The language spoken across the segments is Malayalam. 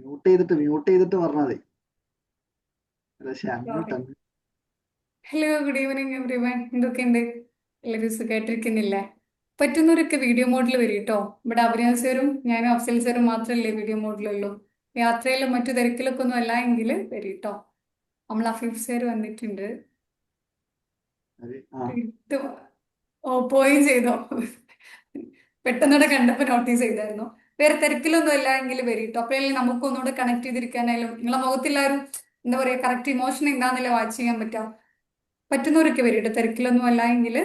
മ്യൂട്ട് ചെയ്തിട്ട് പറഞ്ഞാൽ മതി. പക്ഷെ unmute hello, good evening every one. എന്തൊക്കെയുണ്ട്? എല്ലാവരും സുഖമായിട്ടിരിക്കുന്നില്ലേ? പറ്റുന്നവരൊക്കെ വീഡിയോ മോഡിൽ വരും കേട്ടോ. ഇവിടെ അഭിനയ സാറും ഞാനും അഫ്സൽ സാറും മാത്രമല്ലേ വീഡിയോ മോഡിലുള്ളൂ. യാത്രയിലും മറ്റു തിരക്കിലൊക്കെ ഒന്നും അല്ല എങ്കിൽ വരും കേട്ടോ. നമ്മൾ അഫീഫ് സാർ വന്നിട്ടുണ്ട്. ആ ഇത് ഓ പോയും ചെയ്തോ? പെട്ടെന്നോടെ കണ്ടപ്പോ നോട്ടീസ് ചെയ്തായിരുന്നു. വേറെ തിരക്കിലൊന്നും അല്ല എങ്കിൽ വരും കേട്ടോ. അപ്പോഴല്ലേ നമുക്ക് ഒന്നുകൂടെ കണക്ട് ചെയ്തിരിക്കാനായാലും നിങ്ങളെ മുഖത്തെല്ലാവരും എന്താ പറയാ കറക്റ്റ് ഇമോഷൻ എന്താണെന്നല്ലേ വാച്ച് ചെയ്യാൻ പറ്റാം. പറ്റുന്നവരൊക്കെ വരും കേട്ടോ, തിരക്കിലൊന്നും അല്ല എങ്കിൽ.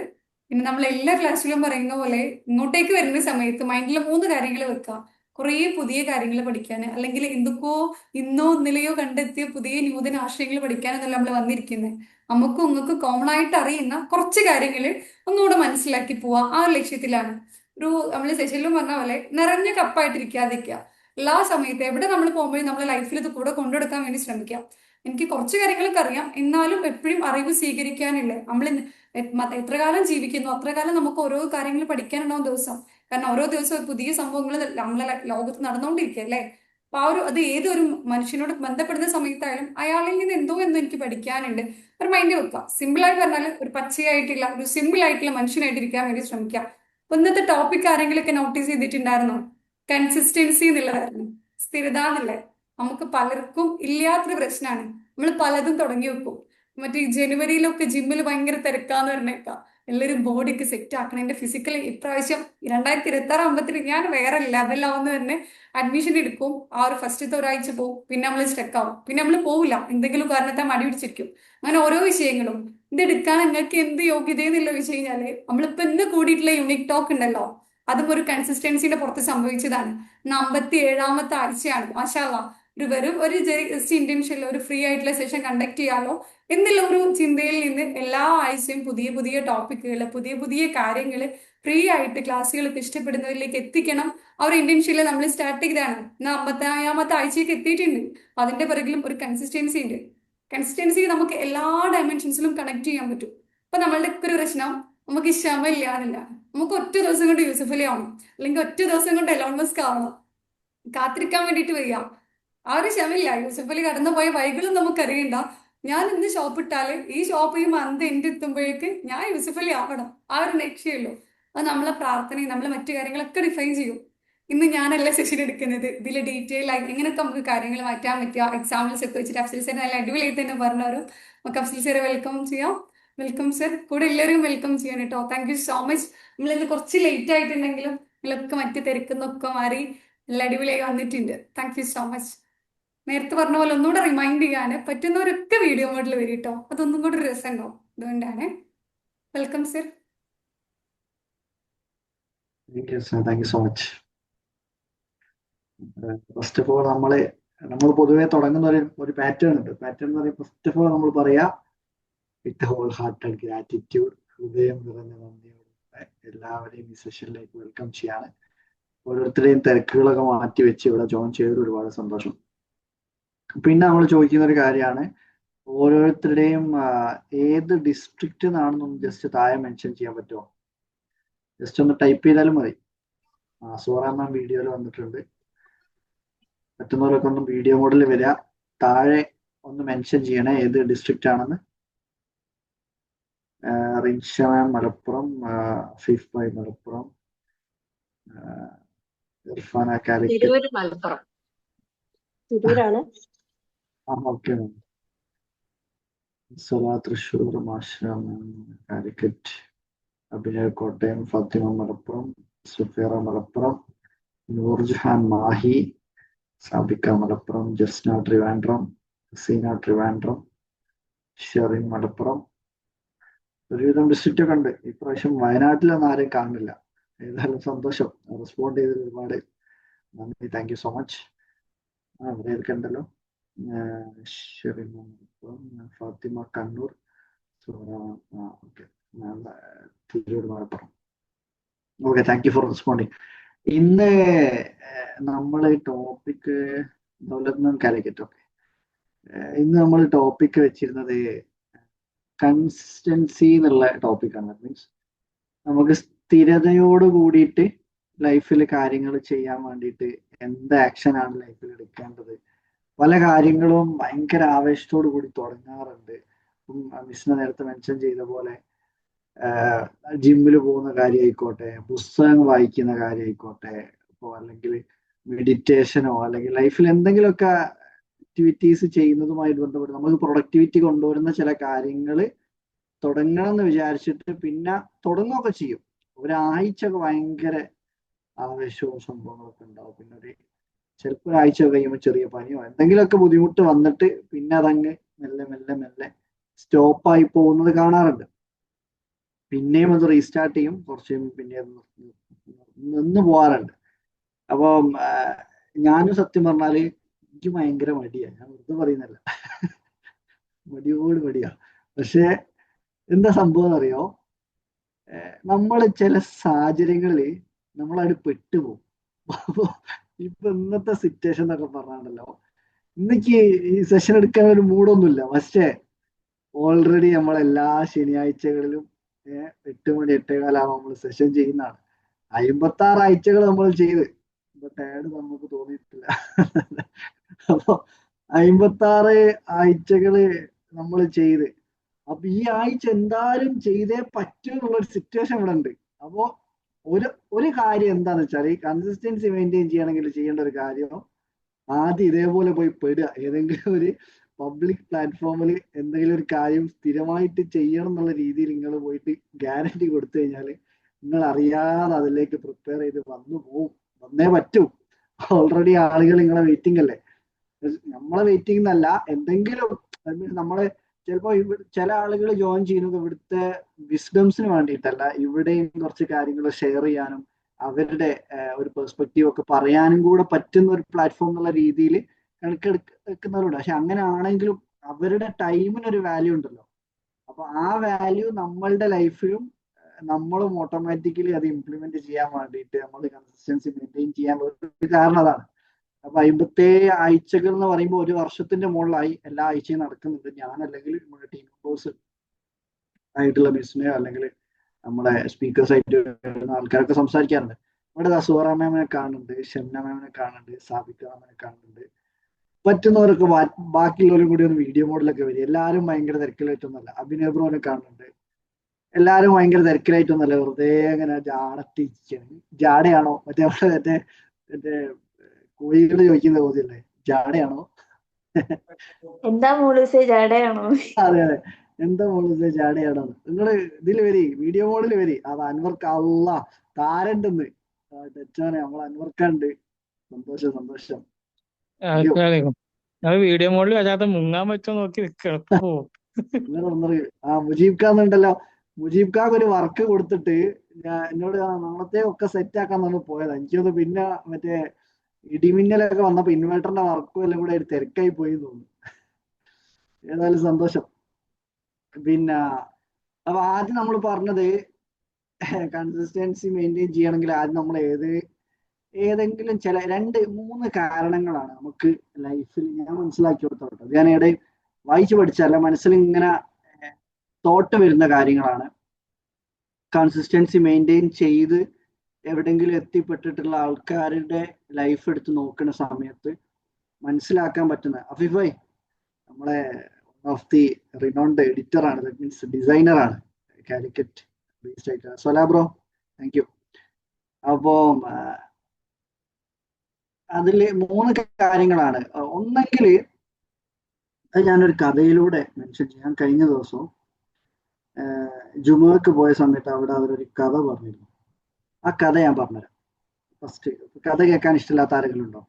പിന്നെ നമ്മൾ എല്ലാ ക്ലാസ്സിലും പറയുന്ന പോലെ ഇങ്ങോട്ടേക്ക് വരുന്ന സമയത്ത് മൈൻഡിൽ മൂന്ന് കാര്യങ്ങൾ വെക്കുക. കുറേ പുതിയ കാര്യങ്ങൾ പഠിക്കാൻ, അല്ലെങ്കിൽ എന്തൊക്കെയോ ഇന്നോ ഇന്നലെയോ കണ്ടെത്തിയ പുതിയ നൂതന ആശയങ്ങൾ പഠിക്കാനെന്നല്ല നമ്മൾ വന്നിരിക്കുന്നത്. നമുക്കും നിങ്ങൾക്ക് കോമൺ ആയിട്ട് അറിയുന്ന കുറച്ച് കാര്യങ്ങൾ ഒന്നുകൂടെ മനസ്സിലാക്കി പോവാ, ആ ഒരു ലക്ഷ്യത്തിലാണ്. ഒരു നമ്മൾ സെഷനിലും പറഞ്ഞ പോലെ നിറഞ്ഞ കപ്പായിട്ടിരിക്കാതിരിക്കുക. എല്ലാ സമയത്ത് എവിടെ നമ്മൾ പോകുമ്പോഴും നമ്മുടെ ലൈഫിൽ ഇത് കൂടെ കൊണ്ടുനടക്കാൻ വേണ്ടി ശ്രമിക്കാം. എനിക്ക് കുറച്ച് കാര്യങ്ങളൊക്കെ അറിയാം, എന്നാലും എപ്പോഴും അറിവ് സ്വീകരിക്കാനില്ലേ. നമ്മൾ എത്ര കാലം ജീവിക്കുന്നു അത്ര കാലം നമുക്ക് ഓരോ കാര്യങ്ങൾ പഠിക്കാനുണ്ടാവും ദിവസം. കാരണം ഓരോ ദിവസവും പുതിയ സംഭവങ്ങൾ നമ്മളെ ലോകത്ത് നടന്നുകൊണ്ടിരിക്കുകയല്ലേ. അപ്പൊ ആ ഒരു അത് ഏതൊരു മനുഷ്യനോട് ബന്ധപ്പെടുന്ന സമയത്തായാലും അയാളിൽ നിന്ന് എന്തോ എനിക്ക് പഠിക്കാനുണ്ട് ഒരു മൈൻഡ് വെക്കുക. സിമ്പിൾ ആയിട്ട് പറഞ്ഞാൽ ഒരു പച്ചയായിട്ടുള്ള ഒരു സിമ്പിൾ ആയിട്ടുള്ള മനുഷ്യനായിട്ട് ഇരിക്കാൻ വേണ്ടി ശ്രമിക്കാം. അപ്പൊ ഇന്നത്തെ ടോപ്പിക് ആരെങ്കിലുമൊക്കെ നോട്ടീസ് ചെയ്തിട്ടുണ്ടായിരുന്നോ? കൺസിസ്റ്റൻസി എന്നുള്ളതായിരുന്നു. സ്ഥിരത എന്നുള്ളത് നമുക്ക് പലർക്കും ഇല്ലാത്തൊരു പ്രശ്നമാണ്. നമ്മൾ പലതും തുടങ്ങി വെക്കും. മറ്റേ ഈ ജനുവരിയിലൊക്കെ ജിമ്മിൽ ഭയങ്കര തിരക്കാന്ന് പറഞ്ഞേക്കാം. എല്ലാവരും ബോഡിയൊക്കെ സെറ്റ് ആക്കണം. എന്റെ ഫിസിക്കൽ ഇപ്രാവശ്യം 2026 ഞാൻ വേറെ ലെവലാവുന്ന തന്നെ അഡ്മിഷൻ എടുക്കും. ആ ഒരു ഫസ്റ്റത്തെ ഒരാഴ്ച പോകും, പിന്നെ നമ്മൾ സ്റ്റക്ക് ആവും, പിന്നെ നമ്മൾ പോവില്ല, എന്തെങ്കിലും കാരണത്താൽ മടി പിടിച്ചിരിക്കും. അങ്ങനെ ഓരോ വിഷയങ്ങളും ഇതെടുക്കാൻ നിങ്ങൾക്ക് എന്ത് യോഗ്യതയെന്നുള്ള വെച്ച് കഴിഞ്ഞാല് നമ്മളിപ്പോ ഇന്ന് കൂടിയിട്ടുള്ള യൂണിക് ടോക്ക് ഉണ്ടല്ലോ, അതും ഒരു കൺസിസ്റ്റൻസിന്റെ പുറത്ത് സംഭവിച്ചതാണ്. ഇന്ന് 57ാമത്തെ ആഴ്ചയാണ്. മാഷാ അല്ലാ. ഒരു വെറും ഒരു ജസ്റ്റ് ഇന്റൻഷനിൽ ഒരു ഫ്രീ ആയിട്ടുള്ള സെഷൻ കണ്ടക്ട് ചെയ്യാലോ എന്നുള്ള ഒരു ചിന്തയിൽ നിന്ന് എല്ലാ ആഴ്ചയും പുതിയ പുതിയ ടോപ്പിക്കുകൾ, പുതിയ പുതിയ കാര്യങ്ങൾ ഫ്രീ ആയിട്ട് ക്ലാസ്സുകളൊക്കെ ഇഷ്ടപ്പെടുന്നവരിലേക്ക് എത്തിക്കണം. ആ ഒരു ഇന്റൻഷ്യയിൽ നമ്മൾ സ്റ്റാർട്ട് ചെയ്തതാണ്. ഇന്ന് 50ാമത്തെ ആഴ്ചയ്ക്ക് എത്തിയിട്ടുണ്ട്. അതിന്റെ പിറകിലും ഒരു കൺസിസ്റ്റൻസി ഉണ്ട്. കൺസിസ്റ്റൻസി നമുക്ക് എല്ലാ ഡയമെൻഷൻസിലും കണക്ട് ചെയ്യാൻ പറ്റും. അപ്പൊ നമ്മളുടെ ഒക്കെ ഒരു പ്രശ്നം നമുക്ക് ക്ഷമ ഇല്ലാന്നില്ല. നമുക്ക് ഒറ്റ ദിവസം കൊണ്ട് യൂസഫ് അലി ആവണം, അല്ലെങ്കിൽ ഒറ്റ ദിവസം കൊണ്ട് എലോൺ മസ്ക് ആവണം. കാത്തിരിക്കാൻ വേണ്ടിയിട്ട് വയ്യ. ആ ഒരു ക്ഷമയില്ല. യൂസഫ് അലി കടന്നു പോയ വഴികളും നമുക്കറിയണ്ട. ഞാൻ ഇന്ന് ഷോപ്പ് ഇട്ടാല് ഈ ഷോപ്പ് ഈ മന്ത് എൻ്റെ എത്തുമ്പോഴേക്ക് ഞാൻ യൂസഫ് അലി ആവണം, ആ ഒരു ലക്ഷ്യമുള്ളൂ. അത് നമ്മളെ പ്രാർത്ഥനയും നമ്മളെ മറ്റു കാര്യങ്ങളൊക്കെ ഡിഫൈൻ ചെയ്യും. ഇന്ന് ഞാനല്ല സെഷൻ എടുക്കുന്നത്, ഇതിൽ ഡീറ്റെയിൽ ആയി എങ്ങനെയൊക്കെ നമുക്ക് കാര്യങ്ങൾ മാറ്റാൻ പറ്റുക എക്സാമ്പിൾസ് ഒക്കെ വെച്ചിട്ട് അഫ്സൽ സാർ നല്ല അടിപൊളിയായി തന്നെ പറഞ്ഞവരും. നമുക്ക് അഫ്സൽ സാറെ വെൽക്കം ചെയ്യാം. Welcome sir. കൂടെ എല്ലാവരും വെൽക്കം ചെയ്യാൻ കേട്ടോ. Thank you so much. നമ്മളിന്ന് കുറച്ച് ലേറ്റ് ആയിട്ടുണ്ടെങ്കിലും നിങ്ങളൊക്കെ മറ്റു തിരക്കുന്നൊക്കെ മാറി നല്ല അടിപൊളിയായി വന്നിട്ടുണ്ട്. Thank you so much. നേരത്തെ പറഞ്ഞ പോലെ ഒന്നുകൂടെ റിമൈൻഡ് ചെയ്യാന് പറ്റുന്നവരൊക്കെ വീഡിയോ മോഡിൽ വരും കേട്ടോ. അതൊന്നും കൂടെ ഒരു രസമുണ്ടാവും. അതുകൊണ്ടാണ്. Welcome sir. Thank you so much. First of all നമ്മൾ പൊതുവെ തുടങ്ങുന്ന ഒരു പാറ്റേൺ ഉണ്ട്. പാറ്റേൺ എന്ന് പറയുമ്പോൾ ഫസ്റ്റ് ഓഫ് ഓൾ നമ്മൾ പറയാ വിത്ത് ഹോൾ ഹാർട്ടഡ് ഗ്രാറ്റിറ്റ്യൂഡ്, ഹൃദയം നിറഞ്ഞ നന്ദിയോടെ എല്ലാവരെയും ഈ സെഷനിലേക്ക് വെൽക്കം ചെയ്യാണ്. ഓരോരുത്തരെയും തിരക്കുകളൊക്കെ മാറ്റി വെച്ച് ഇവിടെ ജോയിൻ ചെയ്തത് ഒരുപാട് സന്തോഷം. പിന്നെ നമ്മൾ ചോദിക്കുന്ന ഒരു കാര്യമാണ് ഓരോരുത്തരുടെയും ഏത് ഡിസ്ട്രിക്റ്റ് നിന്നാണെന്നൊന്ന് ജസ്റ്റ് താഴെ മെൻഷൻ ചെയ്യാൻ പറ്റുമോ? ജസ്റ്റ് ഒന്ന് ടൈപ്പ് ചെയ്താലും മതി. സോറാമ്മ വീഡിയോയിൽ വന്നിട്ടുണ്ട്. പറ്റുന്നവരൊക്കെ ഒന്ന് വീഡിയോ മോഡിൽ വരിക, താഴെ ഒന്ന് മെൻഷൻ ചെയ്യണേ ഏത് ഡിസ്ട്രിക്റ്റ് ആണെന്ന്. റിൻഷ മാം മലപ്പുറം, ഫീഫ് ഭായ് മലപ്പുറം, ഇർഫാന കാലിക്കറ്റ്. തിരൂര് മലപ്പുറം. തിരൂരാണ്. Okay ma'am. സലാ തൃശ്ശൂർ, മാഷ കാലിക്കറ്റ്, അഭിനയ കോട്ടയം, ഫാത്തിമ മലപ്പുറം, സുഫേറ മലപ്പുറം, നൂർജഹാൻ മാഹി, സാബിക്ക മലപ്പുറം, ജസ്ന ട്രിവാൻഡ്രം, ഹസീന ട്രിവാൻഡ്രം, ഷെറിൻ മലപ്പുറം. ഒരുവിധം ഡിസ്ട്രിക്റ്റ് ഒക്കെ ഉണ്ട്. ഇപ്രാവശ്യം വയനാട്ടിലൊന്നും ആരെയും കാണുന്നില്ല. ഏതായാലും സന്തോഷം, റെസ്പോണ്ട് ചെയ്തതിൽ ഒരുപാട് നന്ദി. Thank you so much. അവിടെ ഉണ്ടല്ലോ. Sherin Malappuram, Fathima Kannur, okay, Tirur Malappuram. Okay, thank you for responding. ഇന്ന് നമ്മൾ ടോപ്പിക് കാലിക്കറ്റ്. ഓക്കെ, ഇന്ന് നമ്മൾ ടോപ്പിക് വെച്ചിരുന്നത് കൺസിസ്റ്റൻസി എന്നുള്ള ടോപ്പിക്കാണ്. മീൻസ് നമുക്ക് സ്ഥിരതയോട് കൂടിയിട്ട് ലൈഫിൽ കാര്യങ്ങൾ ചെയ്യാൻ വേണ്ടിയിട്ട് എന്ത് ആക്ഷനാണ് ലൈഫിൽ എടുക്കേണ്ടത്, പല കാര്യങ്ങളും ഭയങ്കര ആവേശത്തോടു കൂടി തുടങ്ങാറുണ്ട്. മിസ്സിനെ നേരത്തെ മെൻഷൻ ചെയ്ത പോലെ ജിമ്മിൽ പോകുന്ന കാര്യമായിക്കോട്ടെ, പുസ്തകങ്ങൾ വായിക്കുന്ന കാര്യമായിക്കോട്ടെ, ഇപ്പോൾ അല്ലെങ്കിൽ മെഡിറ്റേഷനോ അല്ലെങ്കിൽ ലൈഫിൽ എന്തെങ്കിലുമൊക്കെ ആക്ടിവിറ്റീസ് ചെയ്യുന്നതുമായിട്ട് ബന്ധപ്പെട്ട് നമുക്ക് പ്രൊഡക്ടിവിറ്റി കൊണ്ടുവരുന്ന ചില കാര്യങ്ങൾ തുടങ്ങണം എന്ന് വിചാരിച്ചിട്ട് പിന്നെ തുടങ്ങുകയൊക്കെ ചെയ്യും. ഒരാഴ്ചയൊക്കെ ഭയങ്കര ആവേശവും സംഭവങ്ങളൊക്കെ ഉണ്ടാവും. പിന്നെ ചിലപ്പോൾ ഒരാഴ്ച കഴിയുമ്പോൾ ചെറിയ പനിയോ എന്തെങ്കിലുമൊക്കെ ബുദ്ധിമുട്ട് വന്നിട്ട് പിന്നെ അതങ്ങ് മെല്ലെ മെല്ലെ മെല്ലെ സ്റ്റോപ്പായി പോകുന്നത് കാണാറുണ്ട്. പിന്നെയും അത് റീസ്റ്റാർട്ട് ചെയ്യും, കുറച്ച് കഴിയുമ്പോൾ പിന്നെ അത് നിന്ന് പോകാറുണ്ട്. അപ്പം ഞാനും സത്യം പറഞ്ഞാല് എനിക്ക് ഭയങ്കര മടിയാണ്, ഞാൻ വെറുതെ പറയുന്നല്ല, മടിയാ. പക്ഷെ എന്താ സംഭവം എന്നറിയോ, നമ്മൾ ചില സാഹചര്യങ്ങളിൽ നമ്മളവിടെ പെട്ടുപോകും. അപ്പൊ ഇപ്പൊ ഇന്നത്തെ സിറ്റുവേഷൻ എന്നൊക്കെ പറഞ്ഞാണല്ലോ, ഇന്നേക്ക് ഈ സെഷൻ എടുക്കാൻ ഒരു മൂഡൊന്നുമില്ല. പക്ഷേ ഓൾറെഡി നമ്മളെല്ലാ ശനിയാഴ്ചകളിലും 8 മണി 8:15 നമ്മൾ സെഷൻ ചെയ്യുന്നതാണ്. 56 ആഴ്ചകൾ നമ്മൾ ചെയ്ത് ടയേർഡ് നമുക്ക് തോന്നിയിട്ടില്ല. അപ്പൊ 56 ആഴ്ചകള് നമ്മൾ ചെയ്ത്, അപ്പൊ ഈ ആഴ്ച എന്തായാലും ചെയ്തേ പറ്റൂ എന്നുള്ളൊരു സിറ്റുവേഷൻ ഇവിടെ ഉണ്ട്. അപ്പോ ഒരു കാര്യം എന്താന്ന് വെച്ചാൽ, ഈ കൺസിസ്റ്റൻസി മെയിൻറ്റെയിൻ ചെയ്യണമെങ്കിൽ ചെയ്യേണ്ട ഒരു കാര്യം, ആദ്യം ഇതേപോലെ പോയി പെടുക. ഏതെങ്കിലും ഒരു പബ്ലിക് പ്ലാറ്റ്ഫോമിൽ എന്തെങ്കിലും ഒരു കാര്യം സ്ഥിരമായിട്ട് ചെയ്യണം എന്നുള്ള രീതിയിൽ നിങ്ങൾ പോയിട്ട് ഗ്യാരണ്ടി കൊടുത്തു കഴിഞ്ഞാൽ നിങ്ങൾ അറിയാതെ അതിലേക്ക് പ്രിപ്പയർ ചെയ്ത് വന്നു പോവും. വന്നേ പറ്റൂ. ഓൾറെഡി ആളുകൾ നിങ്ങളെ വെയിറ്റിംഗ് അല്ലേ. നമ്മളെ വെയിറ്റിംഗ് എന്നല്ല, എന്തെങ്കിലും നമ്മളെ ചിലപ്പോ ചില ആളുകൾ ജോയിൻ ചെയ്യുന്നത് ഇവിടുത്തെ വിസ്ഡംസിന് വേണ്ടിയിട്ടല്ല, ഇവിടെയും കുറച്ച് കാര്യങ്ങൾ ഷെയർ ചെയ്യാനും അവരുടെ ഒരു പെർസ്പെക്റ്റീവ് ഒക്കെ പറയാനും കൂടെ പറ്റുന്ന ഒരു പ്ലാറ്റ്ഫോം എന്നുള്ള രീതിയിൽ കണക്കെടുക്കുന്നവരുണ്ട്. പക്ഷെ അങ്ങനെ ആണെങ്കിലും അവരുടെ ടൈമിനൊരു വാല്യൂ ഉണ്ടല്ലോ. അപ്പൊ ആ വാല്യൂ നമ്മളുടെ ലൈഫിലും നമ്മളും ഓട്ടോമാറ്റിക്കലി അത് ഇംപ്ലിമെന്റ് ചെയ്യാൻ വേണ്ടിയിട്ട് നമ്മൾ കൺസിസ്റ്റൻസി മെയിൻറ്റെയിൻ ചെയ്യാൻ ഒരു കാരണം അതാണ്. അപ്പൊ 57 ആഴ്ചകൾ എന്ന് പറയുമ്പോൾ 1 വർഷത്തിന്റെ മുകളിലായി എല്ലാ ആഴ്ചയും നടക്കുന്നുണ്ട്. ഞാൻ അല്ലെങ്കിൽ നമ്മുടെ ടീം മെമ്പേഴ്സ് ആയിട്ടുള്ള ബിസിനസ് അല്ലെങ്കിൽ നമ്മുടെ സ്പീക്കേഴ്സ് ആയിട്ട് വരുന്ന ആൾക്കാരൊക്കെ സംസാരിക്കാറുണ്ട്. ഇവിടെ ദസുവറ മാമിനെ കാണുന്നുണ്ട്, ഷംന മാമിനെ കാണുന്നുണ്ട്, സാബിക മാമിനെ കാണുന്നുണ്ട്. പറ്റുന്നവരൊക്കെ ബാക്കിയുള്ളവരും കൂടി ഒന്ന് വീഡിയോ മോഡിലൊക്കെ വരും. എല്ലാവരും ഭയങ്കര തിരക്കിലായിട്ടൊന്നുമല്ല. അഭിനയ ബ്രോനെ കാണുന്നുണ്ട്. എല്ലാവരും ഭയങ്കര തിരക്കിലായിട്ടൊന്നുമല്ല, വെറുതെ അങ്ങനെ ജാടത്തിരിക്കുകയാണ്. ജാടയാണോ മറ്റേ മറ്റേ കോഴികൾ ചോദിക്കുന്ന ചോദ്യമല്ലേ, ജാടയാണോ? എന്താ മോളൂസേ ജാടയാണോ? അതെ അതെ, എന്താ മോള് ജാടയാണോ? നിങ്ങള് ഇതിൽ വരി, വീഡിയോ മോഡിൽ വരി. അത് അൻവർക്ക് അല്ല താരണ്ടെന്ന് തെറ്റാണ്, നമ്മൾ അൻവർക്കുണ്ട്. സന്തോഷം സന്തോഷം. വീഡിയോ മോഡിൽ വരാതെ മുങ്ങാൻ പറ്റുമോ നോക്കി നിൽക്കണം. മുജീബ് ഖാന്നുണ്ടല്ലോ, മുജീബ് ഖാക്ക് ഒരു വർക്ക് കൊടുത്തിട്ട് എന്നോട് നാളത്തെ ഒക്കെ സെറ്റ് ആക്കാൻ നമ്മൾ പോയതാ. എനിക്കത് പിന്നെ മറ്റേ ഇടിമിന്നലൊക്കെ വന്നപ്പോ ഇൻവേർട്ടറിന്റെ വർക്കും എല്ലാം കൂടെ ഒരു തിരക്കായി പോയി തോന്നുന്നു. ഏതായാലും സന്തോഷം. പിന്നെ അപ്പൊ ആദ്യം നമ്മൾ പറഞ്ഞത് കൺസിസ്റ്റൻസി മെയിൻറ്റെയിൻ ചെയ്യണമെങ്കിൽ ആദ്യം നമ്മൾ ഏതെങ്കിലും ചില 2-3 കാരണങ്ങളാണ് നമുക്ക് ലൈഫിൽ ഞാൻ മനസ്സിലാക്കി കൊടുത്തോട്ടെ. ഞാൻ ഇവിടെ വായിച്ചു പഠിച്ചല്ല, മനസ്സിൽ ഇങ്ങനെ തോട്ട് വരുന്ന കാര്യങ്ങളാണ്. കൺസിസ്റ്റൻസി മെയിൻറ്റെയിൻ ചെയ്ത് എവിടെങ്കിലും എത്തിപ്പെട്ടിട്ടുള്ള ആൾക്കാരുടെ ലൈഫ് എടുത്ത് നോക്കുന്ന സമയത്ത് മനസ്സിലാക്കാൻ പറ്റുന്ന, അഫീഫായി നമ്മളെ ഓഫ് ദി റിനോൺഡ് എഡിറ്റർ ആണ്, ദാറ്റ് മീൻസ് ഡിസൈനർ ആണ്, കാലിക്കറ്റ് ബേസ്ഡ് ആയിട്ട്. സൊലാ ബ്രോ, താങ്ക് യു. അപ്പം അതില് 3 കാര്യങ്ങളാണ്. ഒന്നെങ്കിൽ അത് ഞാനൊരു കഥയിലൂടെ മെൻഷൻ ചെയ്യാം. കഴിഞ്ഞ ദിവസം ജുമുഅക്ക് പോയ സമയത്ത് അവിടെ അവരൊരു കഥ പറഞ്ഞിരുന്നു. ആ കഥ ഞാൻ പറഞ്ഞുതരാം. ഫസ്റ്റ്, കഥ കേൾക്കാൻ ഇഷ്ടമില്ലാത്ത ആരെങ്കിലും ഉണ്ടോ?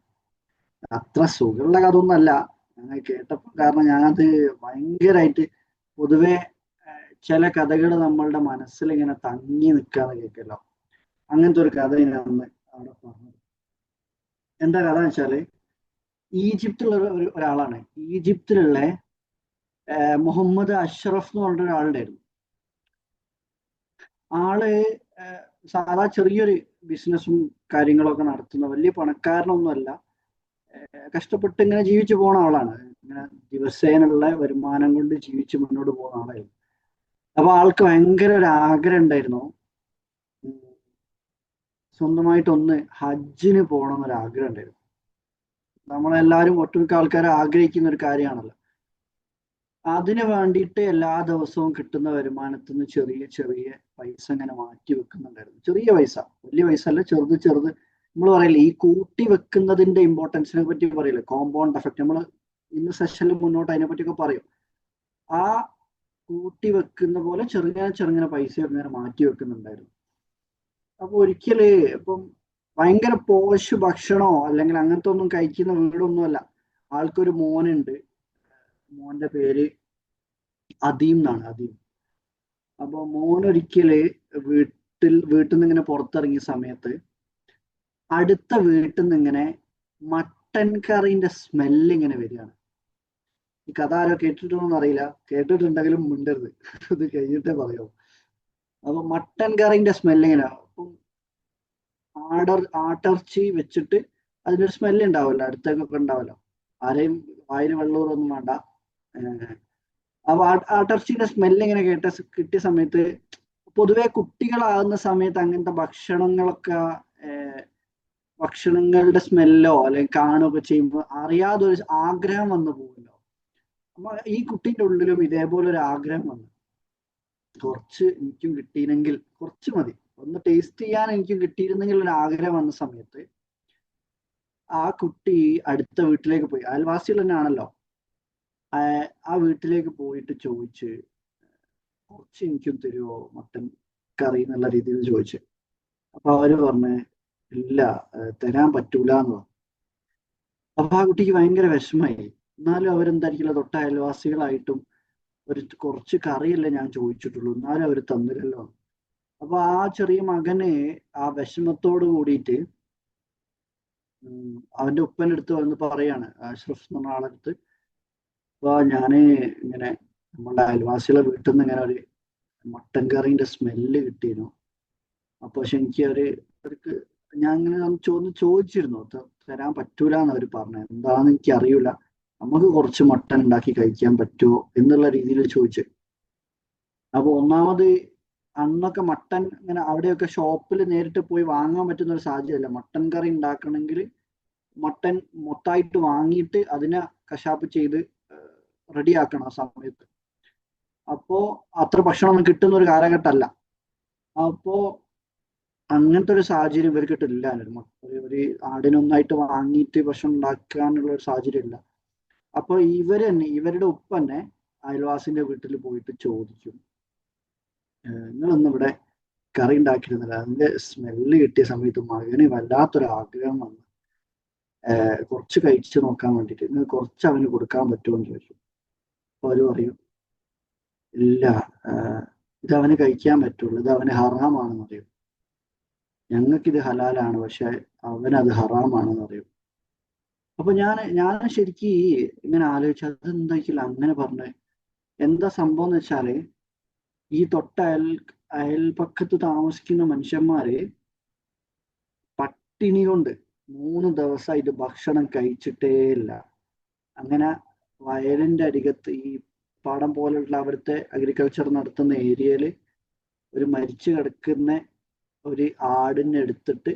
അത്ര സുഖമുള്ള കഥ ഒന്നല്ല ഞാൻ കേട്ടപ്പോൾ, കാരണം ഞാനത് ഭയങ്കരമായിട്ട്, പൊതുവെ ചില കഥകൾ നമ്മളുടെ മനസ്സിൽ ഇങ്ങനെ തങ്ങി നിൽക്കാന്ന് കേൾക്കല്ലോ, അങ്ങനത്തെ ഒരു കഥ ഞാൻ അന്ന് അവിടെ പറഞ്ഞത്. എന്താ കഥ എന്ന് വെച്ചാല്, ഈജിപ്തിലുള്ള ഒരാളാണ്. ഈജിപ്തിലുള്ള മുഹമ്മദ് അഷ്റഫ് എന്ന് പറഞ്ഞ ഒരാളുണ്ടായിരുന്നു. ആള് സാധാ ചെറിയൊരു ബിസിനസ്സും കാര്യങ്ങളൊക്കെ നടത്തുന്ന, വലിയ പണക്കാരനൊന്നുമല്ല, കഷ്ടപ്പെട്ട് ഇങ്ങനെ ജീവിച്ചു പോണ ആളാണ്. ഇങ്ങനെ ദിവസേനുള്ള വരുമാനം കൊണ്ട് ജീവിച്ച് മുന്നോട്ട് പോകുന്ന ആളായിരുന്നു. അപ്പൊ ആൾക്ക് ഭയങ്കര ഒരു ആഗ്രഹം ഉണ്ടായിരുന്നു സ്വന്തമായിട്ടൊന്ന് ഹജ്ജിന് പോകണം എന്നൊരു ആഗ്രഹം ഉണ്ടായിരുന്നു. നമ്മളെല്ലാവരും ഒട്ടുമിക്ക ആൾക്കാരും ആഗ്രഹിക്കുന്ന ഒരു കാര്യമാണല്ലോ. അതിന് വേണ്ടിയിട്ട് എല്ലാ ദിവസവും കിട്ടുന്ന വരുമാനത്തിൽ നിന്ന് ചെറിയ ചെറിയ പൈസ ഇങ്ങനെ മാറ്റി വെക്കുന്നുണ്ടായിരുന്നു. ചെറിയ പൈസ, വലിയ പൈസ അല്ല, ചെറുത് ചെറുത്. നമ്മൾ പറയില്ലേ, ഈ കൂട്ടി വെക്കുന്നതിന്റെ ഇമ്പോർട്ടൻസിനെ പറ്റി പറയില്ലേ, കോമ്പൗണ്ട് എഫക്ട്. നമ്മൾ ഇന്ന് സെഷനിൽ മുന്നോട്ട് അതിനെ പറ്റിയൊക്കെ പറയും. ആ കൂട്ടി വെക്കുന്ന പോലെ ചെറുങ്ങനെ ചെറുങ്ങനെ പൈസ ഇങ്ങനെ മാറ്റി വെക്കുന്നുണ്ടായിരുന്നു. അപ്പൊ ഒരിക്കല് ഇപ്പം ഭയങ്കര പോഷ് ഭക്ഷണമോ അല്ലെങ്കിൽ അങ്ങനത്തെ ഒന്നും കഴിക്കുന്ന വീടൊന്നുമല്ല. ആൾക്കൊരു മോനുണ്ട്. മോന്റെ പേര് അദീം എന്നാണ്, അദീം. അപ്പൊ മോനൊരിക്കല് വീട്ടിൽ നിന്ന് ഇങ്ങനെ പുറത്തിറങ്ങിയ സമയത്ത് അടുത്ത വീട്ടിൽ നിന്ന് ഇങ്ങനെ മട്ടൻ കറിന്റെ സ്മെല്ല് ഇങ്ങനെ വരികയാണ്. ഈ കഥ ആരോ കേട്ടിട്ടുണ്ടോന്ന് അറിയില്ല, കേട്ടിട്ടുണ്ടെങ്കിലും മിണ്ടരുത്, ഇത് കഴിഞ്ഞിട്ടേ പറയൂ. അപ്പൊ മട്ടൻ കറിന്റെ സ്മെല്ല് ഇങ്ങനെ, അപ്പം ആട്ടിറച്ചി വെച്ചിട്ട് അതിനൊരു സ്മെല്ല് ഉണ്ടാവുമല്ലോ, അടുത്തേക്കൊക്കെ ഉണ്ടാവല്ലോ. ആരെയും വായിൽ വെള്ളൂറൊന്നും വേണ്ട. അപ്പൊ ആട്ടിറച്ചിന്റെ സ്മെല്ല് ഇങ്ങനെ കിട്ടിയ സമയത്ത്, പൊതുവെ കുട്ടികളാകുന്ന സമയത്ത് അങ്ങനത്തെ ഭക്ഷണങ്ങളുടെ സ്മെല്ലോ അല്ലെങ്കിൽ കാണുകയൊക്കെ ചെയ്യുമ്പോൾ അറിയാതെ ഒരു ആഗ്രഹം വന്നു പോകുമല്ലോ. അപ്പൊ ഈ കുട്ടീൻ്റെ ഉള്ളിലും ഇതേപോലെ ഒരു ആഗ്രഹം വന്നു, കുറച്ച് എനിക്കും കിട്ടിയില്ലെങ്കിൽ, കുറച്ച് മതി, ഒന്ന് ടേസ്റ്റ് ചെയ്യാൻ എനിക്കും കിട്ടിയിരുന്നെങ്കിൽ ഒരു ആഗ്രഹം വന്ന സമയത്ത് ആ കുട്ടി അടുത്ത വീട്ടിലേക്ക് പോയി. അയൽവാസികൾ തന്നെയാണല്ലോ. ആ വീട്ടിലേക്ക് പോയിട്ട് ചോദിച്ച്, കുറച്ച് എനിക്കും തരുമോ മട്ടൻ കറി എന്നുള്ള രീതിയിൽ ചോദിച്ചു. അപ്പൊ അവര് പറഞ്ഞ് ഇല്ല, തരാൻ പറ്റൂല എന്ന് പറഞ്ഞു. അപ്പൊ ആ കുട്ടിക്ക് ഭയങ്കര വിഷമായി. എന്നാലും അവരെന്തായിരിക്കില്ല, തൊട്ട അയൽവാസികളായിട്ടും കുറച്ച് കറിയല്ലേ ഞാൻ ചോദിച്ചിട്ടുള്ളൂ, എന്നാലും അവർ തന്നില്ലല്ലോ. അപ്പൊ ആ ചെറിയ മകന് ആ വിഷമത്തോട് കൂടിയിട്ട് അവന്റെ ഉപ്പൻ്റെ അടുത്ത് വന്ന് പറയാണ്, അഷ്റഫ് എന്ന് പറഞ്ഞ ആളടുത്ത്, അപ്പൊ ഞാന് ഇങ്ങനെ നമ്മളുടെ അയൽവാസികളെ വീട്ടിൽ നിന്ന് ഇങ്ങനെ ഒരു മട്ടൻ കറിന്റെ സ്മെല്ല് കിട്ടിയിരുന്നു. അപ്പൊ പക്ഷെ എനിക്ക് അവർക്ക് ഞാൻ ഇങ്ങനെ ചോദിച്ചിരുന്നു, തരാൻ പറ്റൂല എന്ന് അവർ പറഞ്ഞു. എന്താണെന്ന് എനിക്ക് അറിയില്ല, നമുക്ക് കുറച്ച് മട്ടൻ ഉണ്ടാക്കി കഴിക്കാൻ പറ്റുമോ എന്നുള്ള രീതിയിൽ ചോദിച്ചു. അപ്പൊ ഒന്നാമത് അന്നൊക്കെ മട്ടൻ ഇങ്ങനെ അവിടെയൊക്കെ ഷോപ്പിൽ നേരിട്ട് പോയി വാങ്ങാൻ പറ്റുന്ന ഒരു സാഹചര്യമല്ല. മട്ടൻ കറി ഉണ്ടാക്കണമെങ്കിൽ മട്ടൻ മൊത്തമായിട്ട് വാങ്ങിയിട്ട് അതിനെ കശാപ്പ് ചെയ്ത് റെഡിയാക്കണം ആ സമയത്ത്. അപ്പോ അത്ര ഭക്ഷണം കിട്ടുന്ന ഒരു കാലഘട്ടമല്ല. അപ്പോ അങ്ങനത്തെ ഒരു സാഹചര്യം ഇവർക്കിട്ടില്ല. ഒരു ആടിനൊന്നായിട്ട് വാങ്ങിയിട്ട് ഭക്ഷണം ഉണ്ടാക്കാനുള്ള ഒരു സാഹചര്യം ഇല്ല. അപ്പൊ ഇവരുടെ ഉപ്പ തന്നെ അയൽവാസിന്റെ വീട്ടിൽ പോയിട്ട് ചോദിക്കും, നിങ്ങളൊന്നും ഇവിടെ കറി ഉണ്ടാക്കിയിരുന്നില്ല. അതിന്റെ സ്മെല്ല് കിട്ടിയ സമയത്ത് മകന് വല്ലാത്തൊരു ആഗ്രഹം വന്നു, കുറച്ച് കഴിച്ചു നോക്കാൻ വേണ്ടിയിട്ട്, നിങ്ങൾ കുറച്ച് അവന് കൊടുക്കാൻ പറ്റുമോ എന്ന് ചോദിച്ചു. അപ്പൊ അവര് പറയും, ഇല്ല, ഇത് അവന് കഴിക്കാൻ പറ്റുള്ളൂ, ഇത് അവന് ഹറാമാണെന്ന് പറയും. ഞങ്ങൾക്കിത് ഹലാലാണ്, പക്ഷെ അവനത് ഹറാമാണെന്ന് പറയും. അപ്പൊ ഞാൻ ശരിക്കും ഇങ്ങനെ ആലോചിച്ചു, അതെന്തായിരിക്കില്ല അങ്ങനെ പറഞ്ഞത്. എന്താ സംഭവം എന്ന് വെച്ചാല്, ഈ അയൽപക്കത്ത് താമസിക്കുന്ന മനുഷ്യന്മാര് പട്ടിണി കൊണ്ട് 3 ദിവസമായിട്ട് ഭക്ഷണം കഴിച്ചിട്ടേ ഇല്ല. അങ്ങനെ വയലിന്റെ അരികത്ത് ഈ പാടം പോലുള്ള അവിടുത്തെ അഗ്രികൾച്ചർ നടത്തുന്ന ഏരിയയില് ഒരു മരിച്ചു കിടക്കുന്ന ഒരു ആടിനെ എടുത്തിട്ട്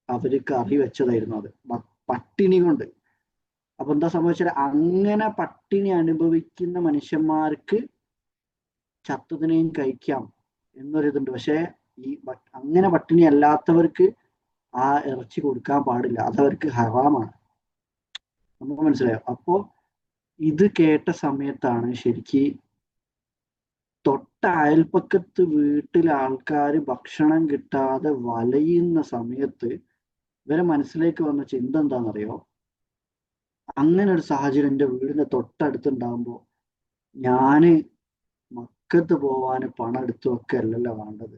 അവര് കറി വെച്ചതായിരുന്നു അത്, പട്ടിണി കൊണ്ട്. അപ്പൊ എന്താ സംഭവിച്ചാൽ, അങ്ങനെ പട്ടിണി അനുഭവിക്കുന്ന മനുഷ്യന്മാർക്ക് ചത്തതിനെയും കഴിക്കാം എന്നൊരിതുണ്ട്. പക്ഷെ അങ്ങനെ പട്ടിണി അല്ലാത്തവർക്ക് ആ ഇറച്ചി കൊടുക്കാൻ പാടില്ല, അതവർക്ക് ഹറാമാണ്. നമുക്ക് മനസ്സിലായോ? അപ്പോ ഇത് കേട്ട സമയത്താണ് ശരിക്ക് തൊട്ട അയൽപ്പക്കത്ത് വീട്ടിലെ ആൾക്കാർ ഭക്ഷണം കിട്ടാതെ വലയുന്ന സമയത്ത് ഇവരെ മനസ്സിലേക്ക് വന്ന ചിന്ത എന്താണെന്നറിയോ, അങ്ങനെ ഒരു സാഹചര്യം എൻ്റെ വീടിന്റെ തൊട്ടടുത്തുണ്ടാകുമ്പോൾ ഞാന് മക്കത്ത് പോവാന് പണം എടുത്തു വെക്കല്ലല്ലോ വേണ്ടത്.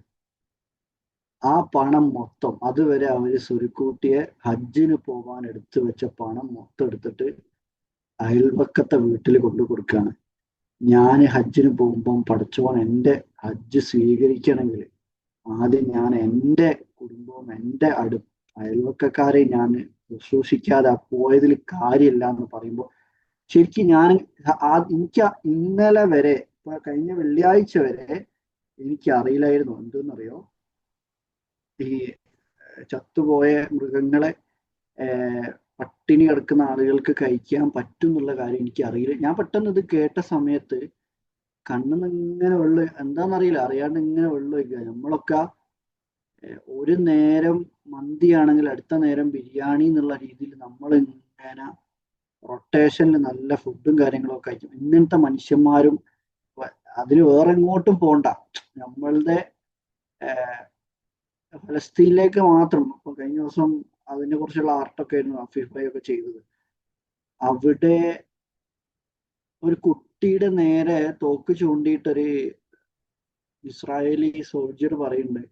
ആ പണം മൊത്തം, അതുവരെ അവര് സ്വരുക്കൂട്ടിയെ ഹജ്ജിന് പോവാൻ എടുത്തു വെച്ച പണം മൊത്തം എടുത്തിട്ട് അയൽവക്കത്തെ വീട്ടിൽ കൊണ്ടു കൊടുക്കുകയാണ്. ഞാൻ ഹജ്ജിന് പോകുമ്പം പടച്ചോൻ എൻ്റെ ഹജ്ജ് സ്വീകരിക്കണമെങ്കിൽ ആദ്യം ഞാൻ എൻ്റെ കുടുംബവും എൻ്റെ അയൽവക്കക്കാരെ ഞാൻ ശുശ്രൂഷിക്കാതെ പോയതിൽ കാര്യമില്ല എന്ന് പറയുമ്പോൾ ശരിക്കും എനിക്ക് ഇന്നലെ വരെ, കഴിഞ്ഞ വെള്ളിയാഴ്ച വരെ എനിക്ക് അറിയില്ലായിരുന്നു എന്തെന്നറിയോ, ഈ ചത്തുപോയ മൃഗങ്ങളെ പട്ടിണി കിടക്കുന്ന ആളുകൾക്ക് കഴിക്കാൻ പറ്റും എന്നുള്ള കാര്യം എനിക്ക് അറിയില്ല. ഞാൻ പെട്ടെന്ന് ഇത് കേട്ട സമയത്ത് കണ്ണിന്ന് ഇങ്ങനെ വെള്ളം, എന്താണെന്നറിയില്ല, അറിയാണ്ട് ഇങ്ങനെ വെള്ളം ഒഴിക്കുക. നമ്മളൊക്കെ ഒരു നേരം മന്തിയാണെങ്കിൽ അടുത്ത നേരം ബിരിയാണി എന്നുള്ള രീതിയിൽ നമ്മൾ ഇങ്ങനെ റൊട്ടേഷനിൽ നല്ല ഫുഡും കാര്യങ്ങളൊക്കെ കഴിക്കും. ഇങ്ങനത്തെ മനുഷ്യന്മാരും അതിന് വേറെ എങ്ങോട്ടും പോണ്ട, നമ്മളുടെ ഫലസ്തീനിലേക്ക് മാത്രം. ഇപ്പൊ കഴിഞ്ഞ ദിവസം അതിനെ കുറിച്ചുള്ള ആർട്ടൊക്കെ ആയിരുന്നു അഫീഫയൊക്കെ ചെയ്തത്. അവിടെ ഒരു കുട്ടിയുടെ നേരെ തോക്ക് ചൂണ്ടിയിട്ടൊരു ഇസ്രായേലി സോൾജർ പറയുന്നുണ്ട്,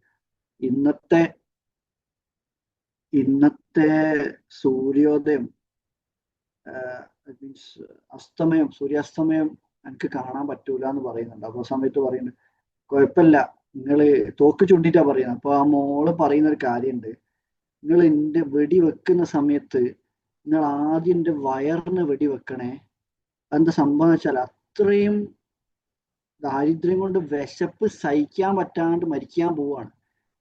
ഇന്നത്തെ സൂര്യോദയം മീൻസ് സൂര്യാസ്തമയം എനിക്ക് കാണാൻ പറ്റൂല എന്ന് പറയുന്നുണ്ട്. അപ്പൊ സമയത്ത് പറയുന്നുണ്ട് കുഴപ്പമില്ല, നിങ്ങള് തോക്ക് ചൂണ്ടിട്ടാ പറയുന്നത്. അപ്പൊ ആ മോള് പറയുന്ന ഒരു കാര്യമുണ്ട്, നിങ്ങൾ എന്റെ വെടി വെക്കുന്ന സമയത്ത് നിങ്ങൾ ആദ്യം എന്റെ വയറിന് വെടി വെക്കണേ. എന്താ സംഭവം വെച്ചാൽ അത്രയും ദാരിദ്ര്യം കൊണ്ട് വിശപ്പ് സഹിക്കാൻ പറ്റാണ്ട് മരിക്കാൻ പോവാണ്.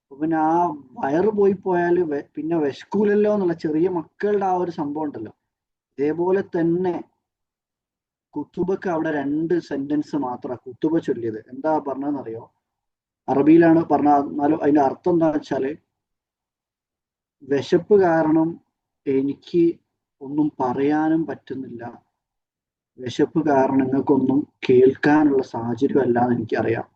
അപ്പൊ പിന്നെ ആ വയറ് പോയാൽ പിന്നെ വിശക്കൂലല്ലോ എന്നുള്ള ചെറിയ മക്കളുടെ ആ ഒരു സംഭവം ഉണ്ടല്ലോ. ഇതേപോലെ തന്നെ കുത്തുബക്ക് അവിടെ 2 സെന്റൻസ് മാത്രമാണ് കുത്തുബ ചൊല്ലിയത്. എന്താ പറഞ്ഞതെന്നറിയോ? അറബിയിലാണ് പറഞ്ഞ, എന്നാലും അതിന്റെ അർത്ഥം എന്താ വെച്ചാല്, വിശപ്പ് കാരണം എനിക്ക് ഒന്നും പറയാനും പറ്റുന്നില്ല, വിശപ്പ് കാരണം നിങ്ങൾക്കൊന്നും കേൾക്കാനുള്ള സാഹചര്യം അല്ലാന്ന് എനിക്കറിയാം,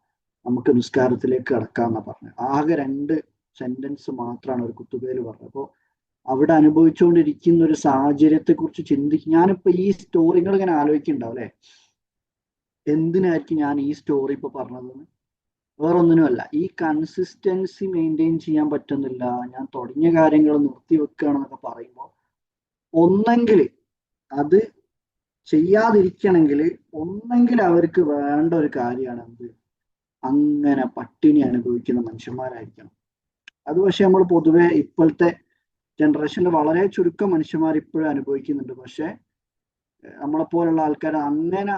നമുക്ക് നിസ്കാരത്തിലേക്ക് കടക്കാന്നാ പറഞ്ഞത്. ആകെ 2 സെന്റൻസ് മാത്രമാണ് ഒരു കുത്തുബയിൽ പറഞ്ഞത്. അപ്പോൾ അവിടെ അനുഭവിച്ചുകൊണ്ടിരിക്കുന്ന ഒരു സാഹചര്യത്തെ കുറിച്ച് ചിന്തിക്കും. ഞാനിപ്പോ ഈ സ്റ്റോറികൾ ഇങ്ങനെ ആലോചിക്കുന്നുണ്ടാവും അല്ലെ, എന്തിനായിരിക്കും ഞാൻ ഈ സ്റ്റോറി ഇപ്പൊ പറഞ്ഞതെന്ന്? വേറൊന്നിനുമല്ല, ഈ കൺസിസ്റ്റൻസി മെയിൻറ്റെയിൻ ചെയ്യാൻ പറ്റുന്നില്ല, ഞാൻ തുടങ്ങിയ കാര്യങ്ങൾ നിർത്തി വെക്കുകയാണെന്നൊക്കെ പറയുമ്പോൾ, ഒന്നെങ്കിൽ അത് ചെയ്യാതിരിക്കണമെങ്കിൽ ഒന്നെങ്കിൽ അവർക്ക് വേണ്ട ഒരു കാര്യമാണ് എന്ത്, അങ്ങനെ പട്ടിണി അനുഭവിക്കുന്ന മനുഷ്യന്മാരായിരിക്കണം. അത് പക്ഷെ നമ്മൾ പൊതുവെ ഇപ്പോഴത്തെ ജനറേഷനിൽ വളരെ ചുരുക്കം മനുഷ്യന്മാർ ഇപ്പോഴും അനുഭവിക്കുന്നുണ്ട്. പക്ഷെ നമ്മളെപ്പോലുള്ള ആൾക്കാർ അങ്ങനെ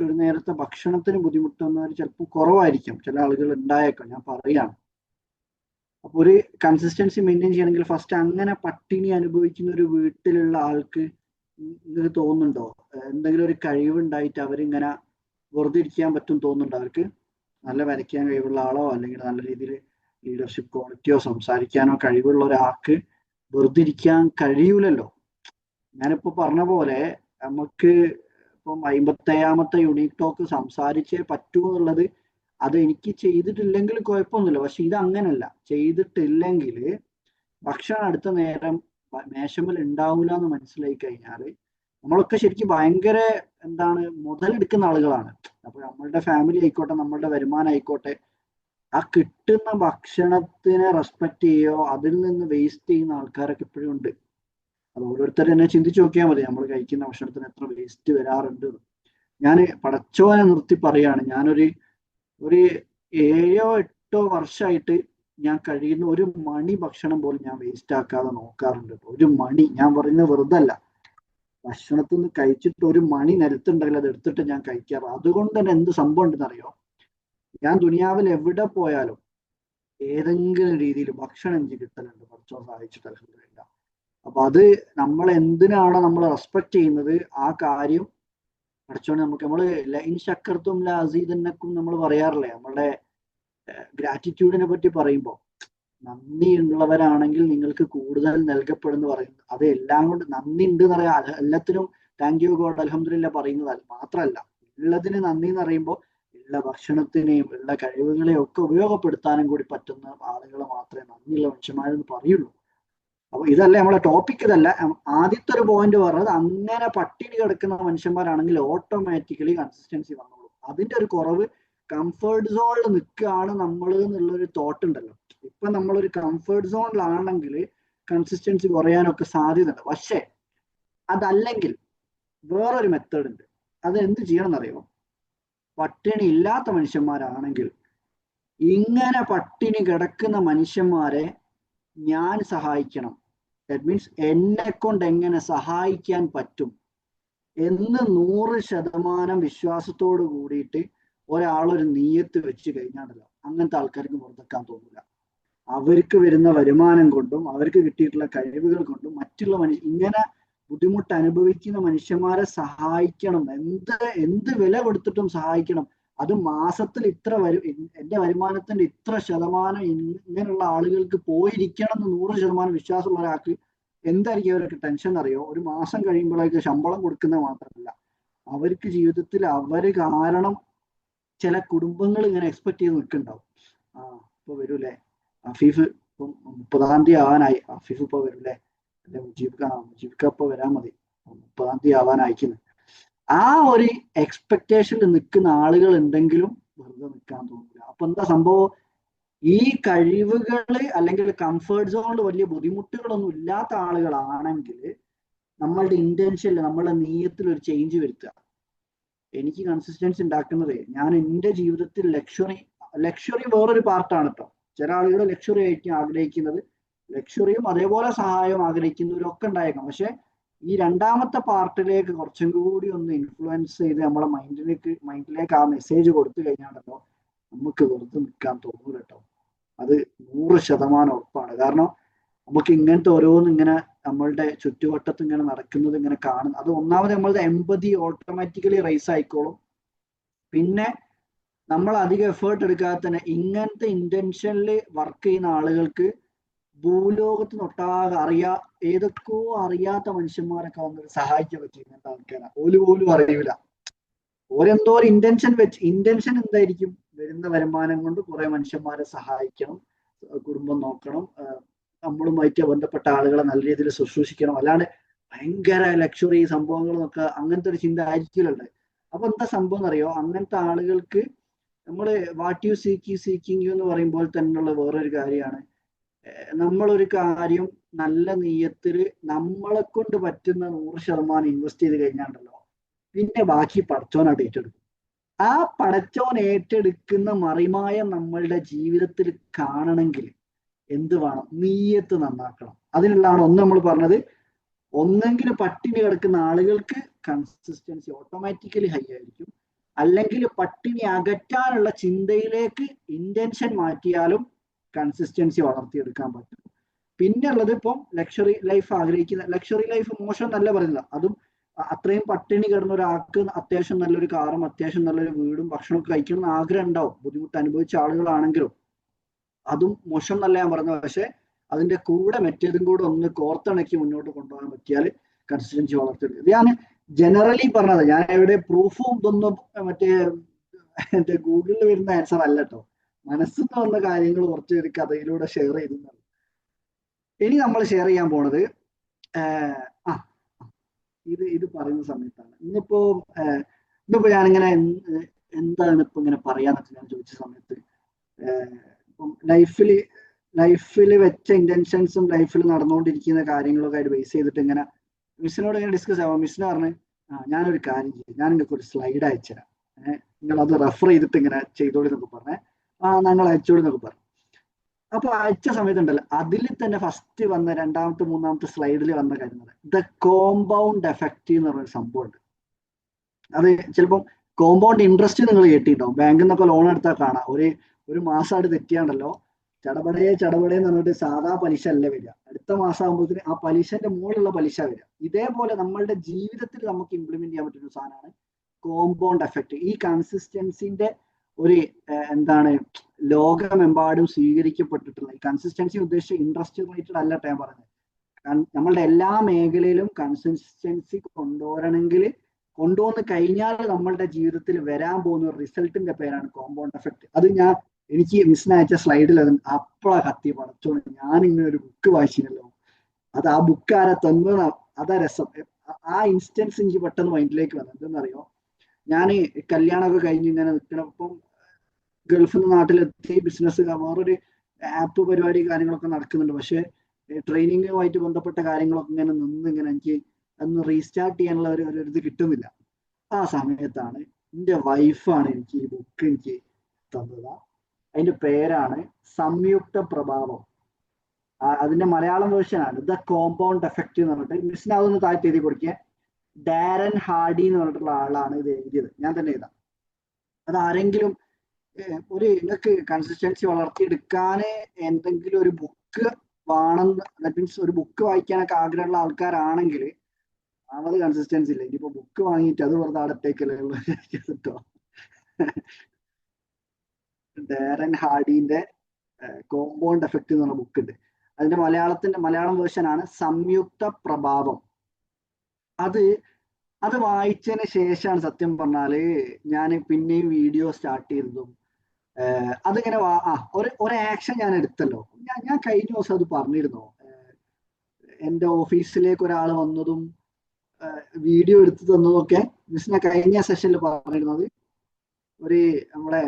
ഒരു നേരത്തെ ഭക്ഷണത്തിന് ബുദ്ധിമുട്ടുന്നവർ ചിലപ്പോൾ കുറവായിരിക്കും, ചില ആളുകൾ ഉണ്ടായേക്കാം, ഞാൻ പറയാണ്. അപ്പൊ ഒരു കൺസിസ്റ്റൻസി മെയിൻറ്റെയിൻ ചെയ്യണമെങ്കിൽ ഫസ്റ്റ് അങ്ങനെ പട്ടിണി അനുഭവിക്കുന്ന ഒരു വീട്ടിലുള്ള ആൾക്ക് നിങ്ങൾക്ക് തോന്നുന്നുണ്ടോ എന്തെങ്കിലും ഒരു കഴിവുണ്ടായിട്ട് അവരിങ്ങനെ വെറുതെ ഇരിക്കാൻ പറ്റും തോന്നുന്നുണ്ടോ? അവർക്ക് നല്ല വരയ്ക്കാൻ കഴിവുള്ള ആളോ അല്ലെങ്കിൽ നല്ല രീതിയിൽ ലീഡർഷിപ്പ് ക്വാളിറ്റിയോ സംസാരിക്കാനോ കഴിവുള്ള ഒരാൾക്ക് വെറുതെ ഇരിക്കാൻ കഴിയൂലല്ലോ. ഞാനിപ്പോ പറഞ്ഞ പോലെ നമുക്ക് ഇപ്പം 57ാമത്തെ യൂണിക് ടോക്ക് സംസാരിച്ചേ പറ്റൂ എന്നുള്ളത്, അത് എനിക്ക് ചെയ്തിട്ടില്ലെങ്കിൽ കുഴപ്പമൊന്നുമില്ല. പക്ഷെ ഇത് അങ്ങനല്ല, ചെയ്തിട്ടില്ലെങ്കിൽ ഭക്ഷണം അടുത്ത നേരം മേശമ്മൽ ഉണ്ടാവില്ല എന്ന് മനസ്സിലായി കഴിഞ്ഞാൽ നമ്മളൊക്കെ ശരിക്കും ഭയങ്കര മുതലെടുക്കുന്ന ആളുകളാണ്. അപ്പൊ നമ്മളുടെ ഫാമിലി ആയിക്കോട്ടെ, നമ്മളുടെ വരുമാനം ആയിക്കോട്ടെ, ആ കിട്ടുന്ന ഭക്ഷണത്തിനെ റെസ്പെക്ട് ചെയ്യോ അതിൽ നിന്ന് വേസ്റ്റ് ചെയ്യുന്ന ആൾക്കാരൊക്കെ ഇപ്പോഴും ഉണ്ട്. അത് ഓരോരുത്തർ തന്നെ ചിന്തിച്ചു നോക്കിയാൽ മതി, നമ്മൾ കഴിക്കുന്ന ഭക്ഷണത്തിന് എത്ര വേസ്റ്റ് വരാറുണ്ട്. ഞാൻ പടച്ചോനെ നിർത്തി പറയാണ്, ഞാനൊരു 7-8 വർഷമായിട്ട് ഞാൻ കഴിയുന്ന ഒരു മണി ഭക്ഷണം പോലും ഞാൻ വേസ്റ്റ് ആക്കാതെ നോക്കാറുണ്ട്. ഒരു മണി, ഞാൻ പറയുന്നത് വെറുതെ അല്ല, ഭക്ഷണത്തിൽ നിന്ന് കഴിച്ചിട്ട് ഒരു മണി നിലത്തുണ്ടെങ്കിൽ അത് എടുത്തിട്ട് ഞാൻ കഴിക്കാറ്. അതുകൊണ്ട് തന്നെ എന്ത് സംഭവം ഉണ്ടെന്നറിയോ, ഞാൻ ദുനിയാവിൽ എവിടെ പോയാലും ഏതെങ്കിലും രീതിയിൽ ഭക്ഷണം എനിക്ക് കിട്ടലുണ്ട്, കുറച്ചോ സഹായിച്ചിട്ട് അൽഹംദുലില്ലാ. അപ്പൊ അത് നമ്മൾ എന്തിനാണോ നമ്മൾ റെസ്പെക്ട് ചെയ്യുന്നത് ആ കാര്യം പഠിച്ചോണ്ട് നമ്മള് ലൈൻ ശക്കർത്തും ലഅസീദന്നക്കും നമ്മൾ പറയാറില്ലേ, നമ്മളുടെ ഗ്രാറ്റിറ്റ്യൂഡിനെ പറ്റി പറയുമ്പോൾ, നന്ദി ഉള്ളവരാണെങ്കിൽ നിങ്ങൾക്ക് കൂടുതൽ നൽകപ്പെടുന്നു പറയുന്നത്. അത് എല്ലാം കൊണ്ട് നന്ദി ഉണ്ട് എന്ന് പറയാം, എല്ലാത്തിനും താങ്ക് യു ഗോഡ് അൽഹംദുലില്ലാ പറയുന്നത് മാത്രമല്ല, ഉള്ളതിന് നന്ദി എന്ന് പറയുമ്പോൾ ഉള്ള ഭക്ഷണത്തിനെയും ഉള്ള കഴിവുകളെയും ഒക്കെ ഉപയോഗപ്പെടുത്താനും കൂടി പറ്റുന്ന ആളുകൾ മാത്രമേ നന്ദിയുള്ള മനുഷ്യന്മാരെന്ന് പറയുള്ളൂ. അപ്പൊ ഇതല്ല നമ്മളെ ടോപ്പിക്, ഇതല്ല. ആദ്യത്തെ ഒരു പോയിന്റ് പറഞ്ഞത്, അങ്ങനെ പട്ടിണി കിടക്കുന്ന മനുഷ്യന്മാരാണെങ്കിൽ ഓട്ടോമാറ്റിക്കലി കൺസിസ്റ്റൻസി വന്നോളൂ. അതിന്റെ ഒരു കുറവ്, കംഫേർട്ട് സോണിൽ നിൽക്കുകയാണ് നമ്മൾ എന്നുള്ളൊരു തോട്ട് ഉണ്ടല്ലോ. ഇപ്പൊ നമ്മളൊരു കംഫേർട്ട് സോണിലാണെങ്കിൽ കൺസിസ്റ്റൻസി കുറയാനൊക്കെ സാധ്യതയുണ്ട്. പക്ഷെ അതല്ലെങ്കിൽ വേറൊരു മെത്തേഡ് ഉണ്ട്. അത് എന്ത് ചെയ്യണം എന്നറിയോ? പട്ടിണി ഇല്ലാത്ത മനുഷ്യന്മാരാണെങ്കിൽ ഇങ്ങനെ പട്ടിണി കിടക്കുന്ന മനുഷ്യന്മാരെ ഞാൻ സഹായിക്കണം, ദാറ്റ് മീൻസ് എന്നെ കൊണ്ട് എങ്ങനെ സഹായിക്കാൻ പറ്റും എന്ന് 100% വിശ്വാസത്തോട് കൂടിയിട്ട് ഒരാളൊരു നീയത്ത് വെച്ച് കഴിഞ്ഞാണല്ലോ, അങ്ങനത്തെ ആൾക്കാർക്ക് വെറുതെക്കാൻ തോന്നില്ല. അവർക്ക് വരുന്ന വരുമാനം കൊണ്ടും അവർക്ക് കിട്ടിയിട്ടുള്ള കഴിവുകൾ കൊണ്ടും മറ്റുള്ള ഇങ്ങനെ ബുദ്ധിമുട്ട് അനുഭവിക്കുന്ന മനുഷ്യന്മാരെ സഹായിക്കണം, എന്ത് വില കൊടുത്തിട്ടും സഹായിക്കണം. അത് മാസത്തിൽ ഇത്ര എന്റെ വരുമാനത്തിന്റെ ഇത്ര ശതമാനം ഇങ്ങനെയുള്ള ആളുകൾക്ക് പോയിരിക്കണം എന്ന് 100% വിശ്വാസമുള്ള ഒരാൾക്ക് എന്തായിരിക്കും അവർക്ക് ടെൻഷൻ അറിയോ? ഒരു മാസം കഴിയുമ്പോഴേക്ക് ശമ്പളം കൊടുക്കുന്നത് മാത്രമല്ല, അവർക്ക് ജീവിതത്തിൽ അവര് കാരണം ചില കുടുംബങ്ങൾ ഇങ്ങനെ എക്സ്പെക്ട് ചെയ്ത് നിൽക്കുന്നുണ്ടാവും. ഇപ്പൊ വരൂലേ അഫീഫ്, ഇപ്പം 30-ാം തീയതി ആവാനായി, അഫീഫ് ഇപ്പൊ വരൂലേ, അല്ലെ മുജീബ്ക്ക ഇപ്പൊ വരാൻ മതി, 30-ാം തീയതി ആവാനായിക്കുന്നു. ആ ഒരു എക്സ്പെക്ടേഷനിൽ നിൽക്കുന്ന ആളുകൾ ഉണ്ടെങ്കിലും വെറുതെ നിൽക്കാൻ തോന്നില്ല. അപ്പൊ എന്താ സംഭവം? ഈ കഴിവുകള് അല്ലെങ്കിൽ കംഫർട്ട് സോണിൽ വലിയ ബുദ്ധിമുട്ടുകളൊന്നും ഇല്ലാത്ത ആളുകളാണെങ്കിൽ നമ്മളുടെ ഇന്റൻഷനിൽ, നമ്മളുടെ നീയത്തിൽ ഒരു ചേഞ്ച് വരുത്തുക. എനിക്ക് കൺസിസ്റ്റൻസി ഉണ്ടാക്കുന്നത് ഞാൻ എൻ്റെ ജീവിതത്തിൽ ലക്ഷറി വേറൊരു പാർട്ടാണ് കേട്ടോ. ചില ആളുകൾ ലക്ഷറി ആയിരിക്കും ആഗ്രഹിക്കുന്നത്, ലക്ഷറിയും അതേപോലെ സഹായവും ആഗ്രഹിക്കുന്നവരൊക്കെ ഉണ്ടായേക്കാം. പക്ഷെ ഈ രണ്ടാമത്തെ പാർട്ടിലേക്ക് കുറച്ചും കൂടി ഒന്ന് ഇൻഫ്ലുവൻസ് ചെയ്ത് നമ്മളെ മൈൻഡിലേക്ക് ആ മെസ്സേജ് കൊടുത്തു കഴിഞ്ഞാണല്ലോ നമുക്ക് വെറുതെ നിൽക്കാൻ തോന്നൂല കേട്ടോ. അത് 100% ഉറപ്പാണ്. കാരണം നമുക്ക് ഇങ്ങനത്തെ ഓരോന്നും ഇങ്ങനെ നമ്മളുടെ ചുറ്റുവട്ടത്ത് ഇങ്ങനെ നടക്കുന്നത് ഇങ്ങനെ കാണും. അത് ഒന്നാമത് നമ്മളുടെ എമ്പതി ഓട്ടോമാറ്റിക്കലി റൈസ് ആയിക്കോളും. പിന്നെ നമ്മൾ അധികം എഫേർട്ട് എടുക്കാതെ തന്നെ ഇങ്ങനത്തെ ഇന്റൻഷനിൽ വർക്ക് ചെയ്യുന്ന ആളുകൾക്ക് ഭൂലോകത്തിനൊട്ടാകെ ഏതൊക്കെയോ അറിയാത്ത മനുഷ്യന്മാരൊക്കെ വന്നിട്ട് സഹായിക്കാൻ പറ്റും. ഇങ്ങനത്തെ ആൾക്കാരാണ്. പോലും അറിയില്ല. ഓരെന്തോ ഒരു ഇന്റൻഷൻ എന്തായിരിക്കും? വരുന്ന വരുമാനം കൊണ്ട് കുറെ മനുഷ്യന്മാരെ സഹായിക്കണം, കുടുംബം നോക്കണം, നമ്മളുമായിട്ട് ബന്ധപ്പെട്ട ആളുകളെ നല്ല രീതിയിൽ ശുശ്രൂഷിക്കണം. അല്ലാണ്ട് ഭയങ്കര ലക്ഷറി സംഭവങ്ങളൊക്കെ അങ്ങനത്തെ ഒരു ചിന്ത ആയിരിക്കില്ലുണ്ട്. അപ്പൊ എന്താ സംഭവം എന്നറിയോ? അങ്ങനത്തെ ആളുകൾക്ക് നമ്മൾ വാട്ട് യു സീക്കിങ് യു എന്ന് പറയുമ്പോൾ തന്നെയുള്ള വേറൊരു കാര്യമാണ്, നമ്മളൊരു കാര്യം നല്ല നീയത്തിൽ നമ്മളെ കൊണ്ട് പറ്റുന്ന 100% ഇൻവെസ്റ്റ് ചെയ്ത് കഴിഞ്ഞാണ്ടല്ലോ, പിന്നെ ബാക്കി പടച്ചോനായിട്ട് ഏറ്റെടുക്കും. ആ പടച്ചോൻ ഏറ്റെടുക്കുന്ന മറിമായം നമ്മളുടെ ജീവിതത്തിൽ കാണണമെങ്കിൽ എന്ത് വേണം? നീയത്ത് നന്നാക്കണം. അതിനുള്ളതാണ് ഒന്ന് നമ്മൾ പറഞ്ഞത്. ഒന്നെങ്കിൽ പട്ടിണി കിടക്കുന്ന ആളുകൾക്ക് കൺസിസ്റ്റൻസി ഓട്ടോമാറ്റിക്കലി ഹൈ ആയിരിക്കും, അല്ലെങ്കിൽ പട്ടിണി അകറ്റാനുള്ള ചിന്തയിലേക്ക് ഇന്റൻഷൻ മാറ്റിയാലും കൺസിസ്റ്റൻസി വളർത്തിയെടുക്കാൻ പറ്റും. പിന്നെ ഉള്ളത് ഇപ്പം ലക്ഷറി ലൈഫ് ആഗ്രഹിക്കുന്ന, ലക്ഷറി ലൈഫ് മോശം എന്നല്ല പറയുന്നില്ല, അതും അത്രയും പട്ടിണി കിടന്ന ഒരാൾക്ക് അത്യാവശ്യം നല്ലൊരു കാറും അത്യാവശ്യം നല്ലൊരു വീടും ഭക്ഷണമൊക്കെ കഴിക്കണം എന്ന് ആഗ്രഹം ഉണ്ടാവും, ബുദ്ധിമുട്ട് അനുഭവിച്ച ആളുകളാണെങ്കിലും. അതും മോശം എന്നല്ല ഞാൻ പറഞ്ഞത്. പക്ഷെ അതിന്റെ കൂടെ മറ്റേതും കൂടെ ഒന്ന് കോർത്തിണക്കി മുന്നോട്ട് കൊണ്ടുപോകാൻ പറ്റിയാൽ കൺസിസ്റ്റൻസി വളർത്തിയെടുക്കും. ഞാൻ ജനറലി പറഞ്ഞത്, ഞാൻ എവിടെ പ്രൂഫും ഇതൊന്നും മറ്റേ ഗൂഗിളിൽ വരുന്ന ആൻസർ അല്ല കേട്ടോ. മനസ്സിൽ നിന്ന് വന്ന കാര്യങ്ങൾ കുറച്ച് ഒരു കഥയിലൂടെ ഷെയർ ചെയ്തു. ഇനി നമ്മൾ ഷെയർ ചെയ്യാൻ പോണത് ഇത് പറയുന്ന സമയത്താണ്. ഇന്നിപ്പോ ഞാനിങ്ങനെ എന്താണ് ഇപ്പൊ ഇങ്ങനെ പറയാന്നൊക്കെ ഞാൻ ചോദിച്ച സമയത്ത്, ഇപ്പം ലൈഫിൽ വെച്ച ഇന്റൻഷൻസും ലൈഫിൽ നടന്നുകൊണ്ടിരിക്കുന്ന കാര്യങ്ങളൊക്കെ ആയിട്ട് ബേസ് ചെയ്തിട്ട് ഇങ്ങനെ മിസ്സിനോട് ഇങ്ങനെ ഡിസ്കസ് ആവാം. മിസ്സിന് പറഞ്ഞ് ഞാനൊരു കാര്യം ചെയ്യും, ഞാൻ നിങ്ങൾക്ക് ഒരു സ്ലൈഡ് അയച്ചുതരാം, നിങ്ങൾ അത് റെഫർ ചെയ്തിട്ട് ഇങ്ങനെ ചെയ്തോളി എന്നൊക്കെ പറഞ്ഞേ. ഞങ്ങൾ അയച്ചോളി എന്നൊക്കെ പറഞ്ഞു. അപ്പൊ അയച്ച സമയത്തുണ്ടല്ലോ, അതിൽ തന്നെ ഫസ്റ്റ് വന്ന 2ാമത്തെ 3ാമത്തെ സ്ലൈഡിൽ വന്ന കാര്യങ്ങൾ, ദ കോമ്പൗണ്ട് എഫക്റ്റ് എന്ന് പറഞ്ഞൊരു സംഭവമുണ്ട്. അത് ചിലപ്പം കോമ്പൗണ്ട് ഇൻട്രസ്റ്റ് നിങ്ങൾ കേട്ടിട്ടുണ്ടാവും. ബാങ്കിൽ നിന്നൊക്കെ ലോൺ എടുത്താൽ കാണാം, ഒരു മാസം അവിടെ തെറ്റിയാണ്ടല്ലോ ചടപടയെ എന്ന് പറഞ്ഞിട്ട് സാധാ പലിശ അല്ല വരിക, അടുത്ത മാസം ആകുമ്പോഴത്തേന് ആ പലിശന്റെ മുകളിലുള്ള പലിശ വരിക. ഇതേപോലെ നമ്മളുടെ ജീവിതത്തിൽ നമുക്ക് ഇംപ്ലിമെന്റ് ചെയ്യാൻ പറ്റുന്ന സാധനമാണ് കോമ്പൗണ്ട് എഫക്റ്റ്. ഈ കൺസിസ്റ്റൻസിന്റെ ഒരു ലോകമെമ്പാടും സ്വീകരിക്കപ്പെട്ടിട്ടുള്ള ഈ കൺസിസ്റ്റൻസി ഉദ്ദേശിച്ച ഇൻട്രസ്റ്റ് റിലേറ്റഡ് അല്ല ഞാൻ പറഞ്ഞത്. നമ്മളുടെ എല്ലാ മേഖലയിലും കൺസിസ്റ്റൻസി കൊണ്ടുവന്ന് കഴിഞ്ഞാൽ നമ്മളുടെ ജീവിതത്തിൽ വരാൻ പോകുന്ന ഒരു റിസൾട്ടിന്റെ പേരാണ് കോമ്പൗണ്ട് എഫക്റ്റ്. അത് എനിക്ക് മിസ്സിന് അയച്ച സ്ലൈഡിൽ അപ്പളാ കത്തി പടച്ചോണ്ട് ഞാനിങ്ങനെ ഒരു ബുക്ക് വായിച്ചിരുന്നല്ലോ, അത് ആ ബുക്ക് ആരാ തന്നോ അതാ രസം. ആ ഇൻസ്റ്റൻസ് എനിക്ക് പെട്ടെന്ന് മൈൻഡിലേക്ക് വന്നത്. എന്തെന്നറിയോ, ഞാൻ കല്യാണമൊക്കെ കഴിഞ്ഞ് ഇങ്ങനെ നിൽക്കണപ്പം ഗൾഫിൽ നിന്ന് നാട്ടിലെത്തി ബിസിനസ് വേറൊരു ആപ്പ് പരിപാടി കാര്യങ്ങളൊക്കെ നടക്കുന്നുണ്ട്. പക്ഷെ ട്രെയിനിങ്ങുമായിട്ട് ബന്ധപ്പെട്ട കാര്യങ്ങളൊക്കെ ഇങ്ങനെ എനിക്ക് അന്ന് റീസ്റ്റാർട്ട് ചെയ്യാനുള്ള ഒരു ഇത് കിട്ടുന്നില്ല. ആ സമയത്താണ് എൻ്റെ വൈഫാണ് എനിക്ക് ഈ ബുക്ക് എനിക്ക് തന്നത്. അതിന്റെ പേരാണ് സംയുക്ത പ്രഭാവം. അതിന്റെ മലയാളം വേർഷനാണ് ദ കോമ്പൗണ്ട് എഫക്റ്റ് എന്ന് പറഞ്ഞിട്ട്. മിസ്സിന് അതൊന്ന് താഴ്ത്തി എഴുതി കൊടുക്കുക. ഡാരൻ ഹാർഡി എന്ന് പറഞ്ഞിട്ടുള്ള ആളാണ് ഇത് എഴുതിയത്, ഞാൻ തന്നെ എഴുതാം. അത് ആരെങ്കിലും ഒരു നിങ്ങൾക്ക് കൺസിസ്റ്റൻസി വളർത്തിയെടുക്കാന് എന്തെങ്കിലും ഒരു ബുക്ക് വേണമെന്ന്, ദാറ്റ് മീൻസ് ഒരു ബുക്ക് വായിക്കാനൊക്കെ ആഗ്രഹമുള്ള ആൾക്കാരാണെങ്കിൽ അത് കൺസിസ്റ്റൻസി ഇല്ല. ഇനിയിപ്പോ ബുക്ക് വാങ്ങിയിട്ട് അത് വെറുതെ അടത്തേക്കല്ലേ ഉള്ളൂ കേട്ടോ. ഡാരൻ ഹാർഡിന്റെ കോമ്പൗണ്ട് എഫക്റ്റ് എന്ന് പറഞ്ഞ ബുക്ക് ഉണ്ട്. അതിന്റെ മലയാളം വേർഷൻ ആണ് സംയുക്ത പ്രഭാവം. അത് വായിച്ചതിന് ശേഷമാണ് സത്യം പറഞ്ഞാല് ഞാൻ പിന്നെയും വീഡിയോ സ്റ്റാർട്ട് ചെയ്തതും. അതിങ്ങനെ ഒരു ആക്ഷൻ ഞാൻ എടുത്തല്ലോ. ഞാൻ കഴിഞ്ഞ ദിവസം അത് പറഞ്ഞിരുന്നു. എന്റെ ഓഫീസിലേക്ക് ഒരാൾ വന്നതും വീഡിയോ എടുത്തു തന്നതൊക്കെ ഞാൻ കഴിഞ്ഞ സെഷനിൽ പറഞ്ഞിരുന്നത്. ഒരു നമ്മളെ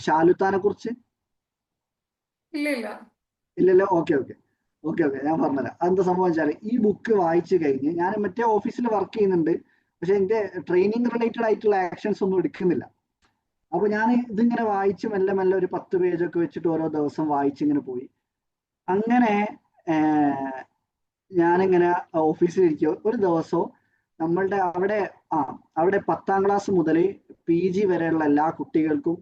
ഷാലുത്താനെ കുറിച്ച് ഇല്ല ഇല്ല ഇല്ലല്ലോ. ഓക്കെ ഞാൻ പറഞ്ഞുതരാം. അതെന്താ സംഭവം വെച്ചാൽ ഈ ബുക്ക് വായിച്ചു കഴിഞ്ഞ് ഞാൻ മറ്റേ ഓഫീസിൽ വർക്ക് ചെയ്യുന്നുണ്ട്, പക്ഷെ എന്റെ ട്രെയിനിങ് റിലേറ്റഡ് ആയിട്ടുള്ള ആക്ഷൻസ് ഒന്നും എടുക്കുന്നില്ല. അപ്പൊ ഞാൻ ഇതിങ്ങനെ വായിച്ച് മെല്ലെ മെല്ലെ ഒരു 10 പേജൊക്കെ വെച്ചിട്ട് ഓരോ ദിവസം വായിച്ചിങ്ങനെ പോയി. അങ്ങനെ ഞാനിങ്ങനെ ഓഫീസിലിരിക്കുക. ഒരു ദിവസവും നമ്മളുടെ അവിടെ 10ാം ക്ലാസ് മുതൽ PG വരെയുള്ള എല്ലാ കുട്ടികൾക്കും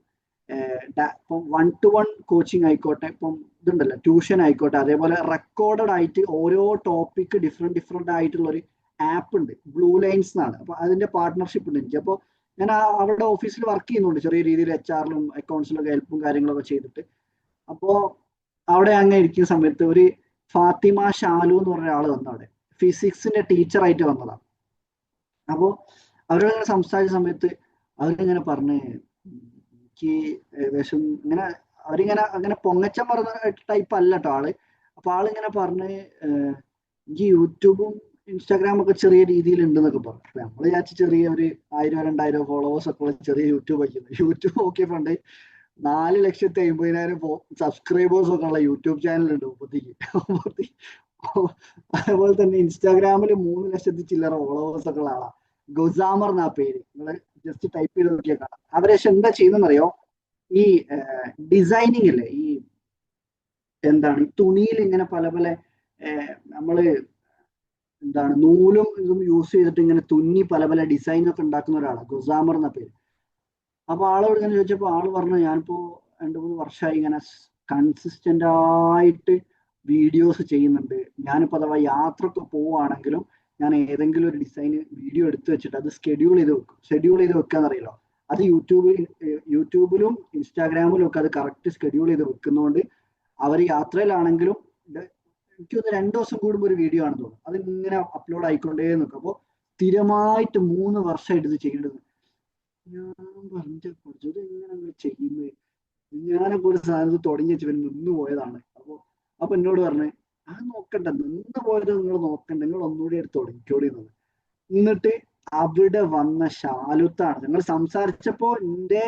ഇപ്പം 1-to-1 കോച്ചിങ് ആയിക്കോട്ടെ, ഇപ്പം ഇതുണ്ടല്ലോ ട്യൂഷൻ ആയിക്കോട്ടെ, അതേപോലെ റെക്കോർഡഡ് ആയിട്ട് ഓരോ ടോപ്പിക് ഡിഫറെന്റ് ആയിട്ടുള്ള ഒരു ആപ്പ് ഉണ്ട്, ബ്ലൂ ലൈൻസ് എന്നാണ്. അപ്പൊ അതിന്റെ പാർട്ട്ണർഷിപ്പ് ഉണ്ട് എനിക്ക്. അപ്പോൾ ഞാൻ അവിടെ ഓഫീസിൽ വർക്ക് ചെയ്യുന്നുണ്ട്, ചെറിയ രീതിയിൽ HR-ലും അക്കൗണ്ട്സിലൊക്കെ ഹെൽപ്പും കാര്യങ്ങളൊക്കെ ചെയ്തിട്ട്. അപ്പോ അവിടെ അങ്ങനെ ഇരിക്കുന്ന സമയത്ത് ഒരു ഫാത്തിമ ഷാലു എന്ന് പറഞ്ഞ ഒരാൾ വന്നു. അവിടെ ഫിസിക്സിന്റെ ടീച്ചറായിട്ട് വന്നതാണ്. അപ്പോൾ അവരോട് സംസാരിച്ച സമയത്ത് അവരിങ്ങനെ പറഞ്ഞ് എനിക്ക് ഏകദേശം ഇങ്ങനെ അങ്ങനെ പൊങ്ങച്ചം പറഞ്ഞ ടൈപ്പ് അല്ല കേട്ടോ ആള്. അപ്പൊ ആളിങ്ങനെ പറഞ്ഞ് എനിക്ക് യൂട്യൂബും ഇൻസ്റ്റാഗ്രാം ഒക്കെ ചെറിയ രീതിയിൽ ഉണ്ടെന്നൊക്കെ പറഞ്ഞു. അപ്പൊ നമ്മൾ വിചാരിച്ച് ചെറിയ ഒരു 1000-2000 ഫോളോവേഴ്സ് ഒക്കെ ഉള്ള ചെറിയ യൂട്യൂബ് വയ്ക്കുന്നത്. യൂട്യൂബ് നോക്കിയപ്പോണ്ട് 4,50,000 സബ്സ്ക്രൈബേഴ്സ് ഒക്കെ ഉള്ള യൂട്യൂബ് ചാനൽ ഉണ്ട് മുപ്പത്തിക്ക്. അതുപോലെ തന്നെ ഇൻസ്റ്റാഗ്രാമിൽ 3,00,000 ചില്ലറ ഫോളോവേഴ്സ് ഒക്കെ ഉള്ള ആളാ. ഗുസാമർ എന്നാ പേര്. നിങ്ങൾ ജസ്റ്റ് ടൈപ്പ് ചെയ്ത് നോക്കിയാൽ കാണാം. അവരെ എന്താ ചെയ്യുന്നറിയോ, ഈ ഡിസൈനിങ് ഇല്ലേ, ഈ എന്താണ് ഈ തുണിയിൽ ഇങ്ങനെ പല പല നമ്മള് എന്താണ് നൂലും ഇതും യൂസ് ചെയ്തിട്ട് ഇങ്ങനെ തുന്നി പല പല ഡിസൈൻ ഒക്കെ ഉണ്ടാക്കുന്ന ഒരാളാണ്, ഗുസാമർ എന്ന പേര്. അപ്പൊ ആളോട് ഇങ്ങനെ ചോദിച്ചപ്പോ ആള് പറഞ്ഞു, ഞാനിപ്പോ 2-3 വർഷമായി ഇങ്ങനെ കൺസിസ്റ്റന്റ് ആയിട്ട് വീഡിയോസ് ചെയ്യുന്നുണ്ട്. ഞാനിപ്പോ അഥവാ യാത്രക്ക് പോവുകയാണെങ്കിലും ഞാൻ ഏതെങ്കിലും ഒരു ഡിസൈന് വീഡിയോ എടുത്തു വെച്ചിട്ട് അത് ഷെഡ്യൂൾ ചെയ്ത് വെക്കാന്നറിയല്ലോ. അത് യൂട്യൂബിലും ഇൻസ്റ്റാഗ്രാമിലും ഒക്കെ അത് കറക്റ്റ് ഷെഡ്യൂൾ ചെയ്ത് വെക്കുന്നതുകൊണ്ട് അവർ യാത്രയിലാണെങ്കിലും എനിക്ക് 2 ദിവസം കൂടുമ്പോൾ ഒരു വീഡിയോ ആണെന്ന് തോന്നുന്നു, അത് ഇങ്ങനെ അപ്ലോഡ് ആയിക്കൊണ്ടേ നിൽക്കും. അപ്പോൾ സ്ഥിരമായിട്ട് 3 വർഷമായിട്ട് ഇത് ചെയ്യേണ്ടത്. ഞാൻ പറഞ്ഞ കുറച്ചത് എങ്ങനെ ചെയ്യുന്നത്, ഞാനൊക്കെ ഒരു സാധനത്ത് തുടങ്ങി വെച്ച് നിന്ന് പോയതാണ്. അപ്പൊ എന്നോട് പറഞ്ഞ് അത് നോക്കണ്ട, നിന്ന് പോയത് നിങ്ങൾ നോക്കണ്ട, നിങ്ങൾ ഒന്നുകൂടി എടുത്ത് തുടങ്ങിക്കോളി എന്നത്. എന്നിട്ട് അവിടെ വന്ന ഷാലുത്താണ്. ഞങ്ങൾ സംസാരിച്ചപ്പോ എന്റെ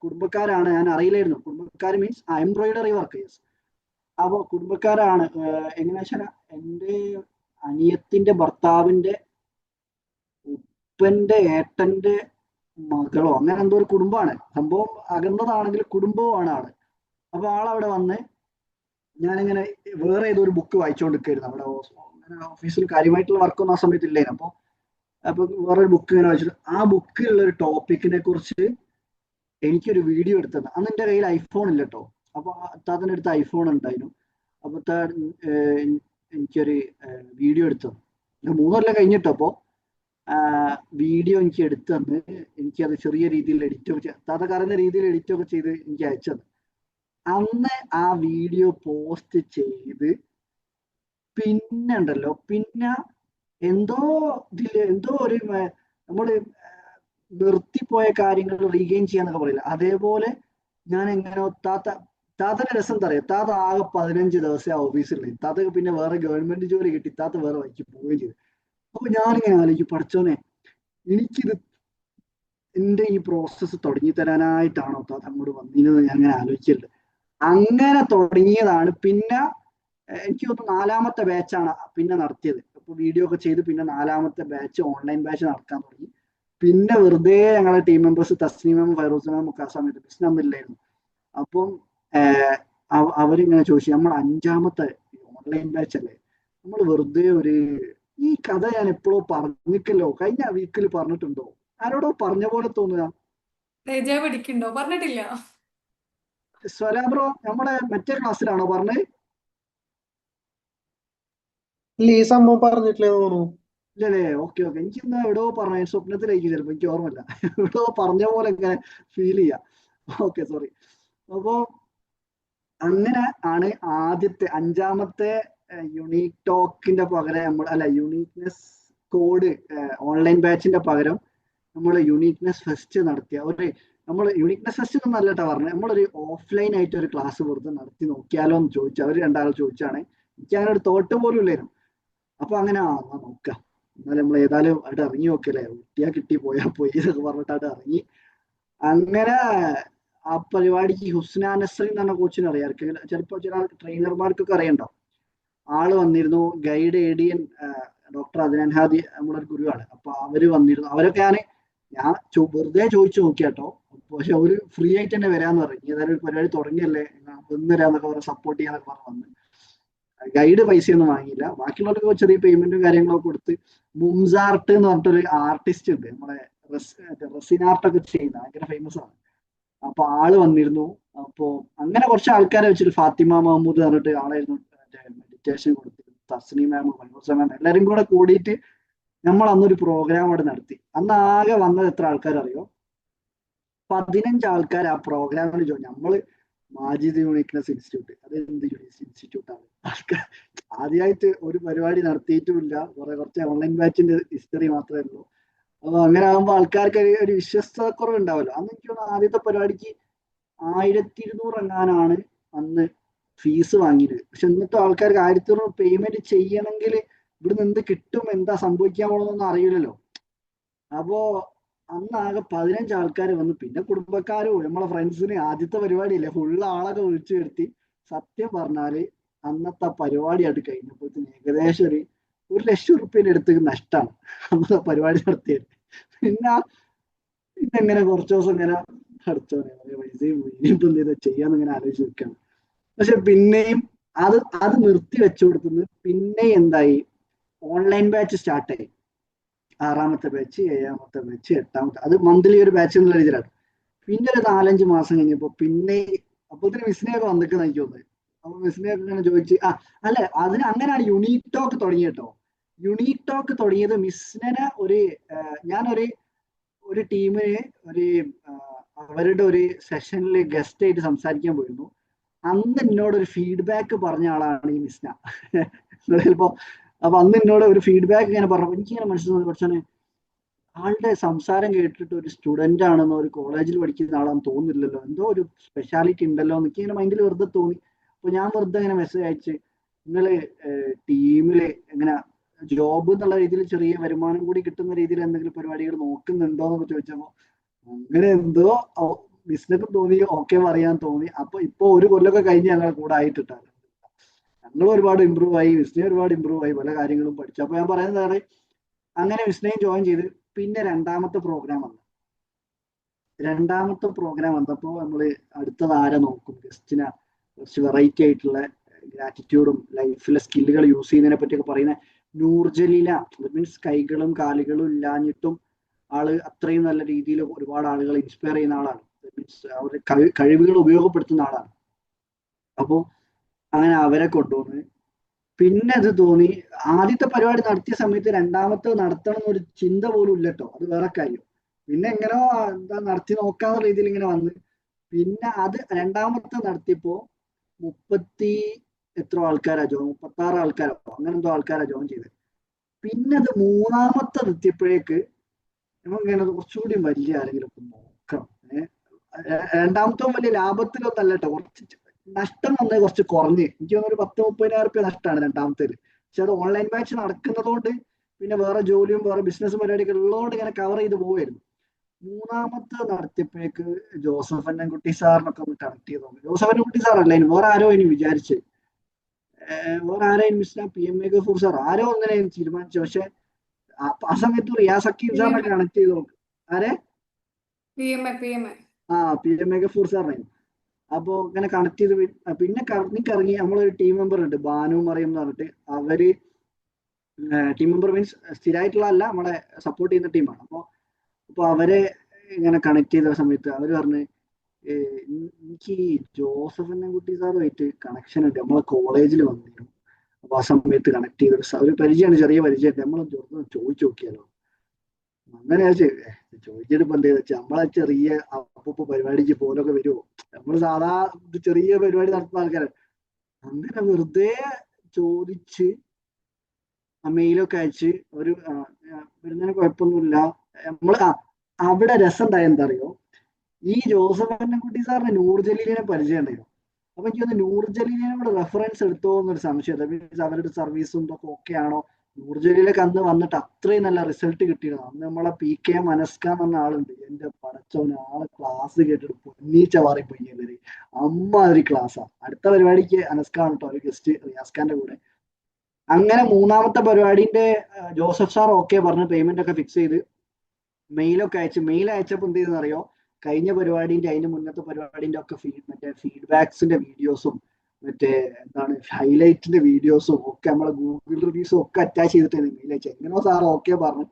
കുടുംബക്കാരാണ്, ഞാൻ അറിയില്ലായിരുന്നു. കുടുംബക്കാർ മീൻസ് എംബ്രോയിഡറി വർക്കേഴ്സ്. അപ്പൊ കുടുംബക്കാരാണ്. എങ്ങനെയാ വെച്ചാൽ എന്റെ അനിയത്തിന്റെ ഭർത്താവിന്റെ ഉപ്പന്റെ ഏട്ടന്റെ മകളോ അങ്ങനെ എന്തോ ഒരു കുടുംബമാണ്. സംഭവം അകന്നതാണെങ്കിൽ കുടുംബവുമാണ് ആള്. അപ്പൊ ആളവിടെ വന്ന് ഞാനിങ്ങനെ വേറെ ഏതോ ഒരു ബുക്ക് വായിച്ചുകൊണ്ടിരിക്കുകയായിരുന്നു. അവിടെ ഓഫീസിൽ കാര്യമായിട്ടുള്ള വർക്കൊന്നും ആ സമയത്ത് ഇല്ലായിരുന്നു. അപ്പൊ വേറൊരു ബുക്ക് ഇങ്ങനെ വായിച്ചിട്ട് ആ ബുക്കിലുള്ള ഒരു ടോപ്പിക്കിനെ കുറിച്ച് എനിക്കൊരു വീഡിയോ എടുത്തത്. അന്ന് എന്റെ കയ്യിൽ ഐഫോൺ ഇല്ല കേട്ടോ. അപ്പൊ താത്തന്റെ അടുത്ത് ഐഫോൺ ഉണ്ടായിരുന്നു. അപ്പൊ എനിക്കൊരു വീഡിയോ എടുത്തത് 3 കൊല്ലം കഴിഞ്ഞിട്ടോ. അപ്പോ വീഡിയോ എനിക്ക് എടുത്തു തന്ന് എനിക്കത് ചെറിയ രീതിയിൽ താത്തക്ക് അറിയുന്ന രീതിയിൽ എഡിറ്റൊക്കെ ചെയ്ത് എനിക്ക് അയച്ചത്. അന്ന് ആ വീഡിയോ പോസ്റ്റ് ചെയ്ത് പിന്നെ ഉണ്ടല്ലോ, പിന്നെ എന്തോ ഒരു നമ്മള് നിർത്തിപ്പോയ കാര്യങ്ങൾ റീഗെയിൻ ചെയ്യാന്നൊക്കെ പറയില്ല, അതേപോലെ ഞാൻ എങ്ങനെയോ താത്തന്റെ രസം എന്താ പറയാ, താത്ത ആകെ 15 ദിവസം ആ ഓഫീസിലുള്ളത്. താത്തക്ക് പിന്നെ വേറെ ഗവൺമെന്റ് ജോലി കിട്ടി, താത്ത വേറെ വഴിക്ക് പോവുകയും ചെയ്തു. അപ്പൊ ഞാനിങ്ങനെ ആലോചിക്കും, പഠിച്ചോനെ എനിക്കിത് എന്റെ ഈ പ്രോസസ്സ് തുടങ്ങി തരാനായിട്ടാണോ താത്ത അങ്ങോട്ട് വന്നിരുന്നത് ഞാൻ അങ്ങനെ ആലോചിച്ചിട്ടുണ്ട്. അങ്ങനെ തുടങ്ങിയതാണ്. പിന്നെ എനിക്ക് തോന്നുന്നു 4ാമത്തെ ബാച്ചാണ് പിന്നെ നടത്തിയത്. അപ്പൊ വീഡിയോ ഒക്കെ ചെയ്ത് പിന്നെ 4ാമത്തെ ബാച്ച് ഓൺലൈൻ ബാച്ച് നടക്കാൻ തുടങ്ങി. പിന്നെ വെറുതെ ഞങ്ങളെ ടീം മെമ്പേഴ്സ് തസ്നീമും ഫൈറൂസും ഒക്കെ ആ സമയത്ത് ബിസിനസ്സില്ലായിരുന്നു. അപ്പം അവരിങ്ങനെ ചോദിച്ചു, നമ്മൾ 5ാമത്തെ ഓൺലൈൻ ബാച്ച് അല്ലേ, നമ്മൾ വെറുതെ ഈ കഥ ഞാൻ എപ്പോഴോ പറഞ്ഞിക്കല്ലോ, കഴിഞ്ഞ വീക്കിൽ പറഞ്ഞിട്ടുണ്ടോ, ആരോടോ പറഞ്ഞ പോലെ തോന്നുക. രജ പിടിക്കണ്ടോ? പറഞ്ഞിട്ടില്ല. സ്വല ബ്രോ നമ്മുടെ മറ്റേ ക്ലാസ്സിലാണോ പറഞ്ഞത്? ഇല്ല, ഈ സംഭവം പറഞ്ഞിട്ടില്ലേ തോന്നുന്നു. ഇല്ലല്ലേ? Okay okay. എനിക്കിന്ന് എവിടെയോ പറഞ്ഞു, സ്വപ്നത്തിലേക്ക് ചിലപ്പോ, എനിക്ക് ഓർമ്മയില്ല. എവിടെയോ പറഞ്ഞ പോലെ ഇങ്ങനെ ഫീൽ ചെയ്യാം. Okay, sorry. അപ്പോ അങ്ങനെ ആണ് ആദ്യത്തെ 5ാമത്തെ യുണീക് ടോക്കിന്റെ പകരം നമ്മൾ, അല്ല, യുണീക്നെസ് കോഡ് ഓൺലൈൻ ബാച്ചിന്റെ പകരം നമ്മൾ യുണീക്നെസ് ഫെസ്റ്റ് നടത്തിയ നമ്മൾ യുണീക്നെസ് ഫെസ്റ്റ് ഒന്നും അല്ലട്ടോ പറഞ്ഞത്, നമ്മളൊരു ഓഫ്ലൈൻ ആയിട്ട് ഒരു ക്ലാസ് വെറുതെ നടത്തി നോക്കിയാലോ എന്ന് ചോദിച്ചു. അവർ രണ്ടാളും ചോദിച്ചാണ്. എനിക്ക് അങ്ങനെ ഒരു തോട്ട് പോലും ഇല്ലായിരുന്നു. അപ്പൊ അങ്ങനെ എന്നാ നോക്കാം, എന്നാലും നമ്മൾ ഏതായാലും അവിടെ ഇറങ്ങി നോക്കല്ലേ, കിട്ടിയാ കിട്ടി, പോയാ പോയി എന്നൊക്കെ പറഞ്ഞിട്ട് അവിടെ ഇറങ്ങി. അങ്ങനെ ആ പരിപാടിക്ക് ഹുസ്ന നസ്രീൻ എന്ന് പറഞ്ഞ കോച്ചിനെ അറിയാം, ചിലപ്പോൾ ചില ട്രെയിനർമാർക്കൊക്കെ അറിയണ്ടോ. ആള് വന്നിരുന്നു. Guide ADN doctor Adnan Hadi നമ്മളൊരു ഗുരുവാണ്. അപ്പൊ അവര് വന്നിരുന്നു. അവരൊക്കെ ഞാൻ വെറുതെ ചോദിച്ചു നോക്കിയാട്ടോ. പക്ഷെ അവര് ഫ്രീ ആയിട്ട് തന്നെ വരാന്ന് പറഞ്ഞു. ഏതായാലും ഒരു പരിപാടി തുടങ്ങിയല്ലേ, വന്നുതരാന്നൊക്കെ പറഞ്ഞ് സപ്പോർട്ട് ചെയ്യാന്നൊക്കെ പറഞ്ഞ് വന്ന്. ഗൈഡ് പൈസയൊന്നും വാങ്ങിയില്ല. ബാക്കിയുള്ളവർക്ക് ചെറിയ പേയ്മെന്റും കാര്യങ്ങളൊക്കെ കൊടുത്ത്. മുംസാർട്ട് എന്ന് പറഞ്ഞിട്ടൊരു ആർട്ടിസ്റ്റ് ഉണ്ട്, നമ്മുടെ റെസിൻ ആർട്ടൊക്കെ ചെയ്യുന്ന, ഭയങ്കര ഫേമസ് ആണ്. അപ്പൊ ആള് വന്നിരുന്നു. അപ്പോ അങ്ങനെ കുറച്ച് ആൾക്കാരെ വെച്ചിട്ട് ഫാത്തിമ മഹമ്മൂദ് പറഞ്ഞിട്ട് ആളായിരുന്നു മെഡിറ്റേഷൻ കൊടുത്തിരുന്നു. തസ്നി മാം, മൻസൂസ മാം, എല്ലാരും കൂടെ കൂടിയിട്ട് നമ്മൾ അന്നൊരു പ്രോഗ്രാം അവിടെ നടത്തി. അന്ന് ആകെ വന്നത് എത്ര ആൾക്കാർ അറിയോ? 15 ആൾക്കാർ ആ പ്രോഗ്രാമിൽ ജോയിൻ. നമ്മള് മാജിദ് യൂണിക്നെസ് ഇൻസ്റ്റിറ്റ്യൂട്ട്, അത് എന്ത് ഇൻസ്റ്റിറ്റ്യൂട്ടാണ്, ആൾക്കാർ ആദ്യമായിട്ട് ഒരു പരിപാടി നടത്തിയിട്ടുമില്ല. കുറച്ച് ഓൺലൈൻ ബാച്ചിന്റെ ഹിസ്റ്ററി മാത്രമേ ഉള്ളൂ. അപ്പൊ അങ്ങനെ ആകുമ്പോൾ ആൾക്കാർക്ക് ഒരു വിശ്വസ്തക്കുറവ് ഉണ്ടാവല്ലോ. അന്ന് എനിക്ക് തോന്നുന്നു ആദ്യത്തെ പരിപാടിക്ക് 1200 എങ്ങാനാണ് അന്ന് ഫീസ് വാങ്ങിയത്. പക്ഷെ ഇന്നത്തെ ആൾക്കാർക്ക് 1200 പേയ്മെന്റ് ചെയ്യണമെങ്കിൽ ഇവിടുന്ന് എന്ത് കിട്ടും, എന്താ സംഭവിക്കാൻ പോണെന്നൊന്നും അറിയില്ലല്ലോ. അപ്പോ അന്ന് ആകെ 15 ആൾക്കാർ വന്നു. പിന്നെ കുടുംബക്കാരും നമ്മളെ ഫ്രണ്ട്സിന് ആദ്യത്തെ പരിപാടിയില്ലേ, ഫുള്ള് ആളൊക്കെ വിളിച്ചു വരുത്തി. സത്യം പറഞ്ഞാല് അന്നത്തെ പരിപാടിയായിട്ട് കഴിഞ്ഞപ്പോഴത്തേന് ഏകദേശം ഒരു 1,00,000 റുപ്യന്റെ അടുത്ത് നഷ്ടമാണ് അന്നത്തെ പരിപാടി നടത്തിയത്. പിന്നെങ്ങനെ കുറച്ചു ദിവസം ഇങ്ങനെ അടച്ചോനെ പൈസയും പോയി, ഇനിയിപ്പോ എന്ത് ചെയ്താ ചെയ്യാന്ന് ഇങ്ങനെ ആലോചിച്ച് നിൽക്കണം. പക്ഷെ പിന്നെയും അത് നിർത്തി വെച്ചു കൊടുത്തുനിന്ന് പിന്നെ എന്തായി, ഓൺലൈൻ ബാച്ച് സ്റ്റാർട്ടായി. 6ാമത്തെ ബാച്ച്, 7ാമത്തെ ബാച്ച്, 8ാമത്തെ, അത് മന്ത്ലി ഒരു ബാച്ച് എന്നുള്ള രീതിയിലാണ്. പിന്നെ ഒരു 4-5 മാസം കഴിഞ്ഞപ്പോ പിന്നെ അപ്പോഴത്തേന് മിസ്നെയൊക്കെ വന്നിക്കുന്ന എനിക്ക് തോന്നുന്നത്. അപ്പൊ മിസ്നെയൊക്കെ ഇങ്ങനെ ചോദിച്ച് അല്ല, അങ്ങനെയാണ് യുണീക് ടോക്ക് തുടങ്ങിയിട്ടോ. യുണീക് ടോക്ക് തുടങ്ങിയത് മിസ്നെ ഞാനൊരു ടീമിന് അവരുടെ ഒരു സെഷനിൽ ഗസ്റ്റ് ആയിട്ട് സംസാരിക്കാൻ പോയിരുന്നു. അന്ന് എന്നോട് ഒരു ഫീഡ്ബാക്ക് പറഞ്ഞ ആളാണ് ഈ മിസ്ന. ചിലപ്പോ അപ്പൊ അന്ന് എന്നോട് ഒരു ഫീഡ്ബാക്ക് ഇങ്ങനെ പറഞ്ഞു. എനിക്കിങ്ങനെ മനസ്സിലായി, കുറച്ചാണ് ആളുടെ സംസാരം കേട്ടിട്ട് ഒരു സ്റ്റുഡന്റ് ആണെന്നോ ഒരു കോളേജിൽ പഠിക്കുന്ന ആളാണെന്ന് തോന്നുന്നില്ലല്ലോ, എന്തോ ഒരു സ്പെഷ്യാലിറ്റി ഉണ്ടല്ലോ എന്നൊക്കെ ഇങ്ങനെ മൈൻഡിൽ വെറുതെ തോന്നി. അപ്പൊ ഞാൻ വെറുതെ ഇങ്ങനെ മെസ്സേജ് അയച്ച്, നിങ്ങള് ടീമില് എങ്ങനെ ജോബ് എന്നുള്ള രീതിയിൽ ചെറിയ വരുമാനം കൂടി കിട്ടുന്ന രീതിയിൽ എന്തെങ്കിലും പരിപാടികൾ നോക്കുന്നുണ്ടോ എന്നൊക്കെ ചോദിച്ചപ്പോ അങ്ങനെ എന്തോ ബിസിനസ് തോന്നി, ഓക്കെ പറയാൻ തോന്നി. അപ്പൊ ഇപ്പൊ ഒരു കൊല്ലമൊക്കെ കഴിഞ്ഞ് ഞങ്ങൾ കൂടെ ആയിട്ടിട്ടാണ്. ഞങ്ങൾ ഒരുപാട് ഇമ്പ്രൂവ് ആയി, വിസ്നയും ഒരുപാട് ഇമ്പ്രൂവ് ആയി, പല കാര്യങ്ങളും പഠിച്ചു. അപ്പൊ ഞാൻ പറയുന്നത് അങ്ങനെ വിസ്നയും ജോയിൻ ചെയ്ത്. പിന്നെ 2ാമത്തെ പ്രോഗ്രാം വന്നപ്പോ നമ്മള് അടുത്തത് ആരെ നോക്കും, ഗസ്റ്റിനെ കുറച്ച് വെറൈറ്റി ആയിട്ടുള്ള ഗ്രാറ്റിറ്റ്യൂഡും ലൈഫിലെ സ്കില്ലുകൾ യൂസ് ചെയ്യുന്നതിനെ പറ്റിയൊക്കെ പറയുന്ന നൂർജലീല. മീൻസ് കൈകളും കാലുകളും ഇല്ലാഞ്ഞിട്ടും ആള് അത്രയും നല്ല രീതിയിൽ ഒരുപാട് ആളുകളെ ഇൻസ്പയർ ചെയ്യുന്ന ആളാണ്. മീൻസ് അവരുടെ കഴിവുകൾ ഉപയോഗപ്പെടുത്തുന്ന ആളാണ്. അപ്പോ അങ്ങനെ അവരെ കൊണ്ടുവന്ന് പിന്നെ അത് തോന്നി. ആദ്യത്തെ പരിപാടി നടത്തിയ സമയത്ത് 2ാമത്തെ നടത്തണം എന്നൊരു ചിന്ത പോലും ഇല്ലട്ടോ, അത് വേറെ കാര്യം. പിന്നെ എങ്ങനെയോ എന്താ നടത്തി നോക്കാവുന്ന രീതിയിൽ ഇങ്ങനെ വന്ന്. പിന്നെ അത് 2ാമത്തെ നടത്തിയപ്പോ 36 ആൾക്കാരോ അങ്ങനെ എന്തോ ആൾക്കാരാ ജോയിൻ ചെയ്തത്. പിന്നെ അത് 3ാമത്തെ നിർത്തിയപ്പോഴേക്ക് നമുക്കിങ്ങനെ കുറച്ചുകൂടി വലിയ ആരെങ്കിലും ഒക്കെ നോക്കണം. 2ാമത്തെ വലിയ ലാഭത്തിലൊന്നും അല്ല കേട്ടോ, കുറച്ച് നഷ്ടം വന്നത് കുറച്ച് കുറഞ്ഞ്. എനിക്ക് തോന്നുന്നു ഒരു 10-30,000 റുപ്യ നഷ്ടമാണ് 2ാമത്തേല്. പക്ഷെ അത് ഓൺലൈൻ ബാച്ച് നടക്കുന്നതുകൊണ്ട് പിന്നെ വേറെ ജോലിയും വേറെ ബിസിനസ് പരിപാടിയൊക്കെ ഉള്ളതുകൊണ്ട് ഇങ്ങനെ കവർ ചെയ്ത് പോവായിരുന്നു. 3ാമത്തെ നടത്തിയപ്പോഴേക്ക് ജോസഫ് അന്നൻകുട്ടി സാറിനൊക്കെ ഒന്ന് കണക്ട് ചെയ്ത് നോക്കി. ജോസഫ് അന്നൻകുട്ടി സാറല്ല, ഇനി വേറെ ആരോ ഇനി വിചാരിച്ച്, വേറെ ആരോ മിസ്ന PM ഗഫൂർ സാർ ആരോ അങ്ങനെ തീരുമാനിച്ചു. പക്ഷെ ആ സമയത്ത് റിയാസ് ഹക്കീം സാറിനെ കണക്ട് ചെയ്ത് നോക്ക്. ആരെ? PM ഗഫൂർ സാറിനെ. അപ്പോ ഇങ്ങനെ കണക്ട് ചെയ്ത് പിന്നെ കറങ്ങി നമ്മളൊരു ടീം മെമ്പർ ഉണ്ട്, ബാനു മറിയം എന്ന് പറഞ്ഞിട്ട്. അവര് ടീം മെമ്പർ മീൻസ് സ്ഥിരമായിട്ടുള്ള അല്ല, നമ്മളെ സപ്പോർട്ട് ചെയ്യുന്ന ടീമാണ്. അപ്പൊ അവരെ ഇങ്ങനെ കണക്ട് ചെയ്ത സമയത്ത് അവര് പറഞ്ഞ് എനിക്ക് ഈ ജോസഫ് കുട്ടി സാറുമായിട്ട് കണക്ഷൻ ഉണ്ട്. നമ്മളെ കോളേജിൽ വന്നിരുന്നു. അപ്പൊ ആ സമയത്ത് കണക്ട് ചെയ്തൊരു ഒരു പരിചയമാണ്, ചെറിയ പരിചയമുണ്ട്. നമ്മൾ ചോദിച്ചു നോക്കിയാലോ. അങ്ങനെ ചോദിച്ചിട്ട് ഇപ്പൊ എന്താ വെച്ചാൽ നമ്മളെ ചെറിയ അപ്പൊ പരിപാടിക്ക് പോലൊക്കെ വരുമോ? നമ്മൾ സാധാ ഇത് ചെറിയ പരിപാടി നടത്തുന്ന ആൾക്കാരാണ്. അങ്ങനെ വെറുതെ ചോദിച്ച് മെയിലൊക്കെ അയച്ച് ഒരു വരുന്നതിന് കുഴപ്പമൊന്നുമില്ല. നമ്മള് അവിടെ രസം ഉണ്ടായ എന്താ അറിയോ, ഈ ജോസഫ് കുട്ടി സാറിന് നൂർ ജലീലിനെ പരിചയം ഉണ്ടായിരുന്നു. അപ്പൊ എനിക്ക് തോന്നുന്നു നൂർ ജലീലിനെ കൂടെ റെഫറൻസ് എടുത്തോ എന്നൊരു സംശയം. മീൻസ് അവരുടെ സർവീസും ഇതൊക്കെ ഓക്കെ ആണോ? നൂർ ജലീലൊക്കെ അന്ന് വന്നിട്ട് അത്രയും നല്ല റിസൾട്ട് കിട്ടിയിരുന്നു. അന്ന് നമ്മളെ PK മനസ്ക എന്ന ആളുണ്ട്. എന്റെ പടച്ചവന് ആളെ ക്ലാസ് കേട്ടിട്ട് പൊന്നീച്ച മാറിപ്പോയി. എല്ലാവരും അമ്മാതിരി ക്ലാസ്സാ. അടുത്ത പരിപാടിക്ക് അനസ്കാണ് കേട്ടോ, ഒരു ഗസ്റ്റ് റിയാസ് ഖാന്റെ കൂടെ. അങ്ങനെ മൂന്നാമത്തെ പരിപാടിന്റെ ജോസഫ് സാർ ഓക്കെ പറഞ്ഞ് പേയ്മെന്റ് ഒക്കെ ഫിക്സ് ചെയ്ത് മെയിലൊക്കെ അയച്ചു. മെയിൽ അയച്ചപ്പോൾ എന്ത് ചെയ്തെന്ന് അറിയോ, കഴിഞ്ഞ പരിപാടിന്റെ അതിന്റെ മുന്നത്തെ പരിപാടിന്റെ ഒക്കെ മറ്റേ ഫീഡ്ബാക്സിന്റെ വീഡിയോസും മറ്റേ എന്താണ് ഹൈലൈറ്റിന്റെ വീഡിയോസും ഒക്കെ നമ്മളെ ഗൂഗിൾ റിവ്യൂസും ഒക്കെ അറ്റാച്ച് ചെയ്തിട്ട് മെയിൽ അയച്ചു. എങ്ങനെയോ സാർ ഓക്കെ പറഞ്ഞു.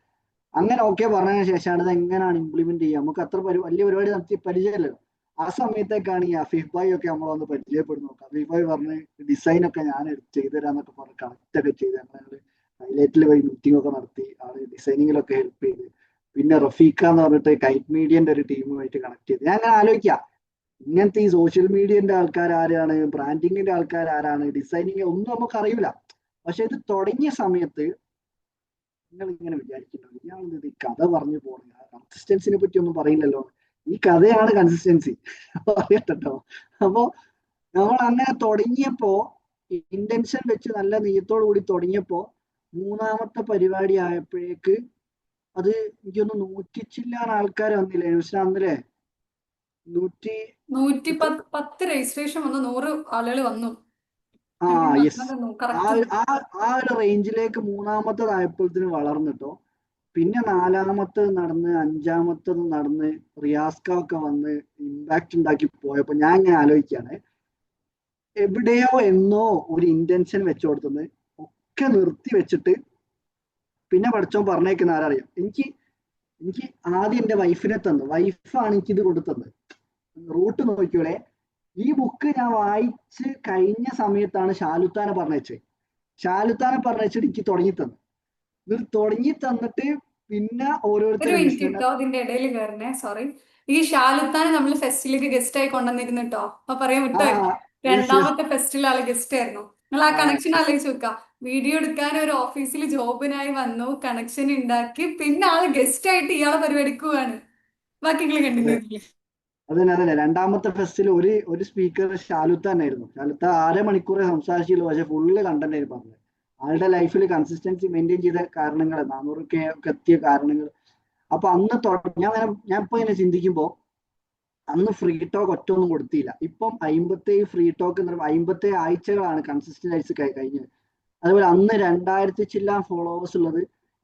അങ്ങനെ ഓക്കെ പറഞ്ഞതിന് ശേഷമാണ് ഇത് എങ്ങനെയാണ് ഇംപ്ലിമെന്റ് ചെയ്യുക. നമുക്ക് അത്ര വലിയ പരിപാടി നടത്തി പരിചയമല്ലല്ലോ. ആ സമയത്തേക്കാണ് ഈ അഫീഫ് ഭായ് ഒക്കെ നമ്മൾ വന്ന് പരിചയപ്പെടുന്നു. അഫീഫ് ഭായ് പറഞ്ഞ് ഡിസൈൻ ഒക്കെ ഞാൻ ചെയ്തു തരാന്നൊക്കെ പറഞ്ഞ് കണക്ട് ഒക്കെ ചെയ്ത് ഞങ്ങൾ ഹൈലൈറ്റിൽ പോയി മീറ്റിംഗ് ഒക്കെ നടത്തി. ആള് ഡിസൈനിങ്ങിലൊക്കെ ഹെൽപ്പ് ചെയ്ത്. പിന്നെ റഫീഖ എന്ന് പറഞ്ഞിട്ട് കൈറ്റ് മീഡിയന്റെ ഒരു ടീമുമായിട്ട് കണക്ട് ചെയ്ത്. ഞാൻ അങ്ങനെ ആലോചിക്കാം, ഇങ്ങനത്തെ ഈ സോഷ്യൽ മീഡിയന്റെ ആൾക്കാർ ആരാണ്, ബ്രാൻഡിങ്ങിന്റെ ആൾക്കാർ ആരാണ്, ഡിസൈനിങ് ഒന്നും നമുക്ക് അറിയില്ല. പക്ഷെ ഇത് തുടങ്ങിയ സമയത്ത് നിങ്ങൾ ഇങ്ങനെ വിചാരിക്കുന്നു, ഇയാൾ ഈ കഥ പറഞ്ഞു പോകണം, കൺസിസ്റ്റൻസിനെ പറ്റി ഒന്നും പറയില്ലല്ലോ. ഈ കഥയാണ് കൺസിസ്റ്റൻസി പറയട്ടോ. അപ്പോ നമ്മൾ അങ്ങനെ തുടങ്ങിയപ്പോ ഇന്റൻഷൻ വെച്ച് നല്ല നെയ്യത്തോടു കൂടി തുടങ്ങിയപ്പോ മൂന്നാമത്തെ പരിപാടി ആയപ്പോഴേക്ക് അത് എനിക്കൊന്ന് 100 ചില്ലാൻ ആൾക്കാർ വന്നില്ലേ അന്നില്ലേ? 110 രജിസ്ട്രേഷൻ വന്നു, 100 ആളുകൾ വന്നു. യെസ്, ആ ഒരു റേഞ്ചിലേക്ക് മൂന്നാമത്തതായപ്പോഴത്തേന് വളർന്നിട്ടോ. പിന്നെ നാലാമത്തത് നടന്ന്, അഞ്ചാമത്തത് നടന്ന്, റിയാസ്ക ഒക്കെ വന്ന് ഇമ്പാക്ട് ഉണ്ടാക്കി പോയപ്പോ ഞാൻ ഇങ്ങനെ ആലോചിക്കാണ്, എവിടെയോ എന്നോ ഒരു ഇന്റൻഷൻ വെച്ചു കൊടുത്തത് ഒക്കെ നിർത്തി വെച്ചിട്ട് പിന്നെ പഠിച്ചോൻ പറഞ്ഞേക്കുന്ന ആരറിയാം. എനിക്ക് ആദ്യം എന്റെ വൈഫിനെ തന്നു. വൈഫാണ് എനിക്ക് ഇത് കൊടുത്തത്. റൂട്ട് നോക്കിയോളെ, ഈ ബുക്ക് ഞാൻ വായിച്ച് കഴിഞ്ഞ സമയത്താണ് ഷാലുത്താനെ പറഞ്ഞയച്ചത്. ഷാലുത്താനെ പറഞ്ഞിട്ട് എനിക്ക് തുടങ്ങി തന്നു. ഇത് തുടങ്ങി തന്നിട്ട് പിന്നെ ഒരു മിനിറ്റ് കേട്ടോ, അതിന്റെ ഇടയിൽ കയറണേ, സോറി. ഈ ഷാലുത്താനെ നമ്മൾ ഫെസ്റ്റിലേക്ക് ഗസ്റ്റ് ആയി കൊണ്ടുവന്നിരുന്നു കേട്ടോ. അപ്പൊ പറയാൻ വിട്ടായിരുന്നു, രണ്ടാമത്തെ ഫെസ്റ്റിൽ ആള് ഗസ്റ്റ് ആയിരുന്നു. നിങ്ങൾ ആ കണക്ഷൻ ആലോചിച്ച് വെക്കാം. വീഡിയോ എടുക്കാൻ ഒരു ഓഫീസിൽ ജോബിനായി വന്നു, കണക്ഷൻ ഉണ്ടാക്കി, പിന്നെ ആള് ഗസ്റ്റ് ആയിട്ട് ഇയാളെ പരിപാടിക്ക് പോവാണ്. ബാക്കി നിങ്ങൾ കണ്ടിന്യൂ. അതന്നെ രണ്ടാമത്തെ ഫെസ്റ്റിൽ ഒരു സ്പീക്കർ ഷാലുത്താനായിരുന്നു. ഷാലുത്ത 6 മണിക്കൂറേ സംസാരിച്ചുള്ളൂ, പക്ഷെ ഫുള്ള് കണ്ടന്റ് ആയിരുന്നു പറഞ്ഞത്. ആളുടെ ലൈഫിൽ കൺസിസ്റ്റൻസി മെയിൻറ്റെയിൻ ചെയ്ത കാരണങ്ങൾ, 400K ഒക്കെ എത്തിയ കാരണങ്ങൾ. അപ്പൊ അന്ന് ഞാൻ ഇപ്പൊ ഇങ്ങനെ ചിന്തിക്കുമ്പോ അന്ന് ഫ്രീ ടോക്ക് ഒറ്റ ഒന്നും കൊടുത്തില്ല. ഇപ്പം 57 ഫ്രീ ടോക്ക് എന്ന് പറയുമ്പോൾ 57 ആഴ്ചകളാണ് കൺസിസ്റ്റന്റ് ആയിട്ട് കഴിഞ്ഞത്. അതുപോലെ അന്ന് 2000 ചില്ലാൻ ഫോളോവേഴ്സ് ഉള്ളത്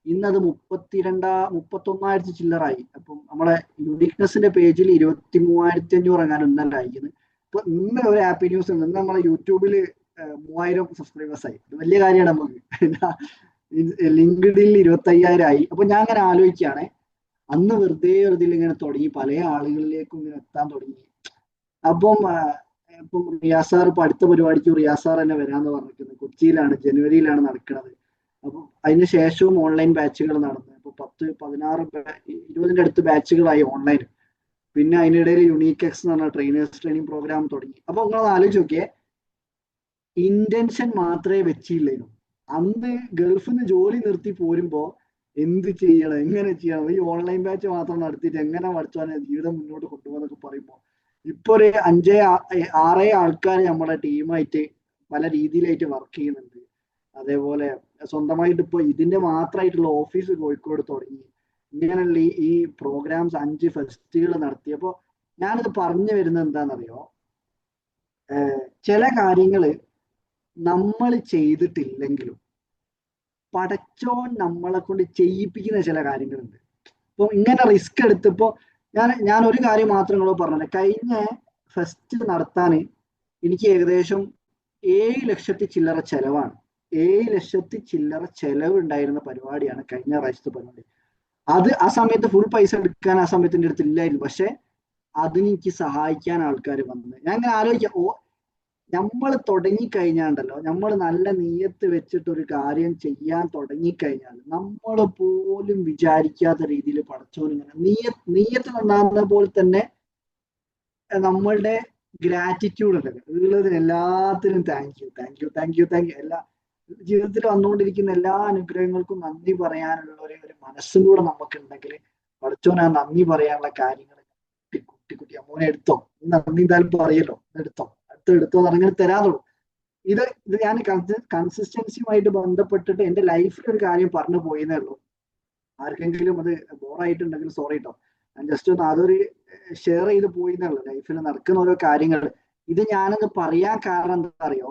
ഇന്നത് 31,000 ചില്ലറായി. അപ്പം നമ്മളെ യുണീക്നെസിന്റെ പേജിൽ 23,500 അങ്ങനെ ഇന്നലെ അയക്കുന്നത്. ഇപ്പൊ ഇന്ന് ഒരു ഹാപ്പി ന്യൂസ് ഉണ്ട്. ഇന്ന് നമ്മളെ യൂട്യൂബില് 3000 സബ്സ്ക്രൈബേഴ്സ് ആയി. അത് വലിയ കാര്യമാണ് നമുക്ക്. ലിങ്ക്ഡിനിൽ 25,000 ആയി. അപ്പൊ ഞാൻ അങ്ങനെ ആലോചിക്കുകയാണ്, അന്ന് വെറുതെ ഇങ്ങനെ തുടങ്ങി, പല ആളുകളിലേക്കും ഇങ്ങനെ എത്താൻ തുടങ്ങി. അപ്പം റിയാസ് സാർ ഇപ്പൊ അടുത്ത പരിപാടിക്ക് റിയാസ് സാർ തന്നെ വരാന്ന് പറഞ്ഞിരിക്കുന്നത്. കൊച്ചിയിലാണ്, ജനുവരിയിലാണ് നടക്കുന്നത്. അപ്പം അതിന് ശേഷവും ഓൺലൈൻ ബാച്ചുകൾ നടന്നു. ഇപ്പൊ 10, 16, 20ന്റെ അടുത്ത് ബാച്ചുകളായി ഓൺലൈൻ. പിന്നെ അതിനിടയിൽ യുണീക് എന്ന് പറഞ്ഞ ട്രെയിനിങ് പ്രോഗ്രാം തുടങ്ങി. അപ്പൊ നിങ്ങളത് ആലോചിച്ച് നോക്കിയേ, ഇന്റൻഷൻ മാത്രമേ വെച്ചില്ലായിരുന്നു. അന്ന് ഗൾഫിൽ നിന്ന് ജോലി നിർത്തി പോരുമ്പോ എന്ത് ചെയ്യണം, എങ്ങനെ ചെയ്യണം, ഈ ഓൺലൈൻ ബാച്ച് മാത്രം നടത്തിയിട്ട് എങ്ങനെ പഠിച്ചാൽ ജീവിതം മുന്നോട്ട് കൊണ്ടുപോകാന്നൊക്കെ പറയുമ്പോ ഇപ്പൊ ഒരു 5-6 ആൾക്കാർ നമ്മുടെ ടീമായിട്ട് പല രീതിയിലായിട്ട് വർക്ക് ചെയ്യുന്നുണ്ട്. അതേപോലെ സ്വന്തമായിട്ട് ഇപ്പൊ ഇതിന്റെ മാത്രമായിട്ടുള്ള ഓഫീസ് കോഴിക്കോട് തുടങ്ങി. ഇങ്ങനെയുള്ള ഈ പ്രോഗ്രാംസ് 5 ഫെസ്റ്റുകൾ നടത്തിയപ്പോ ഞാനിത് പറഞ്ഞു വരുന്നത് എന്താണെന്നറിയോ, ചില കാര്യങ്ങള് നമ്മൾ ചെയ്തിട്ടില്ലെങ്കിലും പടച്ചോൻ നമ്മളെ കൊണ്ട് ചെയ്യിപ്പിക്കുന്ന ചില കാര്യങ്ങളുണ്ട്. ഇപ്പൊ ഇങ്ങനെ റിസ്ക് എടുത്തപ്പോ ഞാൻ ഒരു കാര്യം മാത്രം നിങ്ങളോട് പറഞ്ഞത്, കഴിഞ്ഞ ഫെസ്റ്റ് നടത്താന് എനിക്ക് ഏകദേശം 7 ലക്ഷത്തി ചില്ലറ ചെലവാണ്. 7 ലക്ഷത്തി ചില്ലറ ചെലവ് ഉണ്ടായിരുന്ന പരിപാടിയാണ് കഴിഞ്ഞ പ്രാവശ്യത്തെ പരിപാടി. അത് ആ സമയത്ത് ഫുൾ പൈസ എടുക്കാൻ ആ സമയത്ത് എൻ്റെ അടുത്ത് ഇല്ലായിരുന്നു. പക്ഷെ അതിനെനിക്ക് സഹായിക്കാൻ ആൾക്കാർ വന്നത്. ഞാൻ ഇങ്ങനെ ആലോചിക്കാം, നമ്മൾ തുടങ്ങിക്കഴിഞ്ഞാണ്ടല്ലോ, നമ്മൾ നല്ല നീയത്ത് വെച്ചിട്ട് ഒരു കാര്യം ചെയ്യാൻ തുടങ്ങിക്കഴിഞ്ഞാൽ നമ്മൾ പോലും വിചാരിക്കാത്ത രീതിയിൽ പടച്ചോൻ ഇങ്ങനെ നീയത്ത് നന്നാകുന്ന പോലെ തന്നെ നമ്മളുടെ ഗ്രാറ്റിറ്റ്യൂഡ് ഉണ്ടല്ലോ, ഉള്ളതിന് എല്ലാത്തിനും thank you thank you thank you thank U. എല്ലാ ജീവിതത്തിൽ വന്നുകൊണ്ടിരിക്കുന്ന എല്ലാ അനുഗ്രഹങ്ങൾക്കും നന്ദി പറയാനുള്ള ഒരു മനസ്സും കൂടെ നമുക്കുണ്ടെങ്കിൽ പടച്ചോൻ ആ നന്ദി പറയാനുള്ള കാര്യങ്ങൾ കുട്ടി കുട്ടി കുട്ടി അമ്മോനെ എടുത്തോ, നന്ദി എന്തായാലും പറയല്ലോ, എടുത്തോ എടുത്തോ അങ്ങനെ തരാതുള്ളൂ. ഇത് ഞാൻ കൺസിസ്റ്റൻസിയുമായിട്ട് ബന്ധപ്പെട്ടിട്ട് എന്റെ ലൈഫിൽ ഒരു കാര്യം പറഞ്ഞു പോയെന്നേ ഉള്ളൂ. ആർക്കെങ്കിലും അത് ബോറായിട്ടുണ്ടെങ്കിൽ സോറി കേട്ടോ, ഞാൻ ജസ്റ്റ് ഒന്ന് അതൊരു ഷെയർ ചെയ്ത് പോയെന്നേ ഉള്ളൂ. ലൈഫിൽ നടക്കുന്ന ഓരോ കാര്യങ്ങൾ ഇത് ഞാനൊന്ന് പറയാൻ കാരണം എന്താ അറിയോ,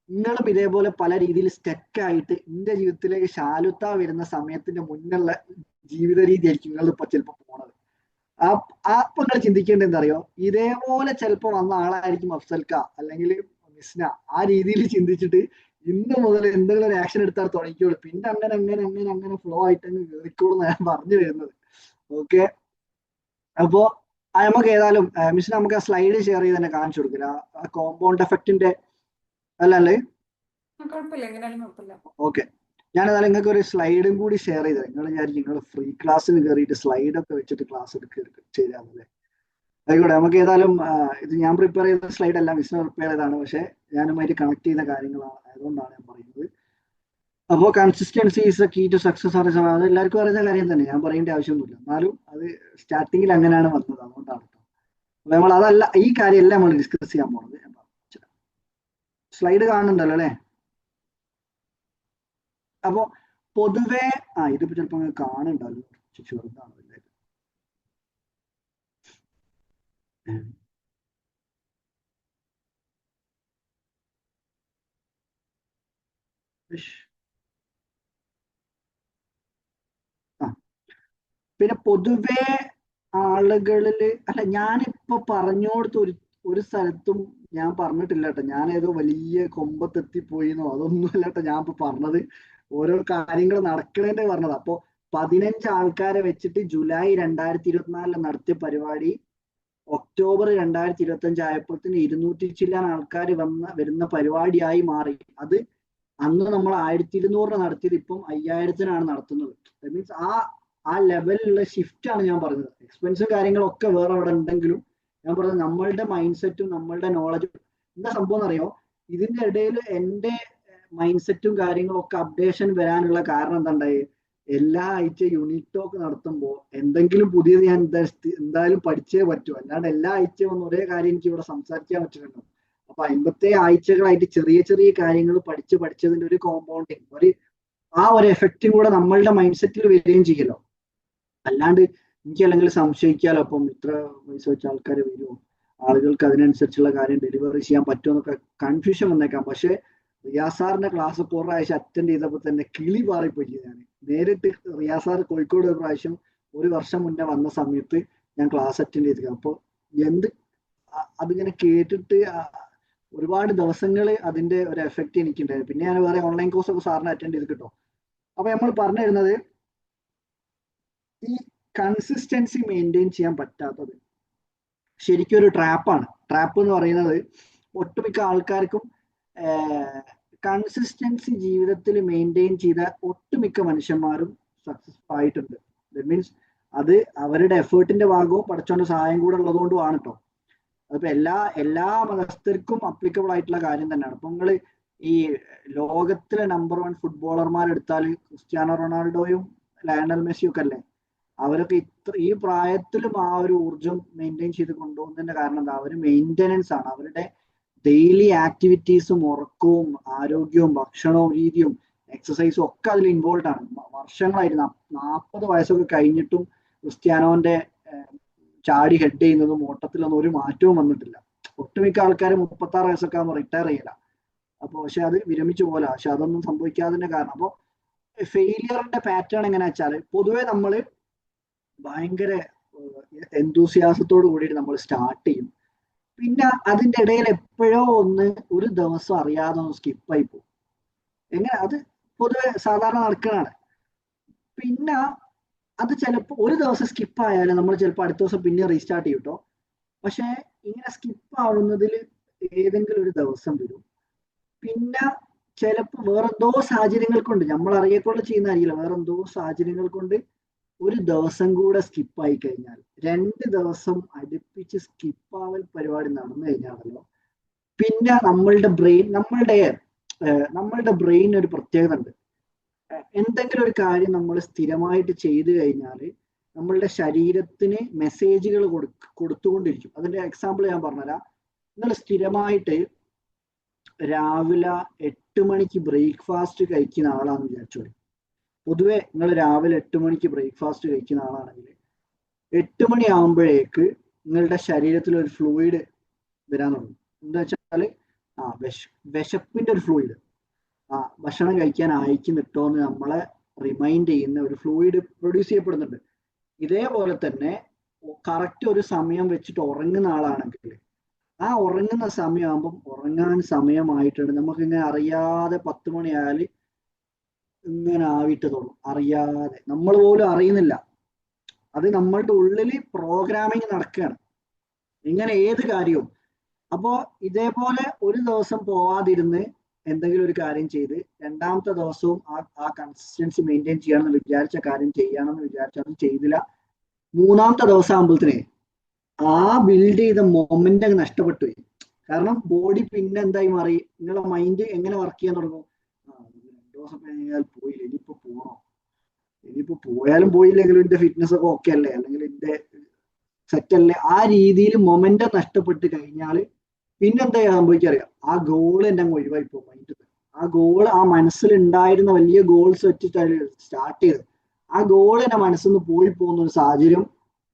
നിങ്ങളും ഇതേപോലെ പല രീതിയിൽ സ്റ്റക്കായിട്ട് എന്റെ ജീവിതത്തിലേക്ക് ശാലുത്ത വരുന്ന സമയത്തിന്റെ മുന്നുള്ള ജീവിത രീതി ആയിരിക്കും നിങ്ങൾ ഇപ്പൊ ചിലപ്പോൾ പോണത്. അപ്പൊ നിങ്ങൾ ചിന്തിക്കേണ്ടത് എന്താ അറിയോ, ഇതേപോലെ ചിലപ്പോൾ വന്ന ആളായിരിക്കും അഫ്സൽക്ക അല്ലെങ്കിൽ മിസ്ന. ആ രീതിയിൽ ചിന്തിച്ചിട്ട് ഇന്ന് മുതൽ എന്തെങ്കിലും ഒരു ആക്ഷൻ എടുത്താൽ തുടങ്ങിക്കോളൂ, പിന്നെ അങ്ങനെ അങ്ങനെ അങ്ങനെ അങ്ങനെ ഫ്ലോ ആയിട്ട് അങ്ങ് കയറിക്കോളൂ ഞാൻ പറഞ്ഞു വരുന്നത്. ഓക്കെ, അപ്പോ നമുക്ക് ഏതായാലും മിസ്സിന് നമുക്ക് ആ സ്ലൈഡ് ഷെയർ ചെയ്ത് തന്നെ കാണിച്ചു കൊടുക്കില്ല, ആ കോമ്പൗണ്ട് എഫക്റ്റിന്റെ അല്ലല്ലേ? കുഴപ്പമില്ല, എങ്ങനെയാലും കുഴപ്പമില്ല. ഓക്കെ, ഞാൻ ഏതായാലും നിങ്ങൾക്ക് ഒരു സ്ലൈഡും കൂടി ഷെയർ ചെയ്തത്. നിങ്ങൾ വിചാരിക്കും നിങ്ങൾ ഫ്രീ ക്ലാസ്സിന് കയറിയിട്ട് സ്ലൈഡൊക്കെ വെച്ചിട്ട് ക്ലാസ് ചെയ്താണല്ലേ? ആയിക്കോട്ടെ, നമുക്ക് ഏതായാലും ഇത് ഞാൻ പ്രിപ്പയർ ചെയ്ത സ്ലൈഡ് അല്ല, മിസ്സിനെ പ്രിപ്പയർ ചെയ്തതാണ്, പക്ഷെ ഞാനുമായിട്ട് കണക്ട് ചെയ്ത കാര്യങ്ങളാണ്, അതുകൊണ്ടാണ് ഞാൻ പറയുന്നത്. അപ്പോൾ consistency is the key to success ആണ്, അത് എല്ലാവർക്കും അറിയുന്ന കാര്യം തന്നെ, ഞാൻ പറയേണ്ട ആവശ്യമൊന്നുമില്ല. എന്നാലും അത് സ്റ്റാർട്ടിങ്ങിൽ അങ്ങനെയാണ് വന്നത്, അതുകൊണ്ടാണ്. അപ്പൊ നമ്മൾ അതല്ല, ഈ കാര്യമല്ല നമ്മൾ ഡിസ്കസ് ചെയ്യാൻ പോണത്. സ്ലൈഡ് കാണുന്നുണ്ടല്ലോ അല്ലെ? അപ്പൊ പൊതുവെ ഇതിപ്പോ ചിലപ്പോ കാണുന്നുണ്ടല്ലോ, ചെറുതാണ്. പിന്നെ പൊതുവെ ആളുകളില് അല്ല, ഞാനിപ്പോ പറഞ്ഞോടത്ത് ഒരു സ്ഥലത്തും ഞാൻ പറഞ്ഞിട്ടില്ല കേട്ടോ, ഞാൻ ഏതോ വലിയ കൊമ്പത്തെത്തിപ്പോയിന്നോ അതൊന്നും അല്ല കേട്ടോ ഞാൻ ഇപ്പൊ പറഞ്ഞത്. ഓരോ കാര്യങ്ങൾ നടക്കണേന്റെ പറഞ്ഞത്. അപ്പൊ 15 ആൾക്കാരെ വെച്ചിട്ട് ജൂലൈ 2024 നടത്തിയ പരിപാടി ഒക്ടോബർ 2025 ആയപ്പോഴത്തേന് 200 ചില്ലാൻ ആൾക്കാർ വരുന്ന പരിപാടിയായി മാറി. അത് അന്ന് നമ്മൾ 1200 നടത്തിയത് ഇപ്പം 5000 നടത്തുന്നത്. മീൻസ് ആ ലെവലിലുള്ള ഷിഫ്റ്റ് ആണ് ഞാൻ പറഞ്ഞത്. എക്സ്പെൻസും കാര്യങ്ങളൊക്കെ വേറെ അവിടെ ഉണ്ടെങ്കിലും ഞാൻ പറഞ്ഞത് നമ്മളുടെ മൈൻഡ് സെറ്റും നമ്മളുടെ നോളജും എന്താ സംഭവം എന്നറിയോ, ഇതിന്റെ ഇടയിൽ എൻ്റെ മൈൻഡ് സെറ്റും കാര്യങ്ങളും ഒക്കെ അപ്ഡേഷൻ വരാനുള്ള കാരണം എന്താ ഉണ്ടായി, എല്ലാ ആഴ്ച യൂണിറ്റ് ടോക്ക് നടത്തുമ്പോൾ എന്തെങ്കിലും പുതിയത് ഞാൻ എന്തായാലും പഠിച്ചേ പറ്റൂ, അല്ലാണ്ട് എല്ലാ ആഴ്ചയും ഒന്നും ഒരേ കാര്യം എനിക്ക് ഇവിടെ സംസാരിക്കാൻ പറ്റുന്നുണ്ടോ. അപ്പൊ 50 ആഴ്ചകളായിട്ട് ചെറിയ ചെറിയ കാര്യങ്ങൾ പഠിച്ചതിന്റെ ഒരു കോമ്പൗണ്ടിങ്, ഒരു എഫക്റ്റും കൂടെ നമ്മളുടെ മൈൻഡ് സെറ്റിൽ വരികയും ചെയ്യല്ലോ. അല്ലാണ്ട് എനിക്ക് അല്ലെങ്കിൽ സംശയിക്കാലോ, അപ്പം ഇത്ര പൈസ വെച്ച ആൾക്കാർ വരുമോ, ആളുകൾക്ക് അതിനനുസരിച്ചുള്ള കാര്യം ഡെലിവറി ചെയ്യാൻ പറ്റുമോ എന്നൊക്കെ കൺഫ്യൂഷൻ വന്നേക്കാം. പക്ഷെ റിയാസാറിന്റെ ക്ലാസ് ഒക്കെ ഒരു പ്രാവശ്യം അറ്റൻഡ് ചെയ്തപ്പോൾ തന്നെ കിളി പാറിപ്പോയി. ഞാൻ നേരിട്ട് റിയാസാർ കോഴിക്കോട് ഒരു പ്രാവശ്യം 1 വർഷം മുന്നേ വന്ന സമയത്ത് ഞാൻ ക്ലാസ് അറ്റൻഡ് ചെയ്തിരിക്കാം. അപ്പോൾ അതിങ്ങനെ കേട്ടിട്ട് ഒരുപാട് ദിവസങ്ങൾ അതിന്റെ ഒരു എഫക്റ്റ് എനിക്കുണ്ടായിരുന്നു. പിന്നെ ഞാൻ വേറെ ഓൺലൈൻ കോഴ്സ് ഒക്കെ സാറിന് അറ്റൻഡ് ചെയ്ത് കിട്ടും. അപ്പൊ നമ്മൾ പറഞ്ഞു തരുന്നത് ഈ കൺസിസ്റ്റൻസി മെയിൻറ്റെയിൻ ചെയ്യാൻ പറ്റാത്തത് ശരിക്കും ഒരു ട്രാപ്പാണ്. ട്രാപ്പ് എന്ന് പറയുന്നത് ഒട്ടുമിക്ക ആൾക്കാർക്കും കൺസിസ്റ്റൻസി ജീവിതത്തിൽ മെയിൻറ്റെയിൻ ചെയ്ത ഒട്ടുമിക്ക മനുഷ്യന്മാരും സക്സസ്ഫുൾ ആയിട്ടുണ്ട്. ദാറ്റ് മീൻസ് അത് അവരുടെ എഫേർട്ടിന്റെ ഭാഗവും പഠിച്ചോന്റെ സഹായം കൂടെ ഉള്ളതുകൊണ്ടുമാണ് കേട്ടോ. അതിപ്പോ എല്ലാ മതസ്ഥർക്കും അപ്ലിക്കബിൾ ആയിട്ടുള്ള കാര്യം തന്നെയാണ്. അപ്പൊ നിങ്ങൾ ഈ ലോകത്തിലെ നമ്പർ 1 ഫുട്ബോളർമാരെടുത്താൽ ക്രിസ്ത്യാനോ റൊണാൾഡോയും ലയണൽ മെസ്സിയും ഒക്കെ അല്ലേ, അവരൊക്കെ ഈ പ്രായത്തിലും ആ ഒരു ഊർജം മെയിൻറ്റെയിൻ ചെയ്ത് കൊണ്ടുപോകുന്നതിന്റെ കാരണം എന്താ, അവർ മെയിൻ്റെനൻസ് ആണ്. അവരുടെ ഡെയിലി ആക്ടിവിറ്റീസും ഉറക്കവും ആരോഗ്യവും ഭക്ഷണവും രീതിയും എക്സസൈസും ഒക്കെ അതിൽ ഇൻവോൾവ് ആണ്. വർഷങ്ങളായിട്ട് 40 വയസ്സൊക്കെ കഴിഞ്ഞിട്ടും ക്രിസ്ത്യാനോന്റെ ചാടി ഹെഡ് ചെയ്യുന്നതും ഓട്ടത്തിലൊന്നും ഒരു മാറ്റവും വന്നിട്ടില്ല. ഒട്ടുമിക്ക ആൾക്കാർ 36 വയസ്സൊക്കെ ആകുമ്പോൾ റിട്ടയർ ചെയ്യില്ല. അപ്പോൾ പക്ഷെ അത് വിരമിച്ചു പോലെ. പക്ഷെ അതൊന്നും സംഭവിക്കാതിന്റെ കാരണം, അപ്പോൾ ഫെയിലിയറിന്റെ പാറ്റേൺ എങ്ങനെയാ വെച്ചാൽ പൊതുവെ നമ്മൾ ഭയങ്കര എന്തൂസിയാസത്തോട് കൂടിയിട്ട് നമ്മൾ സ്റ്റാർട്ട് ചെയ്യും. പിന്നെ അതിന്റെ ഇടയിൽ എപ്പോഴോ ഒരു ദിവസം അറിയാതെ സ്കിപ്പായി പോകും. എങ്ങനെ അത് പൊതുവെ സാധാരണ നടക്കുന്നതാണ്. പിന്നെ അത് ചിലപ്പോൾ ഒരു ദിവസം സ്കിപ്പായാലും നമ്മൾ ചിലപ്പോൾ അടുത്ത ദിവസം പിന്നെ റീസ്റ്റാർട്ട് ചെയ്യും കേട്ടോ. പക്ഷെ ഇങ്ങനെ സ്കിപ്പ് ആവുന്നതിൽ ഏതെങ്കിലും ഒരു ദിവസം വരും. പിന്നെ ചിലപ്പോൾ വേറെന്തോ സാഹചര്യങ്ങൾ കൊണ്ട് നമ്മൾ അറിയക്കൊണ്ട് ചെയ്യുന്ന അറിയില്ല, വേറെന്തോ സാഹചര്യങ്ങൾ കൊണ്ട് ഒരു ദിവസം കൂടെ സ്കിപ്പായി കഴിഞ്ഞാൽ, 2 ദിവസം അടുപ്പിച്ച് സ്കിപ്പാവൽ പരിപാടി നടന്നു കഴിഞ്ഞാണല്ലോ, പിന്നെ നമ്മളുടെ ബ്രെയിൻ ഒരു പ്രത്യേകത ഉണ്ട്. എന്തെങ്കിലും ഒരു കാര്യം നമ്മൾ സ്ഥിരമായിട്ട് ചെയ്തു കഴിഞ്ഞാൽ നമ്മളുടെ ശരീരത്തിന് മെസ്സേജുകൾ കൊടുത്തുകൊണ്ടിരിക്കും. അതിന്റെ എക്സാമ്പിൾ ഞാൻ പറഞ്ഞുതരാം. നിങ്ങൾ സ്ഥിരമായിട്ട് രാവിലെ 8 മണിക്ക് ബ്രേക്ക്ഫാസ്റ്റ് കഴിക്കുന്ന ആളാണെന്ന് വിചാരിച്ചോളൂ. പൊതുവെ നിങ്ങൾ രാവിലെ 8 മണിക്ക് ബ്രേക്ക്ഫാസ്റ്റ് കഴിക്കുന്ന ആളാണെങ്കിൽ 8 മണിയാകുമ്പോഴേക്ക് നിങ്ങളുടെ ശരീരത്തിൽ ഒരു ഫ്ലൂയിഡ് വരാൻ തുടങ്ങും. എന്താ വെച്ചാൽ വിശപ്പിന്റെ ഒരു ഫ്ലൂയിഡ്, ഭക്ഷണം കഴിക്കാൻ അയക്കുന്നിട്ടോ എന്ന് നമ്മളെ റിമൈൻഡ് ചെയ്യുന്ന ഒരു ഫ്ലൂയിഡ് പ്രൊഡ്യൂസ് ചെയ്യപ്പെടുന്നുണ്ട്. ഇതേപോലെ തന്നെ കറക്റ്റ് ഒരു സമയം വെച്ചിട്ട് ഉറങ്ങുന്ന ആളാണെങ്കിൽ ആ ഉറങ്ങുന്ന സമയമാകുമ്പം ഉറങ്ങാൻ സമയമായിട്ടുണ്ട് നമുക്ക് ഇങ്ങനെ അറിയാതെ 10 മണിയായാൽ ഇങ്ങനെ ആവിട്ട് തോന്നും, അറിയാതെ നമ്മൾ പോലും അറിയുന്നില്ല. അത് നമ്മളുടെ ഉള്ളിൽ പ്രോഗ്രാമിങ് നടക്കുകയാണ്, ഇങ്ങനെ ഏത് കാര്യവും. അപ്പോൾ ഇതേപോലെ ഒരു ദിവസം പോവാതിരുന്ന് എന്തെങ്കിലും ഒരു കാര്യം ചെയ്ത് 2-ാമത്തെ ദിവസവും ആ കൺസിസ്റ്റൻസി മെയിൻറ്റെയിൻ ചെയ്യണമെന്ന് വിചാരിച്ച കാര്യം ചെയ്യണമെന്ന് വിചാരിച്ചാൽ അത് ചെയ്തില്ല. 3-ാമത്തെ ദിവസം ആകുമ്പോഴത്തേനെ ആ ബിൽഡ് ചെയ്ത മൊമെന്റ് നഷ്ടപ്പെട്ടു പോയി. കാരണം ബോഡി പിന്നെ എന്തായി മാറി, നിങ്ങളുടെ മൈൻഡ് എങ്ങനെ വർക്ക് ചെയ്യാൻ തുടങ്ങും, 2 ദിവസം കഴിഞ്ഞാൽ പോയില്ല, ഇനിയിപ്പോ പോയാലും പോയില്ലെങ്കിലും എന്റെ ഫിറ്റ്നസ് ഒക്കെ ഓക്കെ അല്ലേ, അല്ലെങ്കിൽ എന്റെ സെറ്റ് അല്ലേ, ആ രീതിയിൽ മൊമെന്റം നഷ്ടപ്പെട്ട് കഴിഞ്ഞാൽ പിന്നെന്താ സംഭവിക്കറിയാം, ആ ഗോൾ എന്നെ അങ്ങ് ഒഴിവായി പോകും. ആ ഗോൾ, ആ മനസ്സിലുണ്ടായിരുന്ന വലിയ ഗോൾസ് വെച്ചിട്ട് സ്റ്റാർട്ട് ചെയ്ത് ആ ഗോൾ എന്റെ മനസ്സിൽ നിന്ന് പോയി പോകുന്ന ഒരു സാഹചര്യം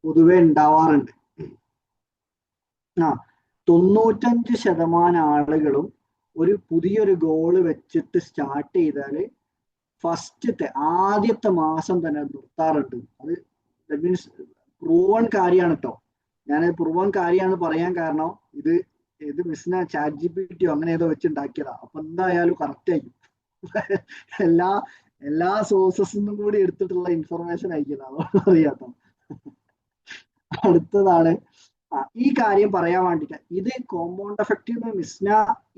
പൊതുവെ ഉണ്ടാവാറുണ്ട്. 95% ആളുകളും ഒരു പുതിയൊരു ഗോള് വെച്ചിട്ട് സ്റ്റാർട്ട് ചെയ്താൽ ആദ്യത്തെ മാസം തന്നെ നിർത്താറുണ്ട്. അത് ദാറ്റ് മീൻസ് പ്രൂവൺ കാര്യമാണ് കേട്ടോ. ഞാനത് പ്രൂവൺ കാര്യമാണ് പറയാൻ കാരണം ഇത് മിസ്സിനെ ചാറ്റ് GPT അങ്ങനെ ഏതോ വെച്ചുണ്ടാക്കിയതാ. അപ്പൊ എന്തായാലും കറക്റ്റ് ആയിരിക്കും. എല്ലാ സോഴ്സസ് നിന്നും കൂടി എടുത്തിട്ടുള്ള ഇൻഫർമേഷൻ അയക്കുന്നത്, അതുകൊണ്ട് അറിയാട്ടോ. അടുത്തതാണ് ഈ കാര്യം പറയാൻ വേണ്ടിട്ട്, ഇത് കോമ്പൗണ്ട് എഫക്റ്റ് മിസ്ന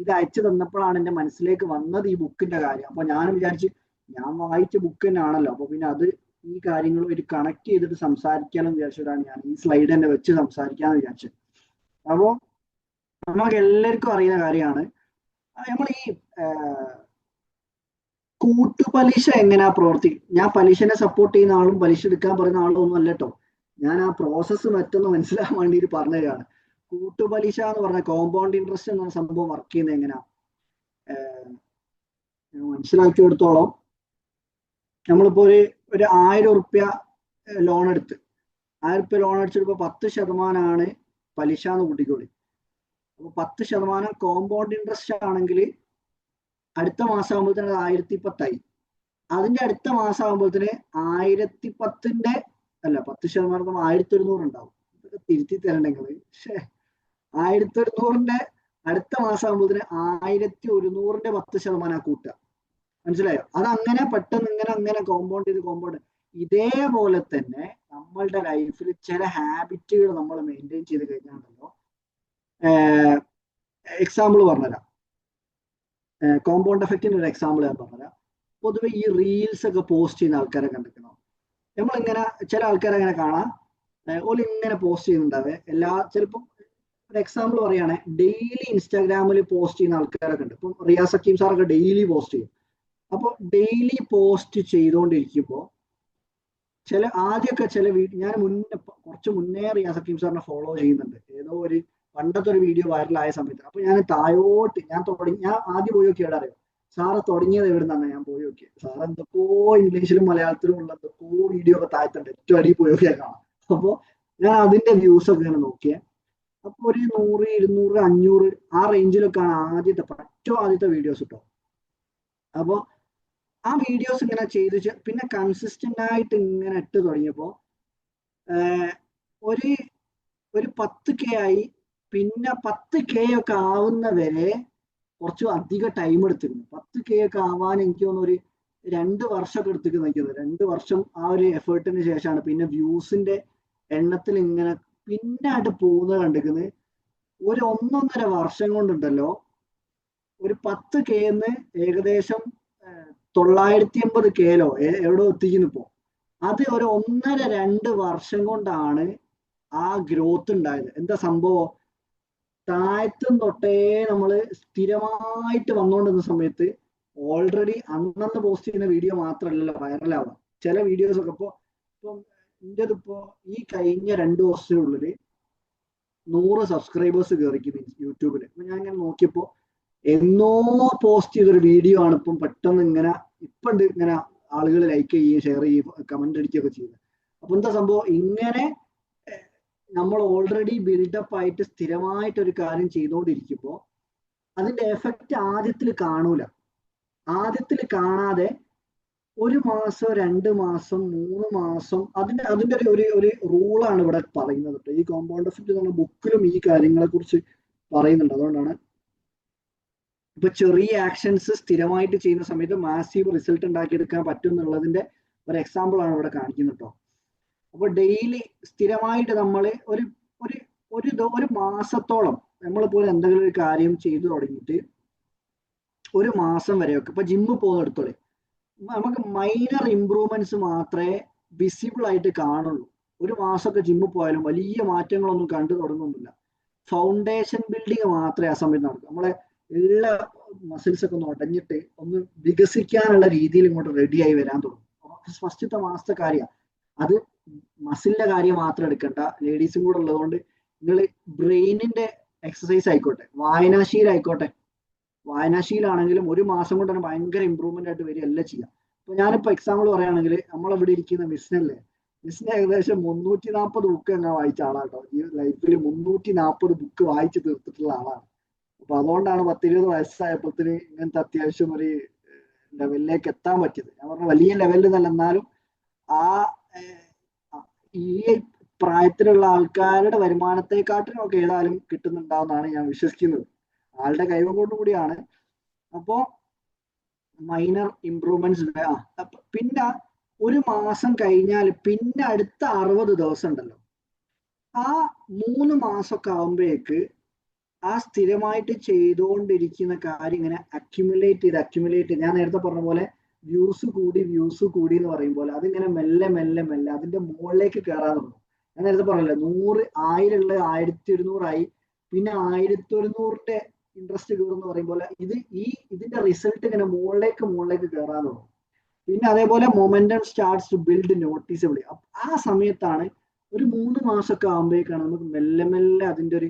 ഇത് അയച്ചു തന്നപ്പോഴാണ് എന്റെ മനസ്സിലേക്ക് വന്നത് ഈ ബുക്കിന്റെ കാര്യം. അപ്പൊ ഞാൻ വിചാരിച്ചു, ഞാൻ വായിച്ച ബുക്ക് തന്നെ ആണല്ലോ, അപ്പൊ പിന്നെ അത് ഈ കാര്യങ്ങൾ ഒരു കണക്ട് ചെയ്തിട്ട് സംസാരിക്കാമെന്ന് വിചാരിച്ചിട്ടാണ് ഞാൻ ഈ സ്ലൈഡ് തന്നെ വെച്ച് സംസാരിക്കാന്ന് വിചാരിച്ചത്. അപ്പോൾ നമുക്ക് എല്ലാവർക്കും അറിയുന്ന കാര്യമാണ്, നമ്മൾ ഈ കൂട്ടുപലിശ എങ്ങനെയാ പ്രവർത്തിക്കും. ഞാൻ പലിശനെ സപ്പോർട്ട് ചെയ്യുന്ന ആളും പലിശ എടുക്കാൻ പറയുന്ന ആളും ഒന്നും അല്ല കേട്ടോ. ഞാൻ ആ പ്രോസസ്സ് മറ്റൊന്ന് മനസ്സിലാക്കാൻ വേണ്ടിയിട്ട് പറഞ്ഞതാണ്. കൂട്ടുപലിശ എന്ന് പറഞ്ഞ കോമ്പൗണ്ട് ഇൻട്രസ്റ്റ് എന്ന സംഭവം വർക്ക് ചെയ്യുന്നത് എങ്ങനെയാ മനസ്സിലാക്കി കൊടുത്തോളം, നമ്മളിപ്പോ ഒരു 1000 ഉറുപ്യ ലോൺ എടുത്ത് 1000 ഉറുപ്യ ലോൺ അടിച്ചെടുപ്പോൾ 10% പലിശ എന്ന് കൂട്ടിക്കോളി. അപ്പൊ 10% കോമ്പൗണ്ട് ഇൻട്രസ്റ്റ് ആണെങ്കിൽ അടുത്ത മാസം ആകുമ്പോഴത്തേന് 1010 അതിന്റെ അടുത്ത മാസം ആകുമ്പോഴത്തേന് 1010 അല്ല 10% 1100 ഉണ്ടാവും. ഇതൊക്കെ തിരുത്തി തരണ്ടെങ്കിൽ 1100 അടുത്ത മാസം ആകുമ്പോഴത്തേന് 1100 10% കൂട്ടുക. മനസ്സിലായോ? അതങ്ങനെ പെട്ടെന്ന് അങ്ങനെ കോമ്പൗണ്ട് ചെയ്ത് ഇതേപോലെ തന്നെ നമ്മളുടെ ലൈഫിൽ ചില ഹാബിറ്റുകൾ നമ്മൾ മെയിൻറ്റെയിൻ ചെയ്ത് കഴിഞ്ഞാണല്ലോ. എക്സാമ്പിൾ പറഞ്ഞുതരാം, കോമ്പൗണ്ട് എഫക്റ്റിന്റെ ഒരു എക്സാമ്പിൾ ഞാൻ പറഞ്ഞുതരാം. പൊതുവെ ഈ റീൽസ് ഒക്കെ പോസ്റ്റ് ചെയ്യുന്ന ആൾക്കാരെ കണ്ടിരിക്കണം. നമ്മളിങ്ങനെ ചില ആൾക്കാരെ അങ്ങനെ കാണാം, ഇങ്ങനെ പോസ്റ്റ് ചെയ്യുന്നുണ്ടാവേ ചിലപ്പം ഒരു എക്സാമ്പിൾ പറയുകയാണെ, ഡെയിലി ഇൻസ്റ്റാഗ്രാമിൽ പോസ്റ്റ് ചെയ്യുന്ന ആൾക്കാരൊക്കെ ഉണ്ട്. ഇപ്പം റിയാസ് ഹക്കീം സാറൊക്കെ ഡെയിലി പോസ്റ്റ് ചെയ്യും. അപ്പോൾ ഡെയിലി പോസ്റ്റ് ചെയ്തുകൊണ്ടിരിക്കുമ്പോൾ ആദ്യമൊക്കെ ഞാൻ കുറച്ച് മുന്നേ റിയാസ് ഹക്കീം സാറിനെ ഫോളോ ചെയ്യുന്നുണ്ട്, ഏതോ ഒരു പണ്ടത്തെ ഒരു വീഡിയോ വൈറലായ സമയത്ത്. അപ്പൊ ഞാൻ താഴോട്ട് ഞാൻ ആദ്യം പോയി നോക്കി എവിടെ അറിയാം സാറ് തുടങ്ങിയത് എവിടെ നിന്നാണ് ഞാൻ പോയി നോക്കിയത്. സാർ എന്തൊക്കെയോ ഇംഗ്ലീഷിലും മലയാളത്തിലും ഉള്ള എന്തൊക്കെയോ വീഡിയോ ഒക്കെ താഴ്ത്തുണ്ട്, ഏറ്റവും അടിയിൽ പോയി നോക്കിയാൽ കാണാം. അപ്പോൾ ഞാൻ അതിന്റെ വ്യൂസ് ഒക്കെ ഇങ്ങനെ നോക്കിയേ. അപ്പൊ ഒരു 100, 200, 500 ആ റേഞ്ചിലൊക്കെയാണ് ആദ്യത്തെ വീഡിയോസ് കിട്ടും. അപ്പോൾ ആ വീഡിയോസ് ഇങ്ങനെ ചെയ്ത് പിന്നെ കൺസിസ്റ്റന്റ് ആയിട്ട് ഇങ്ങനെ ഇട്ട് തുടങ്ങിയപ്പോൾ ഒരു 10K ആയി. പിന്നെ 10K ഒക്കെ ആവുന്ന വരെ കുറച്ച് അധികം ടൈം എടുത്തിരുന്നു. 10K ഒക്കെ ആവാൻ എനിക്ക് തോന്നുന്നു ഒരു 2 വർഷമൊക്കെ എടുത്തിട്ട് നിൽക്കുന്നത്. 2 വർഷം ആ ഒരു എഫേർട്ടിന് ശേഷമാണ് പിന്നെ വ്യൂസിന്റെ എണ്ണത്തിൽ ഇങ്ങനെ പിന്നായിട്ട് പോകുന്നത് കണ്ടിരിക്കുന്നത് ഒരു 1.5 വർഷം കൊണ്ടുണ്ടല്ലോ ഒരു 10K ഏകദേശം 980K എവിടെ എത്തിക്കുന്നു ഇപ്പോ. അത് ഒരു 1.5-2 വർഷം കൊണ്ടാണ് ആ ഗ്രോത്ത് ഉണ്ടായത്. എന്താ സംഭവം? താഴത്തും തൊട്ടേ നമ്മൾ സ്ഥിരമായിട്ട് വന്നുകൊണ്ടിരുന്ന സമയത്ത് ഓൾറെഡി അന്നന്ന് പോസ്റ്റ് ചെയ്യുന്ന വീഡിയോ മാത്രമല്ലല്ലോ വൈറലാവുക. ചില വീഡിയോസ് ഒക്കെ ഇപ്പം ഇന്റേതിപ്പോ ഈ കഴിഞ്ഞ 2 വർഷത്തിനുള്ളിൽ 100 സബ്സ്ക്രൈബേഴ്സ് കയറിക്കും യൂട്യൂബിൽ. അപ്പൊ ഞാൻ ഇങ്ങനെ നോക്കിയപ്പോ എന്നോ പോസ്റ്റ് ചെയ്തൊരു വീഡിയോ ആണ് ഇപ്പം പെട്ടെന്ന് ഇങ്ങനെ ഇങ്ങനെ ആളുകൾ ലൈക്ക് ചെയ്യുകയും ഷെയർ ചെയ്യുകയും കമന്റ് അടിക്കുകയൊക്കെ ചെയ്യുന്നത്. അപ്പൊ എന്താ സംഭവം? ഇങ്ങനെ നമ്മൾ ഓൾറെഡി ബിൽഡപ്പ് ആയിട്ട് സ്ഥിരമായിട്ട് ഒരു കാര്യം ചെയ്തുകൊണ്ടിരിക്കുമ്പോൾ അതിന്റെ എഫക്റ്റ് ആദ്യത്തിൽ കാണൂല. ആദ്യത്തിൽ കാണാതെ 1 മാസം 2 മാസം 3 മാസം അതിന്റെ ഒരു റൂളാണ് ഇവിടെ പറയുന്നത്. ഈ കോമ്പൗണ്ട് എഫക്റ്റ് എന്ന ബുക്കിലും ഈ കാര്യങ്ങളെ കുറിച്ച് പറയുന്നുണ്ട്. അതുകൊണ്ടാണ് ഇപ്പൊ ചെറിയ ആക്ഷൻസ് സ്ഥിരമായിട്ട് ചെയ്യുന്ന സമയത്ത് മാസീവ് റിസൾട്ട് ഉണ്ടാക്കിയെടുക്കാൻ പറ്റും എന്നുള്ളതിന്റെ ഒരു എക്സാമ്പിൾ ആണ് ഇവിടെ കാണിക്കുന്നത് കേട്ടോ. അപ്പൊ ഡെയിലി സ്ഥിരമായിട്ട് നമ്മൾ ഒരു മാസത്തോളം നമ്മൾ പോലെ എന്തെങ്കിലും ഒരു കാര്യം ചെയ്തു തുടങ്ങിയിട്ട് 1 മാസം വരെയൊക്കെ ഇപ്പൊ ജിമ്മിൽ പോകുന്നിടത്തോടെ നമുക്ക് മൈനർ ഇംപ്രൂവ്മെന്റ്സ് മാത്രമേ വിസിബിൾ ആയിട്ട് കാണുള്ളൂ. 1 മാസമൊക്കെ ജിമ്മിൽ പോയാലും വലിയ മാറ്റങ്ങളൊന്നും കണ്ടു തുടങ്ങുന്നില്ല. ഫൗണ്ടേഷൻ ബിൽഡിങ് മാത്രമേ ആ സമയത്ത് നടക്കൂ. നമ്മളെ എല്ലാ മസിൽസ് ഒക്കെ ഒന്ന് ഉടഞ്ഞിട്ട് ഒന്ന് വികസിക്കാനുള്ള രീതിയിൽ ഇങ്ങോട്ട് റെഡിയായി വരാൻ തുടങ്ങും. ഫസ്റ്റത്തെ മാസത്തെ കാര്യമാണ് അത്. മസിലിന്റെ കാര്യം മാത്രം എടുക്കണ്ട, ലേഡീസും കൂടെ ഉള്ളതുകൊണ്ട് നിങ്ങൾ ബ്രെയിനിന്റെ എക്സസൈസ് ആയിക്കോട്ടെ, വായനാശീലമായിക്കോട്ടെ, വായനാശീലാണെങ്കിലും 1 മാസം കൊണ്ട് തന്നെ ഭയങ്കര ഇമ്പ്രൂവ്മെന്റ് ആയിട്ട് വരികയല്ല ചെയ്യാം. അപ്പൊ ഞാനിപ്പോ എക്സാമ്പിൾ പറയുകയാണെങ്കിൽ നമ്മളിവിടെ ഇരിക്കുന്ന മിസ്നല്ലേ, മിസ്ന ഏകദേശം 340 ബുക്ക് ഞാൻ വായിച്ച ആളാട്ടോ. ഈ ലൈഫിൽ 340 ബുക്ക് വായിച്ചു തീർത്തിട്ടുള്ള ആളാണ്. അപ്പൊ അതുകൊണ്ടാണ് 10-20 വയസ്സായപ്പോഴത്തേന് ഇങ്ങനത്തെ അത്യാവശ്യം ഒരു ലെവലിലേക്ക് എത്താൻ പറ്റിയത്. ഞാൻ പറഞ്ഞ വലിയ ലെവലിൽ നല്ല, എന്നാലും ആ ഈ പ്രായത്തിലുള്ള ആൾക്കാരുടെ വരുമാനത്തെക്കാട്ടിലും ഒക്കെ ഏതായാലും കിട്ടുന്നുണ്ടാവുന്നതാണ് ഞാൻ വിശ്വസിക്കുന്നത്. ആളുടെ കഴിവ് കൊണ്ടുകൂടിയാണ്. അപ്പോ മൈനർ ഇംപ്രൂവ്മെന്റ്സ്. പിന്നെ 1 മാസം കഴിഞ്ഞാൽ പിന്നെ അടുത്ത 60 ദിവസം ഉണ്ടല്ലോ, ആ 3 മാസമൊക്കെ ആകുമ്പോഴേക്ക് ആ സ്ഥിരമായിട്ട് ചെയ്തുകൊണ്ടിരിക്കുന്ന കാര്യം ഇങ്ങനെ അക്യുമുലേറ്റ് ഞാൻ നേരത്തെ പറഞ്ഞ പോലെ വ്യൂസ് കൂടി എന്ന് പറയുമ്പോൾ അതിങ്ങനെ മെല്ലെ അതിന്റെ മുകളിലേക്ക് കയറാൻ തുടങ്ങും. ഞാൻ നേരത്തെ പറഞ്ഞല്ലോ 100 1000 ഉള്ള 1200 ആയി, പിന്നെ 1100ന്റെ ഇൻട്രസ്റ്റ് കയറുമെന്ന് പറയുമ്പോൾ ഇതിന്റെ റിസൾട്ട് ഇങ്ങനെ മുകളിലേക്ക് കയറാൻ തുടങ്ങും. പിന്നെ അതേപോലെ മൊമെന്റം സ്റ്റാർട്ട്സ് ടു ബിൽഡ് നോട്ടീസബിളി. ആ സമയത്താണ് ഒരു 3 മാസമൊക്കെ ആകുമ്പോഴേക്കാണ് നമുക്ക് മെല്ലെ അതിന്റെ ഒരു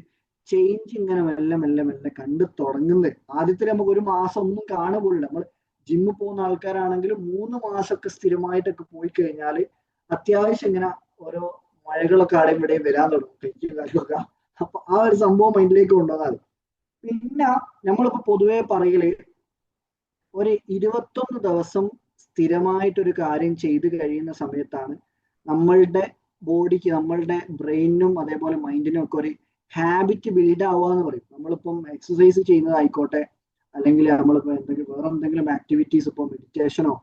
ചേഞ്ച് ഇങ്ങനെ മെല്ലെ കണ്ടു തുടങ്ങുന്നത്. ആദ്യത്തിൽ നമുക്ക് 1 മാസം ഒന്നും കാണുകയില്ല. നമ്മൾ ജിമ്മിൽ പോകുന്ന ആൾക്കാരാണെങ്കിലും 3 മാസമൊക്കെ സ്ഥിരമായിട്ടൊക്കെ പോയി കഴിഞ്ഞാൽ അത്യാവശ്യം ഇങ്ങനെ ഓരോ മഴകളൊക്കെ ആടെയും ഇവിടെയും വരാൻ തുടങ്ങും. അപ്പൊ ആ ഒരു സംഭവം മൈൻഡിലേക്ക് കൊണ്ടുവന്നാൽ പിന്നെ നമ്മളിപ്പോ പൊതുവെ പറയല് ഒരു 21 ദിവസം സ്ഥിരമായിട്ടൊരു കാര്യം ചെയ്തു കഴിയുന്ന സമയത്താണ് നമ്മളുടെ ബോഡിക്ക്, നമ്മളുടെ ബ്രെയിനും അതേപോലെ മൈൻഡിനും ഒക്കെ ഒരു ഹാബിറ്റ് ബിൽഡ് ആവുക എന്ന് പറയും. നമ്മളിപ്പം എക്സസൈസ് ചെയ്യുന്നതായിക്കോട്ടെ, അല്ലെങ്കിൽ നമ്മളിപ്പോ വേറെ എന്തെങ്കിലും ആക്ടിവിറ്റീസ്, ഇപ്പൊ മെഡിറ്റേഷനോ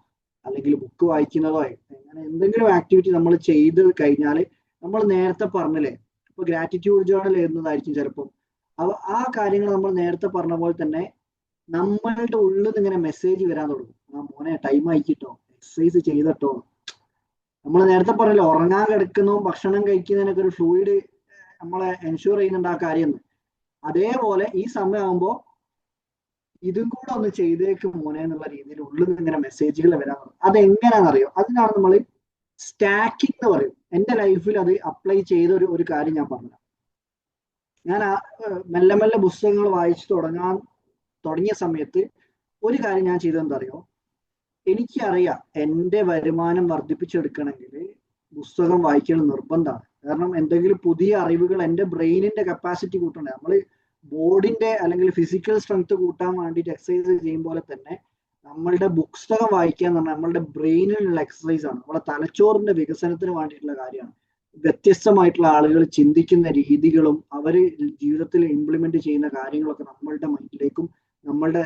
അല്ലെങ്കിൽ ബുക്ക് വായിക്കുന്നതോ അങ്ങനെ എന്തെങ്കിലും ആക്ടിവിറ്റി നമ്മൾ ചെയ്ത് കഴിഞ്ഞാൽ നമ്മൾ നേരത്തെ പറഞ്ഞില്ലേ, ഇപ്പൊ ഗ്രാറ്റിറ്റ്യൂഡ് ജേർണൽ എഴുതുന്നതായിരിക്കും ചിലപ്പം. ആ കാര്യങ്ങൾ നമ്മൾ നേരത്തെ പറഞ്ഞ പോലെ തന്നെ നമ്മളുടെ ഉള്ളിൽ നിന്ന് ഇങ്ങനെ മെസ്സേജ് വരാൻ തുടങ്ങും. ആ മോനെ ടൈം ആയിക്കിട്ടോ, എക്സസൈസ് ചെയ്തിട്ടോ. നമ്മൾ നേരത്തെ പറഞ്ഞല്ലോ ഉറങ്ങാൻ കിടക്കുന്നതും ഭക്ഷണം കഴിക്കുന്നതിനൊക്കെ ഒരു ഫ്ലൂയിഡ് നമ്മളെ എൻഷുർ ചെയ്യുന്നുണ്ട് ആ കാര്യം. അതേപോലെ ഈ സമയമാകുമ്പോൾ ഇതും കൂടെ ഒന്ന് ചെയ്തേക്കും മോനെ എന്നുള്ള രീതിയിൽ ഉള്ളിൽ നിന്ന് ഇങ്ങനെ മെസ്സേജുകൾ വരാൻ തുടങ്ങും. അതെങ്ങനെയാണെന്നറിയോ? അതിനാണ് നമ്മൾ സ്റ്റാക്കിംഗ് എന്ന് പറയും. എൻ്റെ ലൈഫിൽ അത് അപ്ലൈ ചെയ്ത ഒരു കാര്യം ഞാൻ പറഞ്ഞു. ഞാൻ മെല്ലെ പുസ്തകങ്ങൾ വായിച്ചു തുടങ്ങിയ സമയത്ത് ഒരു കാര്യം ഞാൻ ചെയ്തതെന്താ അറിയോ? എനിക്കറിയാം എൻ്റെ വരുമാനം വർദ്ധിപ്പിച്ചെടുക്കണമെങ്കിൽ പുസ്തകം വായിക്കണം നിർബന്ധമാണ്. കാരണം എന്തെങ്കിലും പുതിയ അറിവുകൾ എൻ്റെ ബ്രെയിനിന്റെ കപ്പാസിറ്റി കൂട്ടണ്ടേ. നമ്മൾ ബോഡിന്റെ അല്ലെങ്കിൽ ഫിസിക്കൽ സ്ട്രെങ്ത് കൂട്ടാൻ വേണ്ടിയിട്ട് എക്സസൈസ് ചെയ്യും പോലെ തന്നെ നമ്മളുടെ പുസ്തകം വായിക്കുക എന്ന് പറഞ്ഞാൽ നമ്മളുടെ ബ്രെയിനിലുള്ള എക്സസൈസ് ആണ്. നമ്മളെ തലച്ചോറിന്റെ വികസനത്തിന് വേണ്ടിയിട്ടുള്ള കാര്യമാണ്. വ്യത്യസ്തമായിട്ടുള്ള ആളുകൾ ചിന്തിക്കുന്ന രീതികളും അവർ ജീവിതത്തിൽ ഇംപ്ലിമെന്റ് ചെയ്യുന്ന കാര്യങ്ങളൊക്കെ നമ്മളുടെ മൈൻഡിലേക്കും നമ്മളുടെ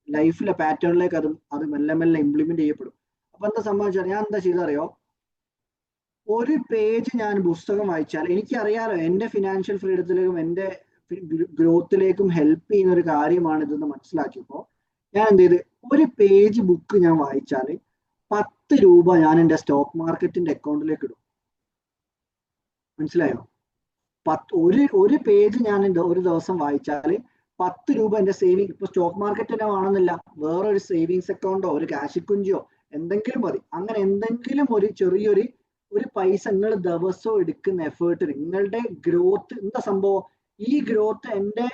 ലൈഫിലെ പാറ്റേണിലേക്ക് അത് മെല്ലെ ഇംപ്ലിമെന്റ് ചെയ്യപ്പെടും. അപ്പൊ എന്താ സംഭവിച്ചാൽ ഞാൻ എന്താ ചെയ്തറിയോ? ഒരു പേജ് ഞാൻ പുസ്തകം വായിച്ചാൽ എനിക്കറിയാലോ എൻ്റെ ഫിനാൻഷ്യൽ ഫ്രീഡത്തിലേക്കും എൻ്റെ ഗ്രോത്തിലേക്കും ഹെൽപ്പ് ചെയ്യുന്ന ഒരു കാര്യമാണ് ഇതെന്ന് മനസ്സിലാക്കിയപ്പോൾ ഞാൻ എന്ത് ചെയ്ത് ഒരു പേജ് ബുക്ക് ഞാൻ വായിച്ചാൽ 10 രൂപ ഞാൻ എൻ്റെ സ്റ്റോക്ക് മാർക്കറ്റിന്റെ അക്കൗണ്ടിലേക്ക് ഇടും. മനസ്സിലായോ? ഒരു പേജ് ഞാൻ ഒരു ദിവസം വായിച്ചാൽ 10 രൂപ എൻ്റെ സേവിങ്, ഇപ്പൊ സ്റ്റോക്ക് മാർക്കറ്റിനെ വേണമെന്നില്ല, വേറൊരു സേവിങ്സ് അക്കൗണ്ടോ ഒരു കാശിക്കുഞ്ചിയോ എന്തെങ്കിലും മതി. അങ്ങനെ എന്തെങ്കിലും ഒരു ചെറിയൊരു പൈസ നിങ്ങൾ ദിവസവും എടുക്കുന്ന എഫേർട്ട്, നിങ്ങളുടെ ഗ്രോത്ത് എന്താ സംഭവം, ഈ ഗ്രോത്ത് എൻ്റെ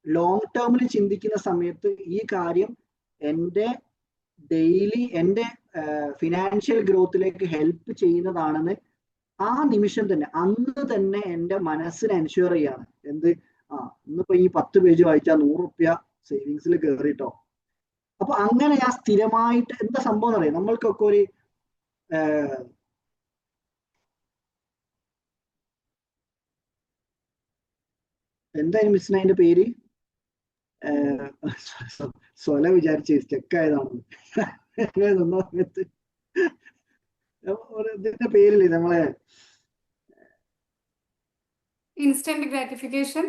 ലോങ് ടേമിൽ ചിന്തിക്കുന്ന സമയത്ത് ഈ കാര്യം എൻ്റെ ഡെയിലി എൻ്റെ ഫിനാൻഷ്യൽ ഗ്രോത്തിലേക്ക് ഹെൽപ്പ് ചെയ്യുന്നതാണെന്ന് ആ നിമിഷം തന്നെ അന്ന് തന്നെ എൻ്റെ മനസ്സിന് എൻഷുർ ചെയ്യാണ്. എന്ത്, ഇന്നിപ്പോ ഈ 10 പേജ് വായിച്ചാൽ 100 റുപ്യ സേവിങ്സിൽ കയറിട്ടോ. അപ്പൊ അങ്ങനെ ഞാൻ സ്ഥിരമായിട്ട് എന്താ സംഭവം എന്ന് അറിയാം, നമ്മൾക്കൊക്കെ ഒരു എന്തായാലും മിസ്സിന് അതിന്റെ പേര് സ്വല വിചാരിച്ച് സ്റ്റെക്കായതാണെന്ന് സമയത്ത് ഇതിന്റെ പേരില്ലേ നമ്മളെ ഇൻസ്റ്റന്റ് ഗ്രാറ്റിഫിക്കേഷൻ.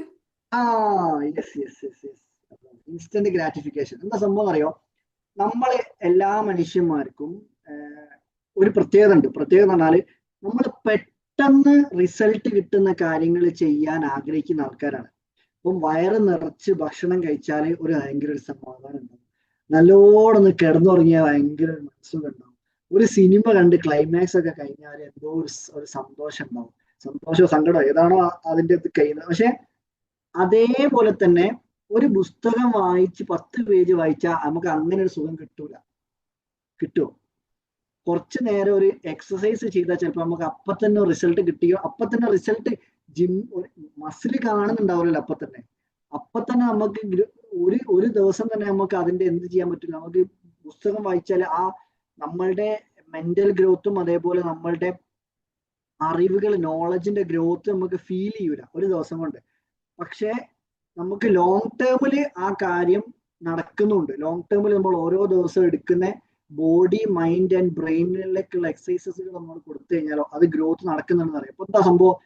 ഇൻസ്റ്റന്റ് ഗ്രാറ്റിഫിക്കേഷൻ എന്താ സംഭവം അറിയോ, നമ്മള് എല്ലാ മനുഷ്യന്മാർക്കും ഒരു പ്രത്യേകത ഉണ്ട്. പ്രത്യേകത എന്ന് പറഞ്ഞാല് നമ്മൾ പെട്ടെന്ന് റിസൾട്ട് കിട്ടുന്ന കാര്യങ്ങൾ ചെയ്യാൻ ആഗ്രഹിക്കുന്ന ആൾക്കാരാണ്. അപ്പം വയറ് നിറച്ച് ഭക്ഷണം കഴിച്ചാൽ ഭയങ്കര ഒരു സമാധാനം ഉണ്ടാവും, നല്ലോണം കിടന്നുറങ്ങിയാൽ ഭയങ്കര ഒരു മനസ്സുഖം ഉണ്ടാവും, ഒരു സിനിമ കണ്ട് ക്ലൈമാക്സ് ഒക്കെ കഴിഞ്ഞാൽ എന്തോ ഒരു സന്തോഷം ഉണ്ടാവും, സന്തോഷമോ സങ്കടമോ ഏതാണോ അതിൻ്റെ അത് കഴിയുന്നത്. പക്ഷെ അതേപോലെ തന്നെ ഒരു പുസ്തകം വായിച്ച് 10 പേജ് വായിച്ചാൽ നമുക്ക് അങ്ങനെ ഒരു സുഖം കിട്ടുമോ? കുറച്ചു നേരം ഒരു എക്സസൈസ് ചെയ്താൽ ചിലപ്പോൾ നമുക്ക് അപ്പൊ തന്നെ റിസൾട്ട് കിട്ടിയോ, അപ്പൊ തന്നെ റിസൾട്ട് മസിൽ കാണുന്നുണ്ടാവില്ലല്ലോ അപ്പൊ തന്നെ നമുക്ക് ഒരു ദിവസം തന്നെ നമുക്ക് അതിന്റെ എന്ത് ചെയ്യാൻ പറ്റില്ല. നമുക്ക് പുസ്തകം വായിച്ചാൽ ആ നമ്മളുടെ മെന്റൽ ഗ്രോത്തും അതേപോലെ നമ്മളുടെ അറിവുകൾ നോളജിന്റെ ഗ്രോത്ത് നമുക്ക് ഫീൽ ചെയ്യൂല ഒരു ദിവസം കൊണ്ട്. പക്ഷെ നമുക്ക് ലോങ് ടേമിൽ ആ കാര്യം നടക്കുന്നുണ്ട്. ലോങ് ടേമിൽ നമ്മൾ ഓരോ ദിവസവും എടുക്കുന്ന ബോഡി മൈൻഡ് ആൻഡ് ബ്രെയിനിലേക്കുള്ള എക്സസൈസസുകൾ നമ്മൾ കൊടുത്തു കഴിഞ്ഞാലോ അത് ഗ്രോത്ത് നടക്കുന്നുണ്ടെന്ന് അറിയാം. അപ്പൊ എന്താ സംഭവം,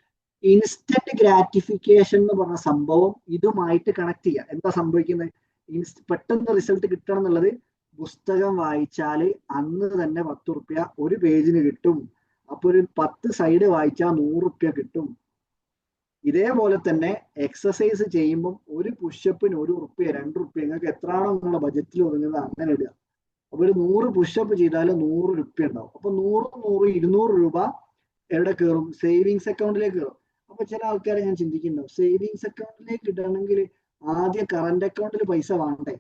ഇൻസ്റ്റന്റ് ഗ്രാറ്റിഫിക്കേഷൻ എന്ന് പറഞ്ഞ സംഭവം ഇതുമായിട്ട് കണക്ട് ചെയ്യുക. എന്താ സംഭവിക്കുന്നത്, പെട്ടെന്ന് റിസൾട്ട് കിട്ടണം എന്നുള്ളത് പുസ്തകം വായിച്ചാൽ അന്ന് തന്നെ 10 റുപ്യ ഒരു പേജിന് കിട്ടും. അപ്പൊ ഒരു 10 സൈഡ് വായിച്ചാൽ 100 റുപ്യ കിട്ടും. ഇതേപോലെ തന്നെ എക്സസൈസ് ചെയ്യുമ്പോൾ ഒരു പുഷപ്പിന് 1 റുപ്യ 2 റുപ്യ നിങ്ങൾക്ക് എത്രയാണോ നിങ്ങളുടെ ബജറ്റിൽ ഒതുങ്ങുന്നത് അങ്ങനെ ഇടുക. അപ്പൊ ഒരു 100 പുഷപ്പ് ചെയ്താൽ 100 റുപ്യ ഉണ്ടാവും. അപ്പൊ 100 200 രൂപ എവിടെ കയറും, സേവിങ്സ് അക്കൗണ്ടിലേക്ക് കയറും. അപ്പൊ ചില ആൾക്കാരെ ഞാൻ ചിന്തിക്കുന്നുണ്ടാവും, സേവിങ്സ് അക്കൗണ്ടിലേക്ക് ഇടണമെങ്കിൽ ആദ്യം കറന്റ് അക്കൗണ്ടിൽ പൈസ വേണ്ടേ?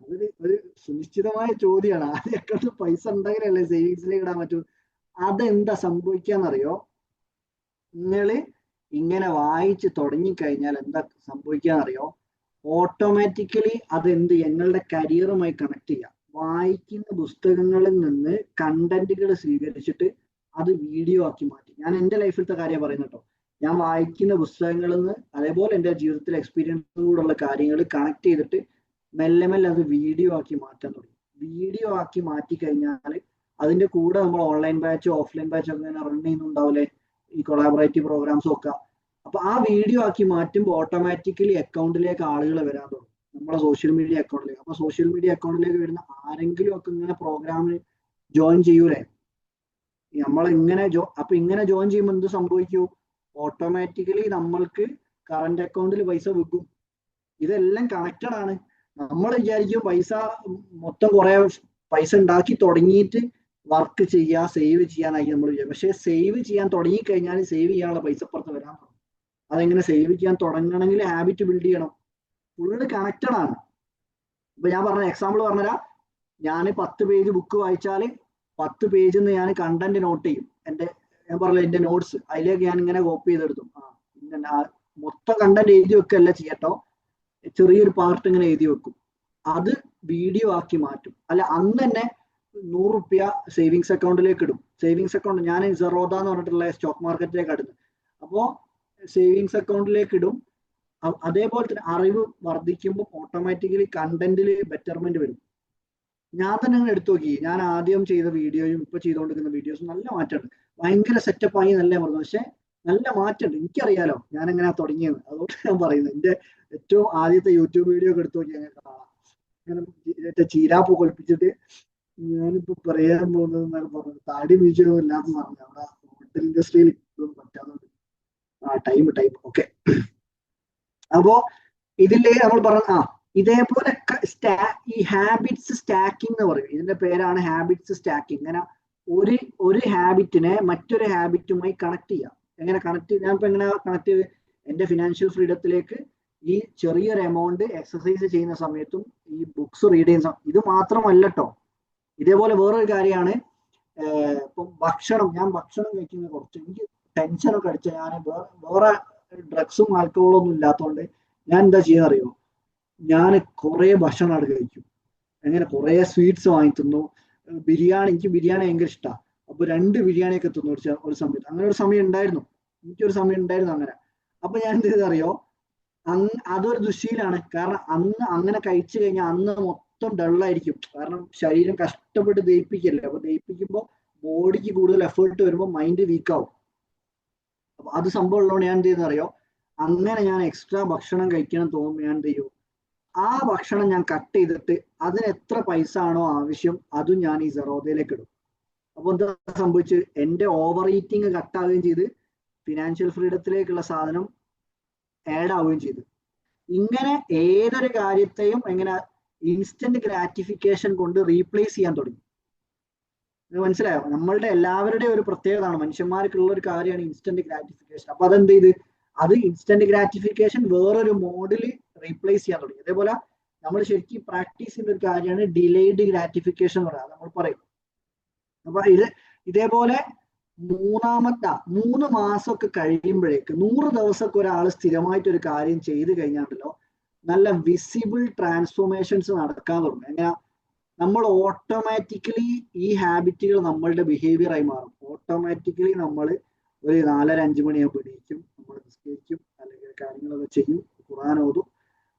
അതൊരു സുനിശ്ചിതമായ ചോദ്യമാണ്. ആദ്യം അക്കൗണ്ടിൽ പൈസ ഉണ്ടെങ്കിലല്ലേ സേവിങ്സിലേക്ക് ഇടാൻ പറ്റൂ. അതെന്താ സംഭവിക്കാന്നറിയോ, നിങ്ങള് ഇങ്ങനെ വായിച്ച് തുടങ്ങിക്കഴിഞ്ഞാൽ എന്താ സംഭവിക്കാന്നറിയോ, ഓട്ടോമാറ്റിക്കലി അതെന്ത് ഞങ്ങളുടെ കരിയറുമായി കണക്ട് ചെയ്യാം. വായിക്കുന്ന പുസ്തകങ്ങളിൽ നിന്ന് കണ്ടന്റുകൾ സ്വീകരിച്ചിട്ട് അത് വീഡിയോ ആക്കി മാറ്റി. ഞാൻ എൻ്റെ ലൈഫിലത്തെ കാര്യം പറയുന്നത് കേട്ടോ. ഞാൻ വായിക്കുന്ന പുസ്തകങ്ങളിൽ നിന്ന് അതേപോലെ എൻ്റെ ജീവിതത്തിലെ എക്സ്പീരിയൻസിലൂടെയുള്ള കാര്യങ്ങൾ കണക്ട് ചെയ്തിട്ട് മെല്ലെ മെല്ലെ അത് വീഡിയോ ആക്കി മാറ്റാൻ തുടങ്ങി. വീഡിയോ ആക്കി മാറ്റി കഴിഞ്ഞാൽ അതിന്റെ കൂടെ നമ്മൾ ഓൺലൈൻ ബാച്ചോ ഓഫ്ലൈൻ ബാച്ചോ ഒക്കെ ഇങ്ങനെ റൺ ചെയ്യുന്നുണ്ടാവില്ലേ, ഈ കൊളാബറേറ്റീവ് പ്രോഗ്രാംസും ഒക്കെ. അപ്പൊ ആ വീഡിയോ ആക്കി മാറ്റുമ്പോൾ ഓട്ടോമാറ്റിക്കലി അക്കൗണ്ടിലേക്ക് ആളുകൾ വരാൻ തുടങ്ങും, നമ്മുടെ സോഷ്യൽ മീഡിയ അക്കൗണ്ടിലേക്ക്. അപ്പൊ സോഷ്യൽ മീഡിയ അക്കൗണ്ടിലേക്ക് വരുന്ന ആരെങ്കിലും ഒക്കെ ഇങ്ങനെ പ്രോഗ്രാമിൽ ജോയിൻ ചെയ്യൂലേ, നമ്മളിങ്ങനെ അപ്പൊ ഇങ്ങനെ ജോയിൻ ചെയ്യുമ്പോൾ എന്ത് സംഭവിക്കൂ, ഓട്ടോമാറ്റിക്കലി നമ്മൾക്ക് കറന്റ് അക്കൗണ്ടിൽ പൈസ വെക്കും. ഇതെല്ലാം കണക്റ്റഡ് ആണ്. നമ്മൾ വിചാരിക്കും പൈസ മൊത്തം കുറെ പൈസ ഉണ്ടാക്കി തുടങ്ങിയിട്ട് വർക്ക് ചെയ്യുക സേവ് ചെയ്യാനായി നമ്മൾ വിചാരിക്കും. പക്ഷെ സേവ് ചെയ്യാൻ തുടങ്ങി കഴിഞ്ഞാൽ സേവ് ചെയ്യാനുള്ള പൈസ പുറത്ത് വരാൻ തുടങ്ങും. അതെങ്ങനെ സേവ് ചെയ്യാൻ തുടങ്ങണമെങ്കിൽ ഹാബിറ്റ് ബിൽഡ് ചെയ്യണം. ഫുള്ള് കണക്റ്റഡ് ആണ്. ഇപ്പൊ ഞാൻ പറഞ്ഞ എക്സാമ്പിൾ പറഞ്ഞുതരാം. ഞാൻ 10 പേജ് ബുക്ക് വായിച്ചാൽ 10 പേജിൽ നിന്ന് ഞാൻ കണ്ടന്റ് നോട്ട് ചെയ്യും. ഞാൻ പറഞ്ഞ എൻ്റെ നോട്ട്സ് അതിലേക്ക് ഞാൻ ഇങ്ങനെ കോപ്പി ചെയ്തെടുത്തു. മൊത്തം കണ്ടന്റ് എഴുതി വെക്കല്ല ചെയ്യട്ടോ, ചെറിയൊരു പാർട്ട് ഇങ്ങനെ എഴുതി വെക്കും. അത് വീഡിയോ ആക്കി മാറ്റും. അല്ല അന്ന് തന്നെ 100 റുപ്യ സേവിങ്സ് അക്കൗണ്ടിലേക്ക് ഇടും. സേവിങ്സ് അക്കൗണ്ട് ഞാൻ സെറോദ എന്ന് പറഞ്ഞിട്ടുള്ള സ്റ്റോക്ക് മാർക്കറ്റിലേക്ക് അടുത്ത്. അപ്പോൾ സേവിങ്സ് അക്കൗണ്ടിലേക്ക് ഇടും. അതേപോലെ തന്നെ അറിവ് വർദ്ധിക്കുമ്പോൾ ഓട്ടോമാറ്റിക്കലി കണ്ടന്റിൽ ബെറ്റർമെന്റ് വരും. ഞാൻ തന്നെ അങ്ങനെ എടുത്തു നോക്കി. ഞാൻ ആദ്യം ചെയ്ത വീഡിയോയും ഇപ്പൊ ചെയ്തുകൊണ്ടിരിക്കുന്ന വീഡിയോസും നല്ല മാറ്റമുണ്ട്. ഭയങ്കര സെറ്റപ്പായി നല്ല പറഞ്ഞു. പക്ഷെ നല്ല മാറ്റമുണ്ട്. എനിക്കറിയാലോ ഞാൻ എങ്ങനെയാ തുടങ്ങിയത്. അതുകൊണ്ട് ഞാൻ പറയുന്നത് എന്റെ ഏറ്റവും ആദ്യത്തെ യൂട്യൂബ് വീഡിയോ ഒക്കെ എടുത്തു നോക്കി അങ്ങനെ കാണാം. അങ്ങനെ ചീരാപ്പ് കൊൽപ്പിച്ചിട്ട് ഞാനിപ്പോ പറയാൻ പോകുന്നത് എന്നാണ് പറഞ്ഞത്. താടി മീച്ചൊന്നും ഇല്ലാത്ത പറഞ്ഞു. അവിടെ ഹോട്ടൽ ഇൻഡസ്ട്രിയിൽ ഇതൊന്നും പറ്റാതുണ്ട്. Time okay. അപ്പോ ഇതില് നമ്മൾ പറഞ്ഞ ഇതേപോലെ ഈ ഹാബിറ്റ്സ് സ്റ്റാക്കിംഗ് എന്ന് പറയും. ഇതിന്റെ പേരാണ് ഹാബിറ്റ്സ് സ്റ്റാക്കിംഗ്. ഇങ്ങനെ ഒരു ഹാബിറ്റിനെ മറ്റൊരു ഹാബിറ്റുമായി കണക്ട് ചെയ്യാം. എങ്ങനെ കണക്ട് ഞാനിപ്പോ എങ്ങനെ കണക്ട് ചെയ്ത് എന്റെ ഫിനാൻഷ്യൽ ഫ്രീഡത്തിലേക്ക് ഈ ചെറിയൊരു എമൗണ്ട് എക്സസൈസ് ചെയ്യുന്ന സമയത്തും ഈ ബുക്സ് റീഡ് ചെയ്യുന്ന ഇത് മാത്രമല്ല കേട്ടോ. ഇതേപോലെ വേറൊരു കാര്യമാണ് ഇപ്പം ഞാൻ ഭക്ഷണം കഴിക്കുന്നത് കുറച്ച് എനിക്ക് ടെൻഷനൊക്കെ അടിച്ച ഞാൻ വേറെ ഡ്രഗ്സും ആൽക്കഹോളും ഒന്നും ഇല്ലാത്തതുകൊണ്ട് ഞാൻ എന്താ ചെയ്യാൻ അറിയോ, ഞാൻ കുറെ ഭക്ഷണം അവിടെ കഴിക്കും. അങ്ങനെ കുറെ സ്വീറ്റ്സ് വാങ്ങി തിന്നു. എനിക്ക് ബിരിയാണി ഭയങ്കര ഇഷ്ടമാണ്. അപ്പൊ 2 ബിരിയാണിയൊക്കെ തിന്നു ഒരു സമയത്ത്. അങ്ങനെ ഒരു സമയം ഉണ്ടായിരുന്നു, എനിക്കൊരു സമയം ഉണ്ടായിരുന്നു അങ്ങനെ. അപ്പൊ ഞാൻ എന്ത് ചെയ്തറിയോ, അതൊരു ദുശ്ശീലാണ്. കാരണം അന്ന് അങ്ങനെ കഴിച്ചു കഴിഞ്ഞാൽ അന്ന് മൊത്തം ഡള്ളായിരിക്കും. കാരണം ശരീരം കഷ്ടപ്പെട്ട് ദഹിപ്പിക്കല്ലേ. അപ്പൊ ദഹിപ്പിക്കുമ്പോൾ ബോഡിക്ക് കൂടുതൽ എഫേർട്ട് വരുമ്പോൾ മൈൻഡ് വീക്കാവും. അപ്പൊ അത് സംഭവം ഉള്ളതുകൊണ്ട് ഞാൻ എന്ത് ചെയ്യുന്നറിയോ, അങ്ങനെ ഞാൻ എക്സ്ട്രാ ഭക്ഷണം കഴിക്കണം തോന്നുമ്പോൾ ഞാൻ എന്ത് ചെയ്യും, ആ ഭക്ഷണം ഞാൻ കട്ട് ചെയ്തിട്ട് അതിന് എത്ര പൈസ ആണോ ആവശ്യം അതും ഞാൻ ഈ സെറോദയിലേക്ക് ഇടും. അപ്പൊ എന്താ സംഭവിച്ച് എന്റെ ഓവർ ഈറ്റിംഗ് കട്ടാവുകയും ചെയ്ത് ഫിനാൻഷ്യൽ ഫ്രീഡത്തിലേക്കുള്ള സാധനം ആഡ് ആവുകയും ചെയ്തു. ഇങ്ങനെ ഏതൊരു കാര്യത്തെയും എങ്ങനെ ഇൻസ്റ്റന്റ് ഗ്രാറ്റിഫിക്കേഷൻ കൊണ്ട് റീപ്ലേസ് ചെയ്യാൻ തുടങ്ങി. മനസ്സിലായോ? നമ്മളുടെ എല്ലാവരുടെയും ഒരു പ്രത്യേകതയാണ്, മനുഷ്യന്മാർക്കുള്ള ഒരു കാര്യമാണ് ഇൻസ്റ്റന്റ് ഗ്രാറ്റിഫിക്കേഷൻ. അപ്പൊ അതെന്ത് ചെയ്ത് അത് ഇൻസ്റ്റന്റ് ഗ്രാറ്റിഫിക്കേഷൻ വേറൊരു മോഡിൽ റീപ്ലേസ് ചെയ്യാൻ തുടങ്ങി. അതേപോലെ നമ്മൾ ശരിക്കും പ്രാക്ടീസ് ചെയ്യുന്ന ഒരു കാര്യമാണ് ഡിലേഡ് ഗ്രാറ്റിഫിക്കേഷൻ എന്ന് പറയുന്നത്. നമ്മൾ പറയും. അപ്പൊ ഇതേപോലെ 3 മാസമൊക്കെ കഴിയുമ്പോഴേക്ക് 100 ദിവസമൊക്കെ ഒരാൾ സ്ഥിരമായിട്ട് ഒരു കാര്യം ചെയ്ത് കഴിഞ്ഞാണ്ടല്ലോ നല്ല വിസിബിൾ ട്രാൻസ്ഫോർമേഷൻസ് നടക്കാൻ തുടങ്ങും. എങ്ങനെയാ, നമ്മൾ ഓട്ടോമാറ്റിക്കലി ഈ ഹാബിറ്റുകൾ നമ്മളുടെ ബിഹേവിയറായി മാറും. ഓട്ടോമാറ്റിക്കലി നമ്മൾ ഒരു 4-5 മണിയാകുമ്പോൾ എണീക്കും, നമ്മൾ നിസ്കരിക്കും, അല്ലെങ്കിൽ കാര്യങ്ങളൊക്കെ ചെയ്യും, ഖുർആൻ ഓതും.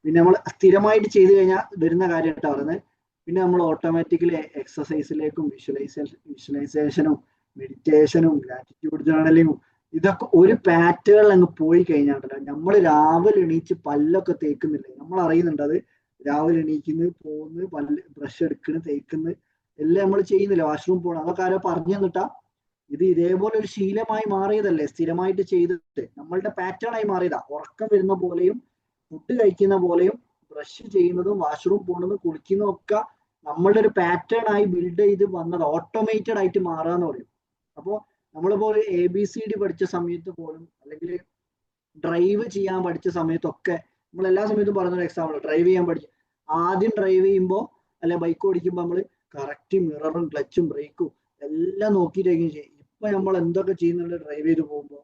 പിന്നെ നമ്മൾ സ്ഥിരമായിട്ട് ചെയ്തു കഴിഞ്ഞാൽ വരുന്ന കാര്യമായിട്ടാണ് പറയുന്നത്. പിന്നെ നമ്മൾ ഓട്ടോമാറ്റിക്കലി എക്സസൈസിലേക്കും വിഷ്വലൈസേഷനും മെഡിറ്റേഷനും ഗ്രാറ്റിറ്റ്യൂഡ് ജേർണലിങ്ങും ഇതൊക്കെ ഒരു പാറ്റേണിൽ അങ്ങ് പോയി കഴിഞ്ഞാണ്ടല്ലോ നമ്മൾ രാവിലെ എണീച്ച് പല്ലൊക്കെ തേക്കുന്നില്ലേ, നമ്മൾ അറിയുന്നുണ്ട് അത്. രാവിലെ എണീക്കുന്നു, പോകുന്നു, പല്ല് ബ്രഷ് എടുക്കുന്നു, തേക്കുന്നു, എല്ലാം നമ്മൾ ചെയ്യുന്നില്ല. വാഷ്റൂം പോകണം, അതൊക്കെ ആരോ പറഞ്ഞു തന്നിട്ടാ. ഇത് ഇതേപോലെ ഒരു ശീലമായി മാറിയതല്ലേ, സ്ഥിരമായിട്ട് ചെയ്തിട്ട് നമ്മളുടെ പാറ്റേൺ ആയി മാറിയതാ. ഉറക്കം വരുന്ന പോലെയും ഫുഡ് കഴിക്കുന്ന പോലെയും ബ്രഷ് ചെയ്യുന്നതും വാഷ്റൂം പോകുന്നതും കുളിക്കുന്നതും ഒക്കെ നമ്മളുടെ ഒരു പാറ്റേൺ ആയി ബിൽഡ് ചെയ്ത് വന്നത് ഓട്ടോമേറ്റഡ് ആയിട്ട് മാറാന്ന് പറയും. അപ്പോൾ നമ്മളിപ്പോ ഒരു ABCD പഠിച്ച സമയത്ത് പോലും അല്ലെങ്കിൽ ഡ്രൈവ് ചെയ്യാൻ പഠിച്ച സമയത്തൊക്കെ നമ്മൾ എല്ലാ സമയത്തും പറയുന്ന എക്സാമ്പിൾ, ഡ്രൈവ് ചെയ്യാൻ പഠിച്ചു. ആദ്യം ഡ്രൈവ് ചെയ്യുമ്പോൾ അല്ലെ ബൈക്ക് ഓടിക്കുമ്പോൾ നമ്മൾ കറക്റ്റ് മിററും ക്ലച്ചും ബ്രേക്കും എല്ലാം നോക്കിയിട്ടായിരിക്കും ചെയ്യും. ഇപ്പൊ നമ്മൾ എന്തൊക്കെ ചെയ്യുന്നുണ്ട് ഡ്രൈവ് ചെയ്ത് പോകുമ്പോൾ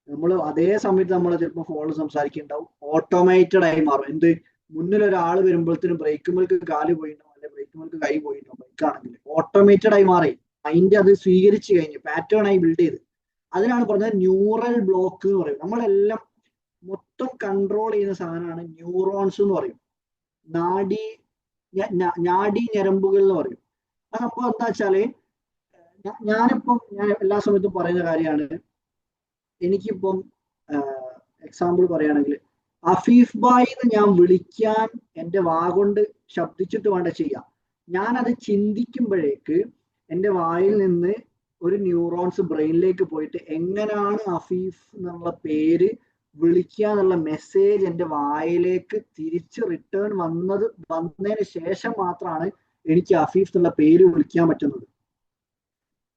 നമ്മൾ അതേ സമയത്ത് നമ്മൾ ചിലപ്പോൾ ഫോണിൽ സംസാരിക്കുന്നുണ്ടാവും. ഓട്ടോമേറ്റഡ് ആയി മാറും. എന്ത്, മുന്നിൽ ഒരാൾ വരുമ്പോഴത്തേനും ബ്രേക്കുമേൽക്ക് കാല് പോയിട്ടുണ്ടാവും, അല്ലെ ബ്രേക്കുമേൽക്ക് കൈ പോയിട്ടുണ്ടാവും. ബൈക്കാണെങ്കിൽ ഓട്ടോമേറ്റഡ് ആയി മാറി. മൈൻഡ് അത് സ്വീകരിച്ചു കഴിഞ്ഞു, പാറ്റേൺ ആയി ബിൽഡ് ചെയ്ത്. അതിനാണ് പറഞ്ഞത് ന്യൂറൽ ബ്ലോക്ക് എന്ന് പറയും. നമ്മളെല്ലാം മൊത്തം കൺട്രോൾ ചെയ്യുന്ന സാധനമാണ് ന്യൂറോൺസ് എന്ന് പറയും. നാഡി ഞരമ്പുകൾ എന്ന് പറയും. ആ സംഭവം എന്താ വെച്ചാല് ഞാൻ എല്ലാ സമയത്തും പറയുന്ന കാര്യമാണ്. എനിക്കിപ്പം എക്സാമ്പിൾ പറയുകയാണെങ്കിൽ അഫീഫ് ബായ് എന്ന് ഞാൻ വിളിക്കാൻ എൻ്റെ കൊണ്ട് ശബ്ദിച്ചിട്ട് വേണ്ട ചെയ്യാം. ഞാനത് ചിന്തിക്കുമ്പോഴേക്ക് എൻ്റെ വായിൽ നിന്ന് ഒരു ന്യൂറോൺസ് ബ്രെയിനിലേക്ക് പോയിട്ട് എങ്ങനെയാണ് അഫീഫ് എന്നുള്ള പേര് വിളിക്കുക എന്നുള്ള മെസ്സേജ് എൻ്റെ വായിലേക്ക് തിരിച്ച് റിട്ടേൺ വന്നതിന് ശേഷം മാത്രമാണ് എനിക്ക് അഫീഫ് എന്നുള്ള പേര് വിളിക്കാൻ പറ്റുന്നത്.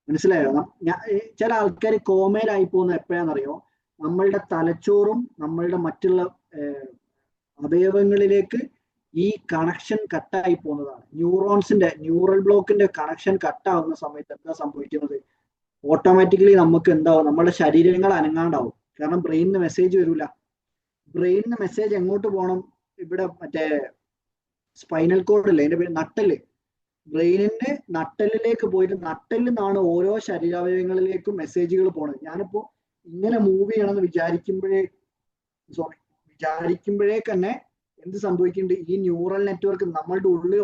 മനസ്സിലായോ? ചില ആൾക്കാർ കോമയിലായി പോകുന്നത് എപ്പോഴാണെന്നറിയോ, നമ്മളുടെ തലച്ചോറും നമ്മളുടെ മറ്റുള്ള അവയവങ്ങളിലേക്ക് ഈ കണക്ഷൻ കട്ടായി പോകുന്നതാണ്. ന്യൂറൽ ബ്ലോക്കിന്റെ കണക്ഷൻ കട്ടാവുന്ന സമയത്ത് എന്താ സംഭവിക്കുന്നത്, ഓട്ടോമാറ്റിക്കലി നമുക്ക് എന്താവും, നമ്മുടെ ശരീരങ്ങൾ അനങ്ങാണ്ടാവും. കാരണം ബ്രെയിനിന് മെസ്സേജ് വരില്ല. ബ്രെയിനിന് മെസ്സേജ് എങ്ങോട്ട് പോകണം, ഇവിടെ മറ്റേ സ്പൈനൽ കോഡ് ഇല്ലേ, അതിന്റെ പേര് നട്ടല്. ബ്രെയിനിന്റെ നട്ടലിലേക്ക് പോയിട്ട് നട്ടലിൽ നിന്നാണ് ഓരോ ശരീരാവയവങ്ങളിലേക്കും മെസ്സേജുകൾ പോണത്. ഞാനിപ്പോ ഇങ്ങനെ മൂവ് ചെയ്യണമെന്ന് വിചാരിക്കുമ്പോഴേ തന്നെ എന്ത് സംഭവിക്കുന്നുണ്ട്, ഈ ന്യൂറൽ നെറ്റ്വർക്ക് നമ്മളുടെ ഉള്ളിൽ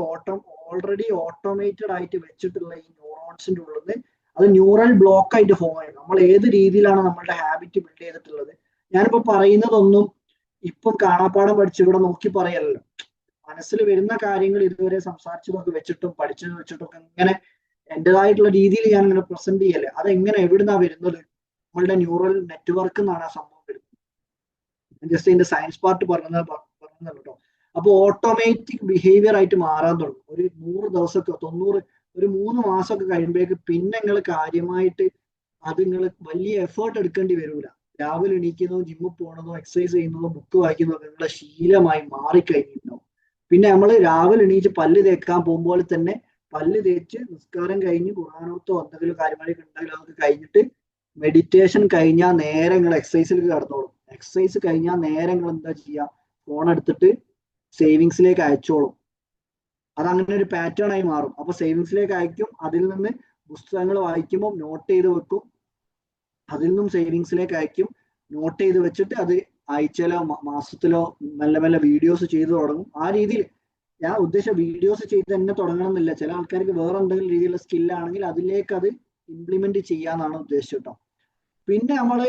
ഓൾറെഡി ഓട്ടോമേറ്റഡ് ആയിട്ട് വെച്ചിട്ടുള്ള ഈ ന്യൂറോൺസിന്റെ ഉള്ളിൽ നിന്ന് അത് ന്യൂറൽ ബ്ലോക്ക് ആയിട്ട് ഫോം ആയി. നമ്മൾ ഏത് രീതിയിലാണ് നമ്മളുടെ ഹാബിറ്റ് ബിൽഡ് ചെയ്തിട്ടുള്ളത്. ഞാനിപ്പോ പറയുന്നതൊന്നും ഇപ്പം കാണാപ്പാടം പഠിച്ച് ഇവിടെ നോക്കി പറയല്ലോ, മനസ്സിൽ വരുന്ന കാര്യങ്ങൾ ഇതുവരെ സംസാരിച്ചതൊക്കെ വെച്ചിട്ടും പഠിച്ചത് വെച്ചിട്ടൊക്കെ ഇങ്ങനെ എന്റേതായിട്ടുള്ള രീതിയിൽ ഞാൻ ഇങ്ങനെ പ്രസന്റ് ചെയ്യല്ലേ. അതെങ്ങനെ എവിടുന്നാ വരുന്നത്? നമ്മളുടെ ന്യൂറൽ നെറ്റ്വർക്ക് എന്നാണ് ആ സംഭവം വരുന്നത്. ജസ്റ്റ് ഇതിന്റെ സയൻസ് പാർട്ട് പറഞ്ഞല്ലോ കേട്ടോ. അപ്പൊ ഓട്ടോമാറ്റിക് ബിഹേവിയർ ആയിട്ട് മാറാൻ തുടങ്ങും. ഒരു 100 ദിവസമൊക്കെ 90 ഒരു 3 മാസമൊക്കെ കഴിയുമ്പോഴേക്ക് പിന്നെ നിങ്ങൾ കാര്യമായിട്ട് അത് നിങ്ങൾ വലിയ എഫേർട്ട് എടുക്കേണ്ടി വരൂല. രാവിലെ എണീക്കുന്നതും ജിമ്മിൽ പോകണതോ എക്സസൈസ് ചെയ്യുന്നതോ ബുക്ക് വായിക്കുന്നതോ നിങ്ങളുടെ ശീലമായി മാറിക്കഴിഞ്ഞിട്ടുണ്ടാവും. പിന്നെ നമ്മൾ രാവിലെ എണീച്ച് പല്ല് തേക്കാൻ പോകുമ്പോൾ തന്നെ പല്ല് തേച്ച് നിസ്കാരം കഴിഞ്ഞ് ഖുർആനോത്തോ എന്തെങ്കിലും കാര്യമായിട്ട് ഉണ്ടെങ്കിൽ അതൊക്കെ കഴിഞ്ഞിട്ട് മെഡിറ്റേഷൻ കഴിഞ്ഞാൽ നേരെ നിങ്ങൾ എക്സസൈസിലേക്ക് കടന്നോളും. എക്സസൈസ് കഴിഞ്ഞാൽ നേരെ നിങ്ങൾ എന്താ ചെയ്യുക, ഫോൺ എടുത്തിട്ട് സേവിങ്സിലേക്ക് അയച്ചോളും. അതങ്ങനെ ഒരു പാറ്റേൺ ആയി മാറും. അപ്പൊ സേവിങ്സിലേക്ക് അയക്കും, അതിൽ നിന്ന് പുസ്തകങ്ങൾ വായിക്കുമ്പോൾ നോട്ട് ചെയ്ത് വെക്കും, അതിൽ നിന്നും സേവിങ്സിലേക്ക് അയക്കും, നോട്ട് ചെയ്ത് വെച്ചിട്ട് അത് ആഴ്ചയിലോ മാസത്തിലോ മെല്ലെ മെല്ലെ വീഡിയോസ് ചെയ്തു തുടങ്ങും. ആ രീതിയിൽ ഞാൻ ഉദ്ദേശിച്ച വീഡിയോസ് ചെയ്ത് തന്നെ തുടങ്ങണം എന്നില്ല. ചില ആൾക്കാർക്ക് വേറെ എന്തെങ്കിലും രീതിയിലുള്ള സ്കില്ലാണെങ്കിൽ അതിലേക്ക് അത് ഇംപ്ലിമെന്റ് ചെയ്യാന്നാണ് ഉദ്ദേശിച്ചത് കേട്ടോ. പിന്നെ നമ്മള്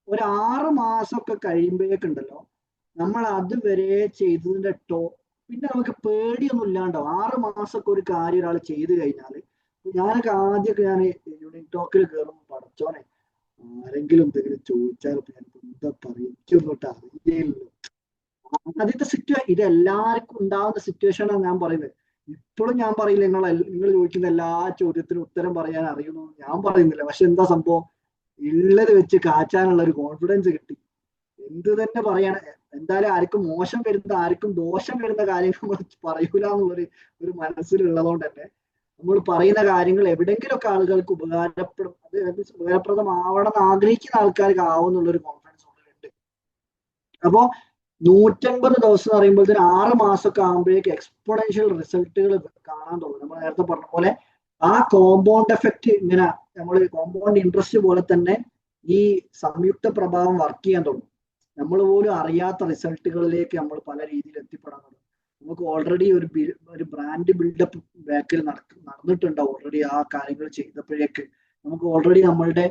ഒരു 6 മാസമൊക്കെ കഴിയുമ്പോഴേക്കുണ്ടല്ലോ നമ്മൾ അതുവരെ ചെയ്തതിന്റെ പിന്നെ നമുക്ക് പേടിയൊന്നും ഇല്ലാണ്ടാവും. 6 മാസമൊക്കെ ഒരു കാര്യം ഒരാൾ ചെയ്ത് കഴിഞ്ഞാൽ, ഞാനൊക്കെ ആദ്യമൊക്കെ ഞാൻ യൂണിറ്റ് ടോക്കിൽ കയറുമ്പോൾ പഠിച്ചോനെ ആരെങ്കിലും എന്തെങ്കിലും ചോദിച്ചാൽ ഞാൻ എന്താ പറയും, എനിക്കൊന്നും അറിയില്ലല്ലോ. ആദ്യത്തെ ഇത് എല്ലാവർക്കും ഉണ്ടാവുന്ന സിറ്റുവേഷനാണ് ഞാൻ പറയുന്നത്. ഇപ്പോഴും ഞാൻ പറയില്ല നിങ്ങൾ ചോദിക്കുന്ന എല്ലാ ചോദ്യത്തിനും ഉത്തരം പറയാൻ അറിയുന്നു ഞാൻ പറയുന്നില്ല. പക്ഷെ എന്താ സംഭവം, ഉള്ളത് വെച്ച് കാച്ചാനുള്ള ഒരു കോൺഫിഡൻസ് കിട്ടി. എന്ത് തന്നെ പറയണ, എന്തായാലും ആർക്കും മോശം വരുന്ന ആർക്കും ദോഷം വരുന്ന കാര്യങ്ങൾ പറയൂല ഒരു മനസ്സിലുള്ളതുകൊണ്ട് തന്നെ നമ്മൾ പറയുന്ന കാര്യങ്ങൾ എവിടെയെങ്കിലുമൊക്കെ ആളുകൾക്ക് ഉപകാരപ്പെടും, അത് ഉപകാരപ്രദമാവണം എന്ന് ആഗ്രഹിക്കുന്ന ആൾക്കാർക്ക് ആവും എന്നുള്ളൊരു കോൺഫിഡൻസ് ഉള്ളിലുണ്ട്. അപ്പോ 150 ദിവസം എന്ന് പറയുമ്പോഴത്തേന് 6 മാസമൊക്കെ ആകുമ്പോഴേക്ക് എക്സ്പോണൻഷ്യൽ റിസൾട്ടുകൾ കാണാൻ തുടങ്ങും. നമ്മൾ നേരത്തെ പറഞ്ഞ പോലെ ആ കോമ്പൗണ്ട് എഫക്റ്റ് ഇങ്ങനെ നമ്മൾ കോമ്പൗണ്ട് ഇൻട്രസ്റ്റ് പോലെ തന്നെ ഈ സംയുക്ത പ്രഭാവം വർക്ക് ചെയ്യാൻ തുടങ്ങും. നമ്മൾ പോലും അറിയാത്ത റിസൾട്ടുകളിലേക്ക് നമ്മൾ പല രീതിയിൽ എത്തിപ്പെടാൻ തുടങ്ങും. നമുക്ക് ഓൾറെഡി ഒരു ബ്രാൻഡ് ബിൽഡപ്പ് ബാക്കിൽ നടന്നിട്ടുണ്ടാവും. ഓൾറെഡി ആ കാര്യങ്ങൾ ചെയ്തപ്പോഴേക്ക് നമുക്ക് ഓൾറെഡി നമ്മളുടെ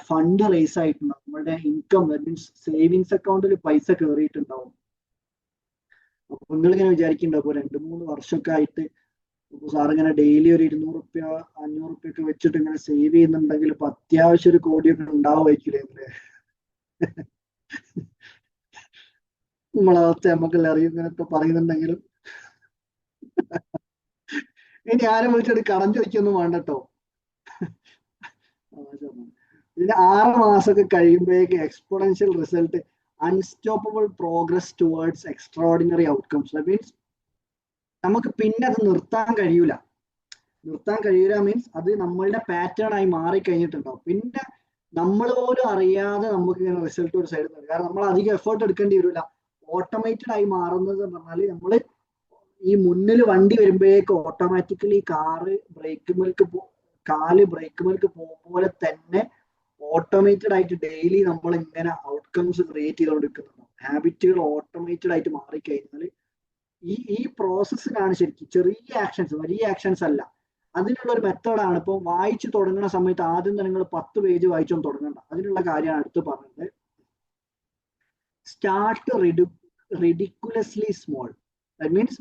ഫണ്ട് റേസ് ആയിട്ടുണ്ടാവും, നമ്മളുടെ ഇൻകം മീൻസ് സേവിങ്സ് അക്കൗണ്ടിൽ പൈസ കയറിയിട്ടുണ്ടാവും. അപ്പൊ നിങ്ങളിങ്ങനെ വിചാരിക്കുന്നുണ്ടാവും, ഇപ്പോൾ 2-3 വർഷമൊക്കെ ആയിട്ട് സാർ ഇങ്ങനെ ഡെയിലി ഒരു 200 റുപ്യ 500 റുപ്യ ഒക്കെ വെച്ചിട്ട് ഇങ്ങനെ സേവ് ചെയ്യുന്നുണ്ടെങ്കിൽ ഇപ്പൊ അത്യാവശ്യം ഒരു കോടിയൊക്കെ ഉണ്ടാവുമായിരിക്കില്ലേ? നമ്മളവസ്ഥ നമുക്കെല്ലാം അറിയും. ഇങ്ങനൊക്കെ പറയുന്നുണ്ടെങ്കിലും ഇനി ആരും വിളിച്ചിട്ട് കടം ചോദിക്കൊന്നും വേണ്ട കേട്ടോ. ഇതിന് 6 മാസമൊക്കെ കഴിയുമ്പോഴേക്ക് exponential result, unstoppable progress towards extraordinary outcomes. Means നമുക്ക് പിന്നെ അത് നിർത്താൻ കഴിയൂല മീൻസ് അത് നമ്മളുടെ പാറ്റേൺ ആയി മാറിക്കഴിഞ്ഞിട്ടുണ്ടാവും. പിന്നെ നമ്മൾ പോലും അറിയാതെ നമുക്ക് ഇങ്ങനെ റിസൾട്ട് ഒരു സൈഡിൽ നിന്ന്, കാരണം നമ്മൾ അധികം എഫേർട്ട് എടുക്കേണ്ടി വരില്ല. ഓട്ടോമേറ്റഡ് ആയി മാറുന്നത് എന്ന് പറഞ്ഞാൽ നമ്മൾ ഈ മുന്നിൽ വണ്ടി വരുമ്പോഴേക്ക് ഓട്ടോമാറ്റിക്കലി കാല് ബ്രേക്ക് മേൽക്ക് പോകുമ്പോൾ തന്നെ ഓട്ടോമേറ്റഡ് ആയിട്ട് ഡെയിലി നമ്മൾ ഇങ്ങനെ ഔട്ട്കംസ് ക്രിയേറ്റ് ചെയ്തുകൊണ്ടിരിക്കുന്നുണ്ടാവും. ഹാബിറ്റുകൾ ഓട്ടോമേറ്റഡ് ആയിട്ട് മാറിക്കഴിഞ്ഞാൽ ഈ പ്രോസസ്സിനാണ് ശരിക്കും ചെറിയ ആക്ഷൻസ്, വലിയ ആക്ഷൻസ് അല്ല, അതിനുള്ള ഒരു മെത്തേഡാണ്. ഇപ്പൊ വായിച്ചു തുടങ്ങുന്ന സമയത്ത് ആദ്യം തന്നെ നിങ്ങൾ 10 പേജ് വായിച്ചൊന്നും തുടങ്ങണ്ട. അതിനുള്ള കാര്യമാണ് അടുത്ത് പറഞ്ഞത്. Start ridiculously small. That means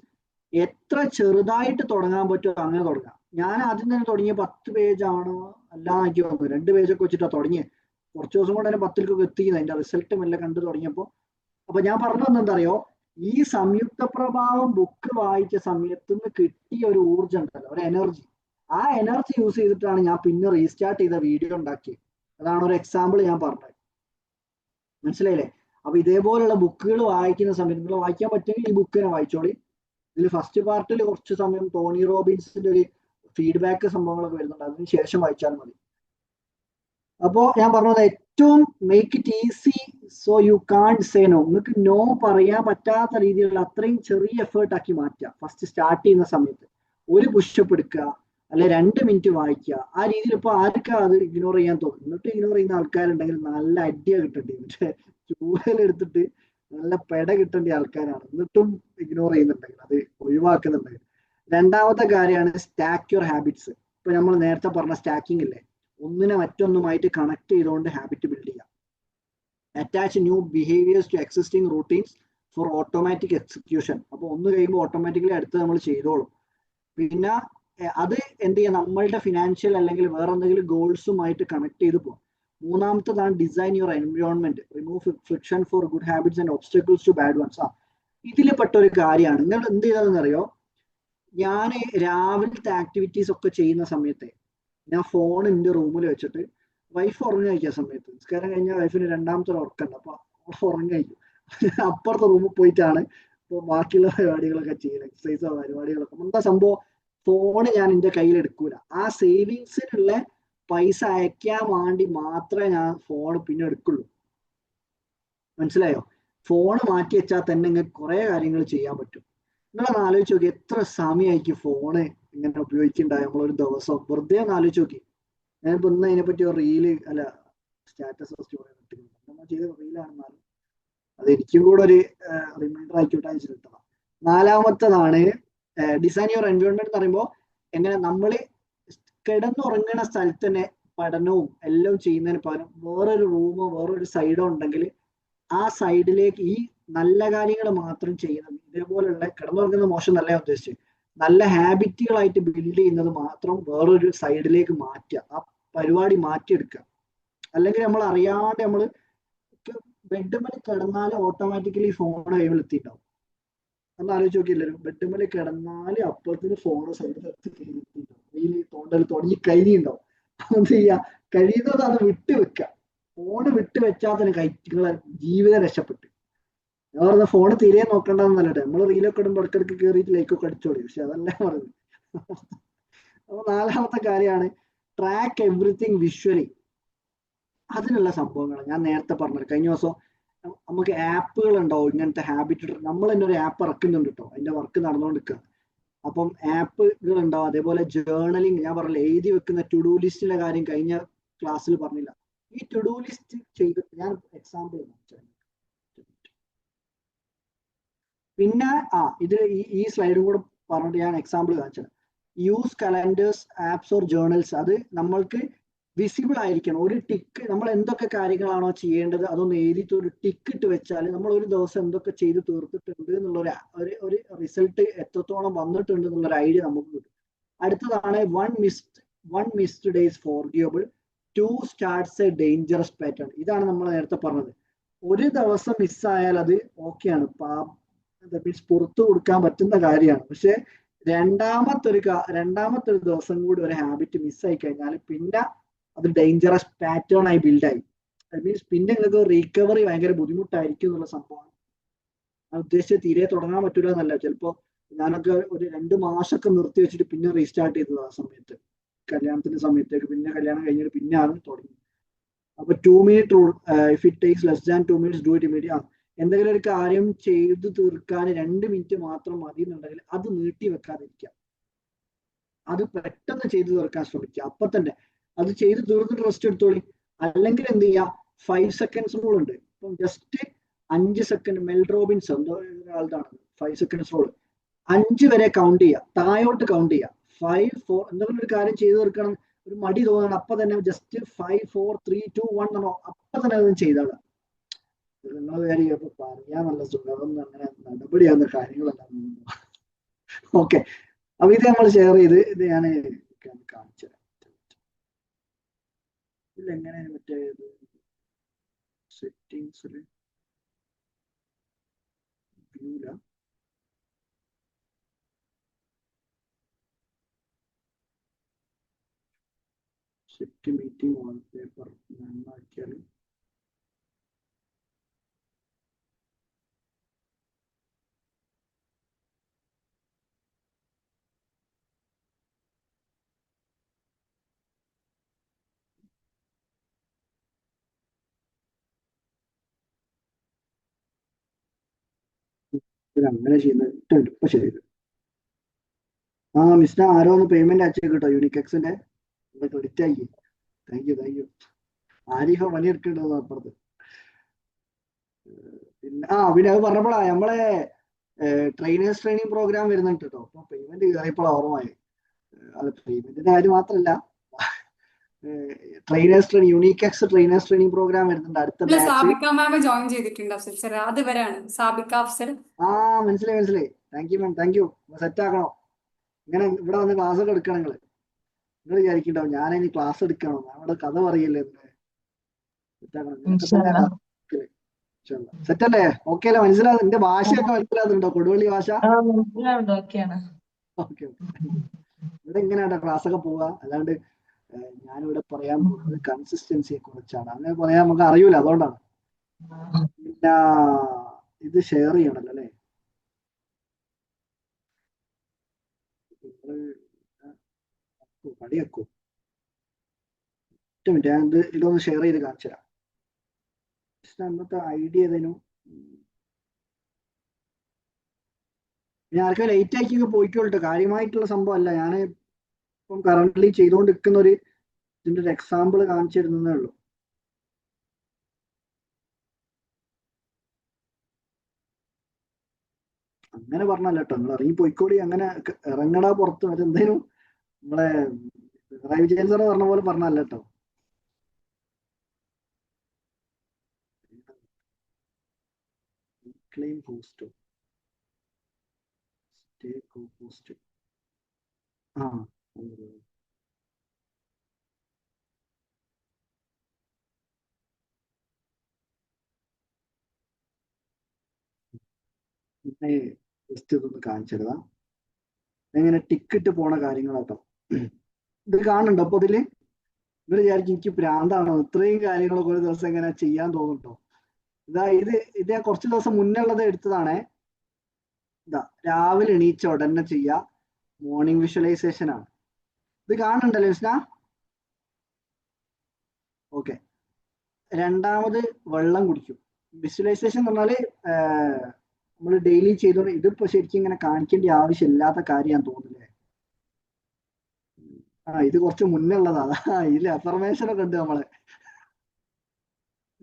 എത്ര ചെറുതായിട്ട് തുടങ്ങാൻ പറ്റുമോ അങ്ങനെ തുടങ്ങാം. ഞാൻ ആദ്യം തന്നെ തുടങ്ങിയ 10 പേജ് ആണോ അല്ലാതെ വന്നു, 2 പേജൊക്കെ വെച്ചിട്ടാണ് തുടങ്ങിയത്. കുറച്ച് ദിവസം കൊണ്ട് തന്നെ 10ലേക്ക് എത്തിക്കുന്നത്, അതിന്റെ റിസൾട്ട് മെല്ലെ കണ്ടു തുടങ്ങിയപ്പോൾ. അപ്പൊ ഞാൻ പറഞ്ഞു വന്നത് എന്താ അറിയോ, ഈ സംയുക്ത പ്രഭാവം ബുക്ക് വായിച്ച സമയത്ത് നിന്ന് കിട്ടിയ ഒരു ഊർജ്ജം ഉണ്ടല്ലോ, ഒരു എനർജി, ആ എനർജി യൂസ് ചെയ്തിട്ടാണ് ഞാൻ പിന്നെ റീസ്റ്റാർട്ട് ചെയ്ത വീഡിയോ ഉണ്ടാക്കിയത്. അതാണ് ഒരു എക്സാമ്പിൾ ഞാൻ പറഞ്ഞത്. മനസ്സിലായില്ലേ? അപ്പൊ ഇതേപോലുള്ള ബുക്കുകൾ വായിക്കുന്ന സമയത്ത് നിങ്ങൾ വായിക്കാൻ പറ്റുമെങ്കിൽ ഈ ബുക്ക് തന്നെ വായിച്ചോളി. ഇതിൽ ഫസ്റ്റ് പാർട്ടിൽ കുറച്ച് സമയം ടോണി റോബിൻസിന്റെ ഒരു ഫീഡ്ബാക്ക് സംഭവങ്ങളൊക്കെ വരുന്നുണ്ട്, അതിന് ശേഷം വായിച്ചാൽ മതി. അപ്പോ ഞാൻ പറഞ്ഞത് ഏറ്റവും make it easy so you can't say no. നിങ്ങൾക്ക് നോ പറയാൻ പറ്റാത്ത രീതിയിലുള്ള അത്രയും ചെറിയ എഫേർട്ട് ആക്കി മാറ്റുക. ഫസ്റ്റ് സ്റ്റാർട്ട് ചെയ്യുന്ന സമയത്ത് ഒരു പുഷപ്പ് എടുക്കുക, അല്ലെ 2 മിനിറ്റ് വായിക്കുക. ആ രീതിയിൽ ഇപ്പൊ ആർക്കാ അത് ഇഗ്നോർ ചെയ്യാൻ തോന്നും? എന്നിട്ട് ഇഗ്നോർ ചെയ്യുന്ന ആൾക്കാരുണ്ടെങ്കിൽ നല്ല അടിയ കിട്ടേണ്ടി, മറ്റേ ചൂരലെടുത്തിട്ട് നല്ല പെട കിട്ടേണ്ട ആൾക്കാരാണ്. എന്നിട്ടും ഇഗ്നോർ ചെയ്യുന്നുണ്ടെങ്കിൽ, അത് ഒഴിവാക്കുന്നുണ്ടെങ്കിൽ രണ്ടാമത്തെ കാര്യമാണ് സ്റ്റാക്ക് യുവർ ഹാബിറ്റ്സ്. ഇപ്പൊ നമ്മൾ നേരത്തെ പറഞ്ഞ സ്റ്റാക്കിംഗ് ഇല്ലേ, ഒന്നിനെ മറ്റൊന്നുമായിട്ട് കണക്ട് ചെയ്തുകൊണ്ട് ഹാബിറ്റ് ബിൽഡ് ചെയ്യാം. Attach new behaviours to existing routines for automatic execution. അപ്പോൾ ഒന്ന് കഴിയുമ്പോൾ ഓട്ടോമാറ്റിക്കലി അടുത്ത് നമ്മൾ ചെയ്തോളും. പിന്നെ അത് എന്ത് ചെയ്യുക, നമ്മളുടെ ഫിനാൻഷ്യൽ അല്ലെങ്കിൽ വേറെ എന്തെങ്കിലും ഗോൾസുമായിട്ട് കണക്ട് ചെയ്ത് പോകും. മൂന്നാമത്തതാണ് design your environment, remove friction for good habits and obstacles to bad ones. ഇതിൽ പെട്ട ഒരു കാര്യമാണ്. നിങ്ങൾ എന്ത് ചെയ്തതെന്നറിയോ, ഞാൻ രാവിലത്തെ ആക്ടിവിറ്റീസ് ഒക്കെ ചെയ്യുന്ന സമയത്ത് ഞാൻ ഫോൺ എൻ്റെ റൂമിൽ വെച്ചിട്ട് വൈഫ് ഉറങ്ങി കഴിക്കുന്ന സമയത്ത്, നിസ്കാരം കഴിഞ്ഞാൽ വൈഫിന് രണ്ടാമത്തെ ഉറക്കുണ്ട്, അപ്പൊ ഉറങ്ങി കഴിക്കും. അപ്പുറത്തെ റൂമിൽ പോയിട്ടാണ് ഇപ്പോൾ ബാക്കിയുള്ള പരിപാടികളൊക്കെ ചെയ്യുന്നത്, എക്സസൈസോ പരിപാടികളൊക്കെ. എന്താ സംഭവം, ഫോണ് ഞാൻ എൻ്റെ കയ്യിൽ എടുക്കൂല. ആ സേവിങ്സിനുള്ള പൈസ അയക്കാൻ വേണ്ടി മാത്രമേ ഞാൻ ഫോൺ പിന്നെ എടുക്കുള്ളൂ. മനസ്സിലായോ? ഫോൺ മാറ്റി വെച്ചാൽ തന്നെ നിങ്ങൾക്ക് കുറെ കാര്യങ്ങൾ ചെയ്യാൻ പറ്റും. നിങ്ങളൊന്ന് ആലോചിച്ച് നോക്കി, എത്ര സമയമായിരിക്കും ഫോണ് ഇങ്ങനെ ഉപയോഗിക്കുന്നുണ്ടായി നമ്മളൊരു ദിവസം. വെറുതെ ഒന്ന് ആലോചിച്ച് നോക്കി. ഞാനിപ്പോ ഇന്ന് അതിനെപ്പറ്റി ഒരു റീല് അല്ല സ്റ്റാറ്റസ് സ്റ്റോറി ഇട്ടിട്ടുണ്ട്. നമ്മൾ ചെയ്ത റീലാണെന്നാലും അത് എനിക്കും കൂടെ ഒരു റിമൈൻഡർ ആയിക്കോട്ടെ വെച്ചിട്ടാണ്. നാലാമത്തതാണ് ഡിസൈൻ യുവർ എൻവയോൺമെന്റ് എന്ന് പറയുമ്പോൾ എങ്ങനെ നമ്മൾ കിടന്നുറങ്ങുന്ന സ്ഥലത്ത് തന്നെ പഠനവും എല്ലാം ചെയ്യുന്നതിന് പകരം വേറൊരു റൂമോ വേറൊരു സൈഡോ ഉണ്ടെങ്കിൽ ആ സൈഡിലേക്ക് ഈ നല്ല കാര്യങ്ങൾ മാത്രം ചെയ്യുന്നത്, ഇതേപോലുള്ള കിടന്നുറങ്ങുന്ന മോശം നല്ല ഉദ്ദേശിച്ച് നല്ല ഹാബിറ്റുകളായിട്ട് ബിൽഡ് ചെയ്യുന്നത് മാത്രം വേറൊരു സൈഡിലേക്ക് മാറ്റുക, ആ പരിപാടി മാറ്റിയെടുക്കുക. അല്ലെങ്കിൽ നമ്മൾ അറിയാണ്ട് നമ്മൾ ബെഡ്മേൽ കിടന്നാൽ ഓട്ടോമാറ്റിക്കലി ഫോൺ കൈവിൽ എത്തിയിട്ടുണ്ടാവും. ഒന്ന് ആലോചിച്ച് നോക്കിയില്ലല്ലോ, ബെഡ്മേൽ കിടന്നാൽ അപ്പുറത്തിന് ഫോൺ സൈഡിൽ എത്തിയിട്ടുണ്ടാവും, കയ്യിൽ തോണ്ടൽ തുടങ്ങി കഴിഞ്ഞിട്ടുണ്ടാവും. എന്ത് ചെയ്യുക, കഴിയുന്നത് അത് വിട്ടു വെക്കുക. ഫോണ് വിട്ടു വെച്ചാൽ തന്നെ നിങ്ങളെ ജീവിതം രക്ഷപ്പെട്ടു. ഞാൻ പറഞ്ഞ ഫോണ് തീരെ നോക്കണ്ടെന്നല്ലേ, നമ്മൾ റീലൊക്കെ ഇടുമ്പോൾ ഇടയ്ക്കിടയ്ക്ക് കയറിയിട്ട് ലൈക്കൊക്കെ അടിച്ചോളി, പക്ഷെ അതല്ല പറഞ്ഞത്. അപ്പൊ നാലാമത്തെ കാര്യമാണ് ട്രാക്ക് എവറിത്തിങ് വിഷ്വലി. അതിനുള്ള സംഭവങ്ങൾ ഞാൻ നേരത്തെ പറഞ്ഞത്. കഴിഞ്ഞ ദിവസം നമുക്ക് ആപ്പുകൾ ഉണ്ടാവും ഇങ്ങനത്തെ ഹാബിറ്റ്. നമ്മൾ തന്നെ ഒരു ആപ്പ് ഇറക്കുന്നുണ്ട് കേട്ടോ, അതിന്റെ വർക്ക് നടന്നുകൊണ്ടിരിക്കുക. അപ്പം ആപ്പുകൾ ഉണ്ടാവും. അതേപോലെ ജേർണലിങ്, ഞാൻ പറഞ്ഞില്ല എഴുതി വെക്കുന്ന ടു ഡു ലിസ്റ്റിന്റെ കാര്യം കഴിഞ്ഞ ക്ലാസ്സിൽ പറഞ്ഞില്ല. ഈ ടു ഡു ലിസ്റ്റ് ചെയ്ത് ഞാൻ എക്സാമ്പിൾ പിന്നെ ഇത് ഈ സ്ലൈഡും കൂടെ പറഞ്ഞിട്ട് ഞാൻ എക്സാമ്പിൾ കാണിച്ചത്. Use calendars, apps or journals. അത് നമ്മൾക്ക് വിസിബിൾ ആയിരിക്കണം. ഒരു ടിക്ക്, നമ്മൾ എന്തൊക്കെ കാര്യങ്ങളാണോ ചെയ്യേണ്ടത് അതൊന്ന് എഴുതിയിട്ട് ഒരു ടിക്ക് ഇട്ട് വെച്ചാൽ നമ്മൾ ഒരു ദിവസം എന്തൊക്കെ ചെയ്ത് തീർത്തിട്ടുണ്ട് എന്നുള്ള ഒരു റിസൾട്ട് എത്രത്തോളം വന്നിട്ടുണ്ട് എന്നുള്ളൊരു ഐഡിയ നമുക്ക് കിട്ടും. അടുത്തതാണ് one missed day is forgivable, 2 starts a dangerous pattern. ഇതാണ് നമ്മൾ നേരത്തെ പറഞ്ഞത്. ഒരു ദിവസം മിസ്സായാൽ അത് ഓക്കെയാണ്, മീൻസ് പുറത്തു കൊടുക്കാൻ പറ്റുന്ന കാര്യമാണ്. പക്ഷെ രണ്ടാമത്തെ ഒരു ദിവസം കൂടി ഒരു ഹാബിറ്റ് മിസ്സായി കഴിഞ്ഞാൽ പിന്നെ അത് ഡേഞ്ചറസ് പാറ്റേൺ ആയി ബിൽഡായി. മീൻസ് പിന്നെ നിങ്ങൾക്ക് റീകവറി ഭയങ്കര ബുദ്ധിമുട്ടായിരിക്കും എന്നുള്ള സംഭവമാണ്. ഞാൻ ഉദ്ദേശിച്ചത് തീരെ തുടങ്ങാൻ പറ്റൂല എന്നല്ല. ചിലപ്പോൾ ഞാനൊക്കെ ഒരു 2 മാസമൊക്കെ നിർത്തി വെച്ചിട്ട് പിന്നെ റീസ്റ്റാർട്ട് ചെയ്തത് ആ സമയത്ത്, കല്യാണത്തിന്റെ സമയത്തേക്ക്. പിന്നെ കല്യാണം കഴിഞ്ഞിട്ട് പിന്നെ ആണ് തുടങ്ങി. അപ്പൊ 2 minute rule, if it takes less than 2 minutes do it immediate. എന്തെങ്കിലും ഒരു കാര്യം ചെയ്തു തീർക്കാൻ 2 മിനിറ്റ് മാത്രം മതി എന്നുണ്ടെങ്കിൽ അത് നീട്ടി വെക്കാതിരിക്കുക, അത് പെട്ടെന്ന് ചെയ്തു തീർക്കാൻ ശ്രമിക്കുക. അപ്പൊ തന്നെ അത് ചെയ്ത് തീർന്നിട്ട് റെസ്റ്റ് എടുത്തോളി. അല്ലെങ്കിൽ എന്ത് ചെയ്യുക, 5 സെക്കൻഡ്സ് റൂൾ ഉണ്ട്. ഇപ്പം ജസ്റ്റ് 5 സെക്കൻഡ്, മെൽ റോബിൻസ് എന്തോ ഒരാളുടെ 5 സെക്കൻഡ്സ് റൂൾ. 5 വരെ കൗണ്ട് ചെയ്യുക, താഴോട്ട് കൗണ്ട് ചെയ്യുക. 5, 4 എന്തെങ്കിലും ഒരു കാര്യം ചെയ്തു തീർക്കണം, ഒരു മടി തോന്നണം, അപ്പൊ തന്നെ ജസ്റ്റ് 5, 4, 3, 2, 1 എന്നോ അപ്പൊ തന്നെ അത് ചെയ്താളാം. നിങ്ങൾ കാര്യം പറയാൻ നല്ല സുഖം, അങ്ങനെ നടപടിയാവുന്ന കാര്യങ്ങളല്ല. ഓക്കെ, അപ്പൊ ഇത് നമ്മൾ ഷെയർ ചെയ്ത് ഇത് ഞാൻ കാണിച്ചു തരാം. ഇതിലെങ്ങനെ മറ്റേ സെറ്റിങ്സിൽ വ്യൂല സെറ്റ് മീറ്റിംഗ് വാൾപേപ്പർ നന്നാക്കിയാൽ അങ്ങനെ ചെയ്യുന്നത് ഇപ്പൊ ശരി. മിസ്റ്റർ ആരോ ഒന്ന് പേയ്മെന്റ് അയച്ചു കേട്ടോ, യൂണിക്കെക്സിന്റെ ക്രെഡിറ്റ് ആയി. Thank you. ആരിഫ പണിയെടുക്കേണ്ടത് അപ്പുറത്ത്. പിന്നെ പിന്നെ അത് പറഞ്ഞപ്പോഴാ നമ്മളെ ട്രെയിനേഴ്സ് ട്രെയിനിങ് പ്രോഗ്രാം വരുന്നുണ്ട് കേട്ടോ. അപ്പൊ പേയ്മെന്റ് കയറിയപ്പോൾ ഓർമ്മയായി. അത് പേയ്മെന്റിന്റെ കാര്യം മാത്രമല്ല, ട്രെയിനേഴ്സ് ട്രെയിനിങ് യൂണീക്സ് ട്രെയിനേഴ്സ് ട്രെയിനിങ് പ്രോഗ്രാം വരുന്നുണ്ട്. അടുത്ത ബാച്ച് സാബിക മാം ജോയിൻ ചെയ്തിട്ടുണ്ട് അഫ്സൽ സർ, അതുവരെയാണ് സാബിക അഫ്സൽ. മനസ്സിലായി. Thank you ma'am, thank you. Set ആക്കണോ? ഇങ്ങനെ ഇവിടെ വന്ന് ക്ലാസ് ഒക്കെ എടുക്കണം. നിങ്ങൾ വിചാരിക്കണ്ടാവും ഞാനിനി ക്ലാസ് എടുക്കണോ, നമ്മുടെ കഥ പറയില്ലേ. സെറ്റ് അല്ലേ? ഓക്കെ അല്ലേ? മനസ്സിലാകും? എന്റെ ഭാഷയൊക്കെ മനസ്സിലാകുന്നുണ്ടോ? കൊടുവള്ളി ഭാഷ? ഓക്കെ. ഇവിടെ ഇങ്ങനെയാണ് ക്ലാസ് ഒക്കെ പോവുക. അല്ലാണ്ട് ഞാനിവിടെ പറയാൻ പോകുന്നത് കൺസിസ്റ്റൻസിയെ കുറിച്ചാണ്. അങ്ങനെ പറയാൻ നമുക്ക് അറിയൂല, അതുകൊണ്ടാണ്. പിന്നെ ഇത് ഷെയർ ചെയ്യണല്ലോ അല്ലേ? പടിയാക്കൂ. ഒറ്റ മിനിറ്റ്, ഞാൻ ഇതൊന്ന് ഷെയർ ചെയ്ത് കാണിച്ചു തരാം. അന്നത്തെ ഐഡിയ ഏതേനും ഞാൻ ആർക്കും ലേറ്റ് ആക്കി പോയിക്കോട്ടെ. കാര്യമായിട്ടുള്ള സംഭവം അല്ല. ഞാൻ ഇപ്പം കറന്റ്ലി ചെയ്തുകൊണ്ടിരിക്കുന്ന ഇതിന്റെ ഒരു എക്സാമ്പിൾ കാണിച്ചു തരുന്നതേ ഉള്ളൂ. അങ്ങനെ പറഞ്ഞല്ല കേട്ടോ, നിങ്ങൾ ഇറങ്ങി പോയിക്കോടി, അങ്ങനെ ഇറങ്ങടാ പുറത്ത്. മറ്റെന്തേലും നമ്മളെ പിണറായി വിജയൻ സാറ് പറഞ്ഞ പോലെ പറഞ്ഞല്ല കേട്ടോ. ക്ലെയിം പോസ്റ്റ് പോസ്റ്റ് പിന്നെ ജസ്റ്റ് ഇതൊന്ന് കാണിച്ചിരുതാ. എങ്ങനെ ടിക്കറ്റ് പോണ കാര്യങ്ങളാട്ടോ. ഇത് കാണുന്നുണ്ടോ? അപ്പൊ ഇതില് ഇവർ വിചാരിക്കും എനിക്ക് ഭ്രാന്താണോ, ഇത്രയും കാര്യങ്ങളൊക്കെ ഒരു ദിവസം എങ്ങനെ ചെയ്യാൻ തോന്നുന്നുണ്ടോ? ഇത് കുറച്ച് ദിവസം മുന്നുള്ളത് എടുത്തതാണേ. രാവിലെ എണീച്ച ഉടനെ ചെയ്യാ മോർണിംഗ് വിഷ്വലൈസേഷൻ ആണ്. ഇത് കാണുന്നുണ്ടല്ലോ വിഷ്ണ? ഓക്കെ. രണ്ടാമത് വെള്ളം കുടിക്കും. വിഷ്വലൈസേഷൻ എന്ന് പറഞ്ഞാല് നമ്മൾ ഡെയിലി ചെയ്തോണ്ട്, ഇതിപ്പോ ശരിക്കും ഇങ്ങനെ കാണിക്കേണ്ട ആവശ്യമില്ലാത്ത കാര്യമാണ് തോന്നുന്നില്ലേ? ഇത് കുറച്ച് മുന്നുള്ളതാ. ഇതിൽ അഫർമേഷൻ ഒക്കെ ഉണ്ട് നമ്മള്.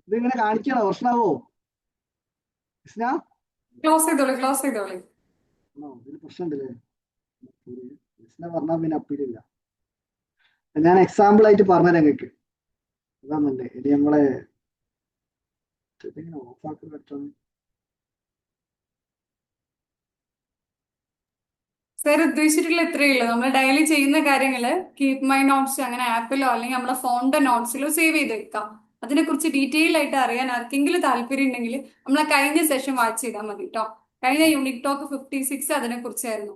ഇതിങ്ങനെ കാണിക്കണോ? പ്രശ്നമാവോ വിഷ്ണ? ഇതിൽ പ്രശ്നമുണ്ടല്ലേ? വിഷ്ണ പറഞ്ഞാൽ പിന്നെ അപ്പീലില്ല. ഞാൻ എക്സാമ്പിൾ ആയിട്ട് പറഞ്ഞുതരാം നിങ്ങൾക്ക്. അതാന്നല്ലേ ഇനി നമ്മളെ ഓഫാക്കി പറ്റാണ്. സാർ ഉദ്ദേശിച്ചിട്ടുള്ള ഇത്രയേ ഉള്ളൂ. നമ്മൾ ഡെയിലി ചെയ്യുന്ന കാര്യങ്ങള് കീപ് മൈ നോട്ട്സ് അങ്ങനെ ആപ്പിലോ അല്ലെങ്കിൽ നമ്മുടെ ഫോണിന്റെ നോട്ട്സിലോ സേവ് ചെയ്ത് വെക്കാം. അതിനെക്കുറിച്ച് ഡീറ്റെയിൽ ആയിട്ട് അറിയാൻ ആർക്കെങ്കിലും താല്പര്യം ഉണ്ടെങ്കിൽ നമ്മളെ കഴിഞ്ഞ സെഷൻ വാച്ച് ചെയ്താൽ മതി കേട്ടോ. കഴിഞ്ഞ യൂണിറ്റ് ടോക്ക് 56 അതിനെ കുറിച്ചായിരുന്നു.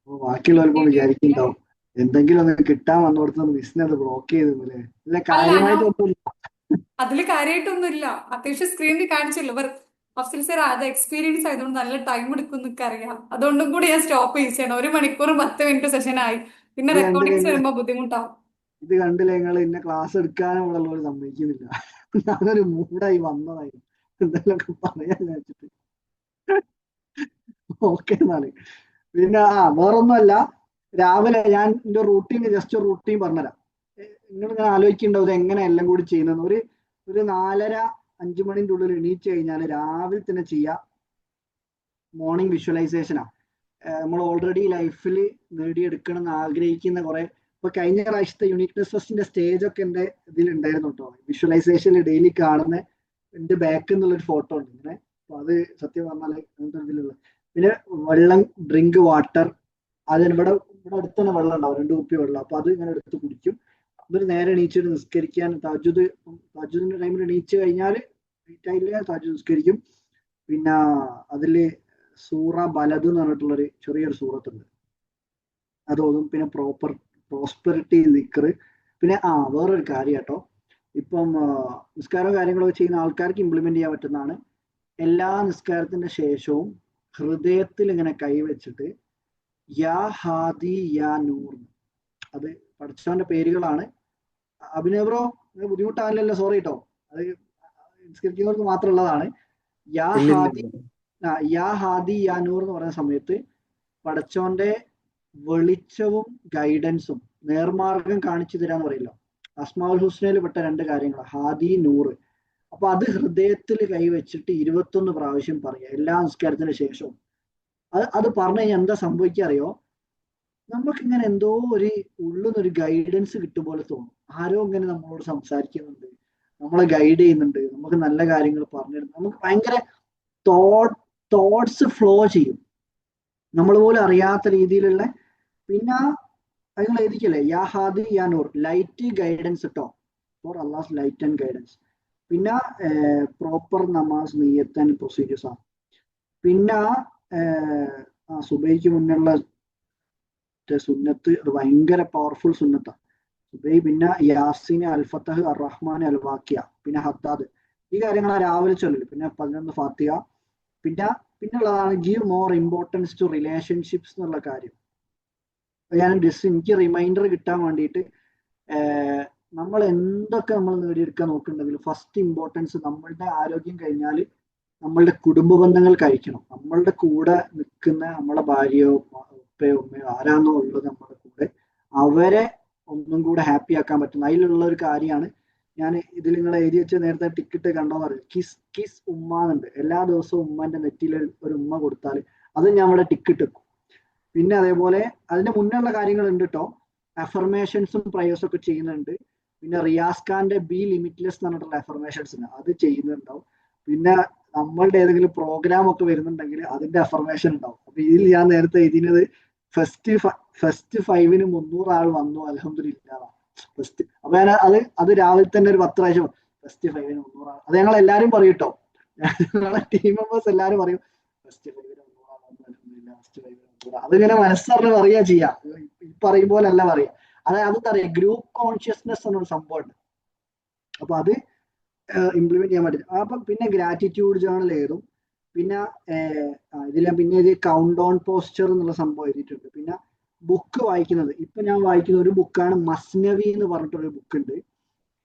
ബാക്കിയുള്ളവർക്ക് വിചാരിക്കുന്നുണ്ടാവും എന്തെങ്കിലും ഒന്ന് കിട്ടാൻ വന്നോടത്ത് ബിസിനസ് ബ്ലോക്ക് ചെയ്തല്ലേ? അതില് കാര്യമായിട്ടൊന്നുമില്ല. അത്യാവശ്യം സ്ക്രീനിൽ കാണിച്ചല്ലോ. അഫ്സൽ സർ അത് എക്സ്പീരിയൻസ് ആയതുകൊണ്ട് നല്ല ടൈം എടുക്കും എന്നൊക്കെ അറിയാം. അതുകൊണ്ടും കൂടി ഞാൻ സ്റ്റോപ്പ് ചെയ്യിച്ചാണ്. 1 മണിക്കൂറും 10 മിനിറ്റ് സെഷൻ ആയി. പിന്നെ റെക്കോർഡിങ്സ് വരുമ്പോ ബുദ്ധിമുട്ടാവും. ഇത് കണ്ടില്ലേ നിങ്ങൾ? ഇന്നെ ക്ലാസ് എടുക്കാനുള്ള സമ്മതിക്കുന്നില്ല. ഞാനൊരു മൂടായി വന്നതായിരുന്നു എന്തെങ്കിലുമൊക്കെ പറയാൻ വെച്ചിട്ട്. ഓക്കെ എന്നാല്. പിന്നെ വേറൊന്നുമല്ല, രാവിലെ ഞാൻ എന്റെ ജസ്റ്റ് റൂട്ടീൻ പറഞ്ഞുതരാം. നിങ്ങൾ ഇങ്ങനെ ആലോചിക്കുന്നുണ്ടാവും ഇത് എങ്ങനെ എല്ലാം കൂടി ചെയ്യുന്നത്. ഒരു 4:30-5 മണിന്റെ ഉള്ളിൽ എണീറ്റ് കഴിഞ്ഞാൽ രാവിലെ തന്നെ ചെയ്യാം മോർണിംഗ് വിഷ്വലൈസേഷനാ. നമ്മൾ ഓൾറെഡി ലൈഫിൽ നേടിയെടുക്കണം എന്ന് ആഗ്രഹിക്കുന്ന കുറെ, ഇപ്പൊ കഴിഞ്ഞ പ്രാവശ്യത്തെ യൂണിക്നെസ് ഫെസ്റ്റിന്റെ സ്റ്റേജ് ഒക്കെ എന്റെ ഇതിലുണ്ടായിരുന്നു കേട്ടോ. വിഷ്വലൈസേഷനിൽ ഡെയിലി കാണുന്ന എന്റെ ബാക്ക് എന്നുള്ളൊരു ഫോട്ടോ ഉണ്ട് ഇങ്ങനെ. അപ്പൊ അത് സത്യം പറഞ്ഞാൽ അങ്ങനത്തെ ഇതിലുള്ള. പിന്നെ വെള്ളം, ഡ്രിങ്ക് വാട്ടർ, അതിന് ഇവിടെ അടുത്തന്നെ വെള്ളം ഉണ്ടാവും, 2 കുപ്പി വെള്ളം. അപ്പൊ അത് ഇങ്ങനെ എടുത്ത് കുടിക്കും. എന്നിട്ട് നേരെ എണീച്ചിട്ട് നിസ്കരിക്കാൻ തഹജ്ജുദിന്റെ ടൈമിൽ എണീച്ച് കഴിഞ്ഞാൽ തഹജ്ജുദ് നിസ്കരിക്കും. പിന്നെ അതില് സൂറ ബലദ് എന്ന് പറഞ്ഞിട്ടുള്ളൊരു ചെറിയൊരു സൂറത്തുണ്ട്, അതോതും. പിന്നെ പ്രോസ്പെറിറ്റി ദിക്ർ. പിന്നെ വേറൊരു കാര്യം കേട്ടോ, ഇപ്പം നിസ്കാരവും കാര്യങ്ങളൊക്കെ ചെയ്യുന്ന ആൾക്കാർക്ക് ഇംപ്ലിമെന്റ് ചെയ്യാൻ പറ്റുന്നതാണ്. എല്ലാ നിസ്കാരത്തിന്റെ ശേഷവും ഹൃദയത്തിൽ ഇങ്ങനെ കൈവച്ചിട്ട് യാ ഹാദി യാ നൂർ, അത് പഠിച്ചവന്റെ പേരുകളാണ്. അഭിനവ് ബ്രോ ബുദ്ധിമുട്ടാവില്ലല്ലോ? സോറി കേട്ടോ, അത് നിസ്കരിക്കുന്നവർക്ക് മാത്രമുള്ളതാണ്. യാ ഹാദി യാ നൂർ എന്ന് പറയുന്ന സമയത്ത് പഠിച്ചവന്റെ വെളിച്ചവും ഗൈഡൻസും നേർമാർഗം കാണിച്ചു തരാന്ന് പറയല്ലോ. അസ്മാഉൽ ഹുസ്നയിൽ പെട്ട 2 കാര്യങ്ങൾ, ഹാദി, നൂറ്. അപ്പൊ അത് ഹൃദയത്തിൽ കൈവച്ചിട്ട് 21 പ്രാവശ്യം പറയുക എല്ലാ നിസ്കാരത്തിന് ശേഷവും. അത് പറഞ്ഞു കഴിഞ്ഞാൽ എന്താ സംഭവിക്കുക അറിയോ? നമുക്കിങ്ങനെ എന്തോ ഒരു ഉള്ളിന്നൊരു ഗൈഡൻസ് കിട്ടും പോലെ തോന്നും. ആരോ ഇങ്ങനെ നമ്മളോട് സംസാരിക്കുന്നുണ്ട്, നമ്മളെ ഗൈഡ് ചെയ്യുന്നുണ്ട്, നമുക്ക് നല്ല കാര്യങ്ങൾ പറഞ്ഞു തരുന്നു. നമുക്ക് ഭയങ്കര തോട്ട്സ് ഫ്ലോ ചെയ്യും നമ്മൾ പോലും അറിയാത്ത രീതിയിലുള്ള. പിന്നെ നിങ്ങൾ എഴുതിക്കല്ലേ, യാ ഹാദി യാ നൂർ, ലൈറ്റ് ഗൈഡൻസ് കേട്ടോ, for Allah light and guidance. പിന്നെ പ്രോപ്പർ നമാസ് നിയ്യത്ത് ആൻഡ് പ്രൊസീജിയേഴ്സ് ആണ്. പിന്നെ സുബൈക്ക് മുന്നുള്ള സുന്നത്ത്, അത് ഭയങ്കര പവർഫുൾ സുന്നത്താണ് സുബൈ. പിന്നെ യാസിൻ, അൽഫത്തഹ്, അർ റഹ്മാൻ, അൽ വാക്കിയ, പിന്നെ ഹദ്ദാദ്, ഈ കാര്യങ്ങൾ രാവിലെ ചൊല്ലു. പിന്നെ 11 ഫാത്തിഹ. പിന്നുള്ളതാണ് give more importance to relationships എന്നുള്ള കാര്യം. ഞാൻ എനിക്ക് റിമൈൻഡർ കിട്ടാൻ വേണ്ടിയിട്ട് നമ്മൾ എന്തൊക്കെ നമ്മൾ നേടിയെടുക്കാൻ നോക്കുന്നുണ്ടെങ്കിലും ഫസ്റ്റ് ഇമ്പോർട്ടൻസ് നമ്മളുടെ ആരോഗ്യം കഴിഞ്ഞാൽ നമ്മളുടെ കുടുംബ ബന്ധങ്ങൾ കഴിക്കണം. നമ്മളുടെ കൂടെ നിൽക്കുന്ന നമ്മളെ ഭാര്യയോ ഉപ്പയോ ഉമ്മയോ ആരാണോ ഉള്ളത് നമ്മുടെ കൂടെ, അവരെ ഒന്നും കൂടെ ഹാപ്പി ആക്കാൻ പറ്റുന്ന അതിലുള്ള ഒരു കാര്യമാണ്. ഞാൻ ഇതിൽ നിങ്ങൾ എഴുതി വെച്ച നേരത്തെ ടിക്കറ്റ് കണ്ടോ പറയും, കിസ് ഉമ്മ എന്നുണ്ട്. എല്ലാ ദിവസവും ഉമ്മന്റെ നെറ്റിയിൽ ഒരു ഉമ്മ കൊടുത്താൽ അത് ഞാൻ അവിടെ ടിക്കറ്റ് വെക്കും. പിന്നെ അതേപോലെ അതിന്റെ മുന്നുള്ള കാര്യങ്ങൾ ഉണ്ട് കേട്ടോ, അഫർമേഷൻസും പ്രയേഴ്സും ഒക്കെ ചെയ്യുന്നുണ്ട്. പിന്നെ റിയാസ് ഖാന്റെ ബി ലിമിറ്റ്ലെസ് എന്ന് പറഞ്ഞിട്ടുള്ള അഫർമേഷൻസ് അത് ചെയ്യുന്നുണ്ടാവും. പിന്നെ നമ്മളുടെ ഏതെങ്കിലും പ്രോഗ്രാം ഒക്കെ വരുന്നുണ്ടെങ്കിൽ അതിന്റെ അഫർമേഷൻ ഉണ്ടാവും. അപ്പൊ ഇതിൽ ഞാൻ നേരത്തെ എഴുതിയത് ഫസ്റ്റ് 5-ന് 300 ആൾ വന്നു അൽഹംദുലില്ലാ ഫസ്റ്റ്. അപ്പൊ ഞാൻ അത് രാവിലെ തന്നെ ഒരു 10 പ്രാവശ്യം ഫസ്റ്റ് 5-ന് 300 ആൾ, അത് ഞങ്ങൾ എല്ലാരും പറയും കേട്ടോ, ഞങ്ങളെ ടീം മെമ്പേഴ്സ് എല്ലാരും പറയും ഫസ്റ്റ് 5-ന് 300 ആൾ വന്നു അൽഹംദുലില്ലാ, ഫസ്റ്റ് 5-ന് 300 ആൾ. അതിങ്ങനെ മനസ്സറിഞ്ഞ് പറയാ ചെയ്യാ, ഈ പറയും പോലെ അല്ല പറയാ. അതെന്താ ഗ്രൂപ്പ് കോൺഷ്യസ്നെസ് എന്നൊരു സംഭവമുണ്ട്. അപ്പൊ അത് ഇംപ്ലിമെന്റ് ചെയ്യാൻ പറ്റും. അപ്പം പിന്നെ ഗ്രാറ്റിറ്റ്യൂഡ് ജേണൽ എഴുതും. പിന്നെ പിന്നെ ഇത് കൗണ്ട് ഡൗൺ പോസ്റ്റർ എന്നുള്ള സംഭവം എഴുതിയിട്ടുണ്ട്. പിന്നെ ബുക്ക് വായിക്കുന്നത്, ഇപ്പൊ ഞാൻ വായിക്കുന്ന ഒരു ബുക്കാണ് മസ്നവി എന്ന് പറഞ്ഞിട്ടൊരു ബുക്ക് ഉണ്ട്.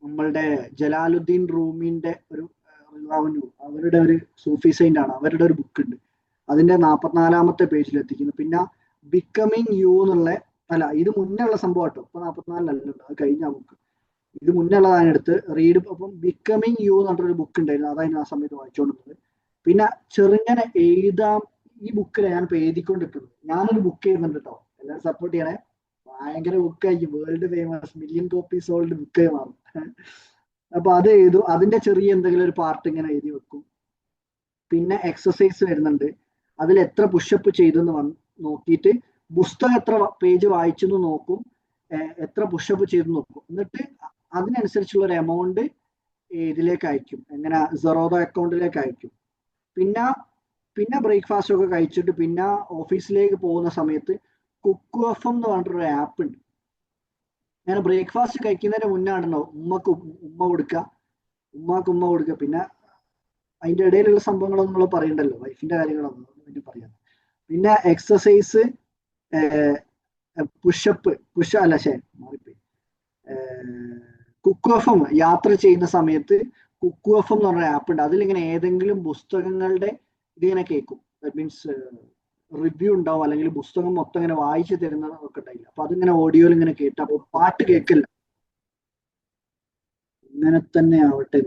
നമ്മളുടെ ജലാലുദ്ദീൻ റൂമിന്റെ ഒരു അവരുടെ ഒരു സൂഫി സെയിന്റ് ആണ്, അവരുടെ ഒരു ബുക്ക് ഉണ്ട്. അതിന്റെ 44-ാമത്തെ പേജിലെത്തിക്കുന്നു. പിന്നെ ബിക്കമിങ് യു എന്നുള്ള, അല്ല ഇത് മുന്നേ ഉള്ള സംഭവം കേട്ടോ, ഇപ്പൊ 44-ലല്ലോ, അത് കഴിഞ്ഞ ബുക്ക്, ഇത് മുന്നേ ഉള്ളതാണ് എടുത്ത് റീഡ്. അപ്പം ബിക്കമിങ് യു എന്ന് പറഞ്ഞൊരു ബുക്ക് ഉണ്ടായിരുന്നു, അതായിരുന്നു ആ സമയത്ത് വായിച്ചുകൊണ്ടിരുന്നത്. പിന്നെ ചെറുങ്ങനെ എഴുതാം, ഈ ബുക്കിൽ ഞാനിപ്പോ എഴുതിക്കൊണ്ടിരിക്കുന്നത്. ഞാനൊരു ബുക്ക് ചെയ്യുന്നുണ്ട് കേട്ടോ, എല്ലാവരും സപ്പോർട്ട് ചെയ്യണേ. ഭയങ്കര ബുക്കായിരിക്കും, world famous, million copy sold book മാറും. അപ്പൊ അത് എഴുതും, അതിന്റെ ചെറിയ എന്തെങ്കിലും ഒരു പാർട്ട് ഇങ്ങനെ എഴുതി വെക്കും. പിന്നെ എക്സസൈസ് വരുന്നുണ്ട്, അതിൽ എത്ര പുഷപ്പ് ചെയ്തു എന്ന് നോക്കിയിട്ട് പുസ്തകം എത്ര പേജ് വായിച്ചു എന്ന് നോക്കും, എത്ര പുഷപ്പ് ചെയ്തു നോക്കും. എന്നിട്ട് അതിനനുസരിച്ചുള്ള ഒരു എമൗണ്ട് ഇതിലേക്ക് അയക്കും, എങ്ങനെ സെറോദ അക്കൗണ്ടിലേക്ക് അയക്കും. പിന്നെ ബ്രേക്ക്ഫാസ്റ്റ് ഒക്കെ കഴിച്ചിട്ട് പിന്നെ ഓഫീസിലേക്ക് പോകുന്ന സമയത്ത് കുക്ക് എഫ് എന്ന് പറഞ്ഞിട്ടൊരു ആപ്പ് ഉണ്ട്. ഞാൻ ബ്രേക്ക്ഫാസ്റ്റ് കഴിക്കുന്നതിന് മുന്നാണല്ലോ ഉമ്മക്ക് ഉമ്മ കൊടുക്കുക. പിന്നെ അതിന്റെ ഇടയിലുള്ള സംഭവങ്ങളൊന്നും നമ്മൾ പറയണ്ടല്ലോ, വൈഫിന്റെ കാര്യങ്ങളൊന്നും പിന്നെ പറയാം. പിന്നെ എക്സസൈസ്, കുക്ക് എഫ് എം, യാത്ര ചെയ്യുന്ന സമയത്ത് കുക്ക് എഫ് എം എന്ന് പറഞ്ഞ ആപ്പ് ഉണ്ട്. അതിലിങ്ങനെ ഏതെങ്കിലും പുസ്തകങ്ങളുടെ ഇതിങ്ങനെ കേൾക്കും. ദാറ്റ് മീൻസ് റിവ്യൂ ഉണ്ടാവും, അല്ലെങ്കിൽ പുസ്തകം മൊത്തം ഇങ്ങനെ വായിച്ചു തരുന്നതൊക്കെ ഉണ്ടായില്ല. അപ്പൊ അതിങ്ങനെ ഓഡിയോയിൽ ഇങ്ങനെ കേട്ടാ, അപ്പൊ പാട്ട് കേൾക്കില്ല. ഇങ്ങനെ തന്നെ ആവട്ടെ.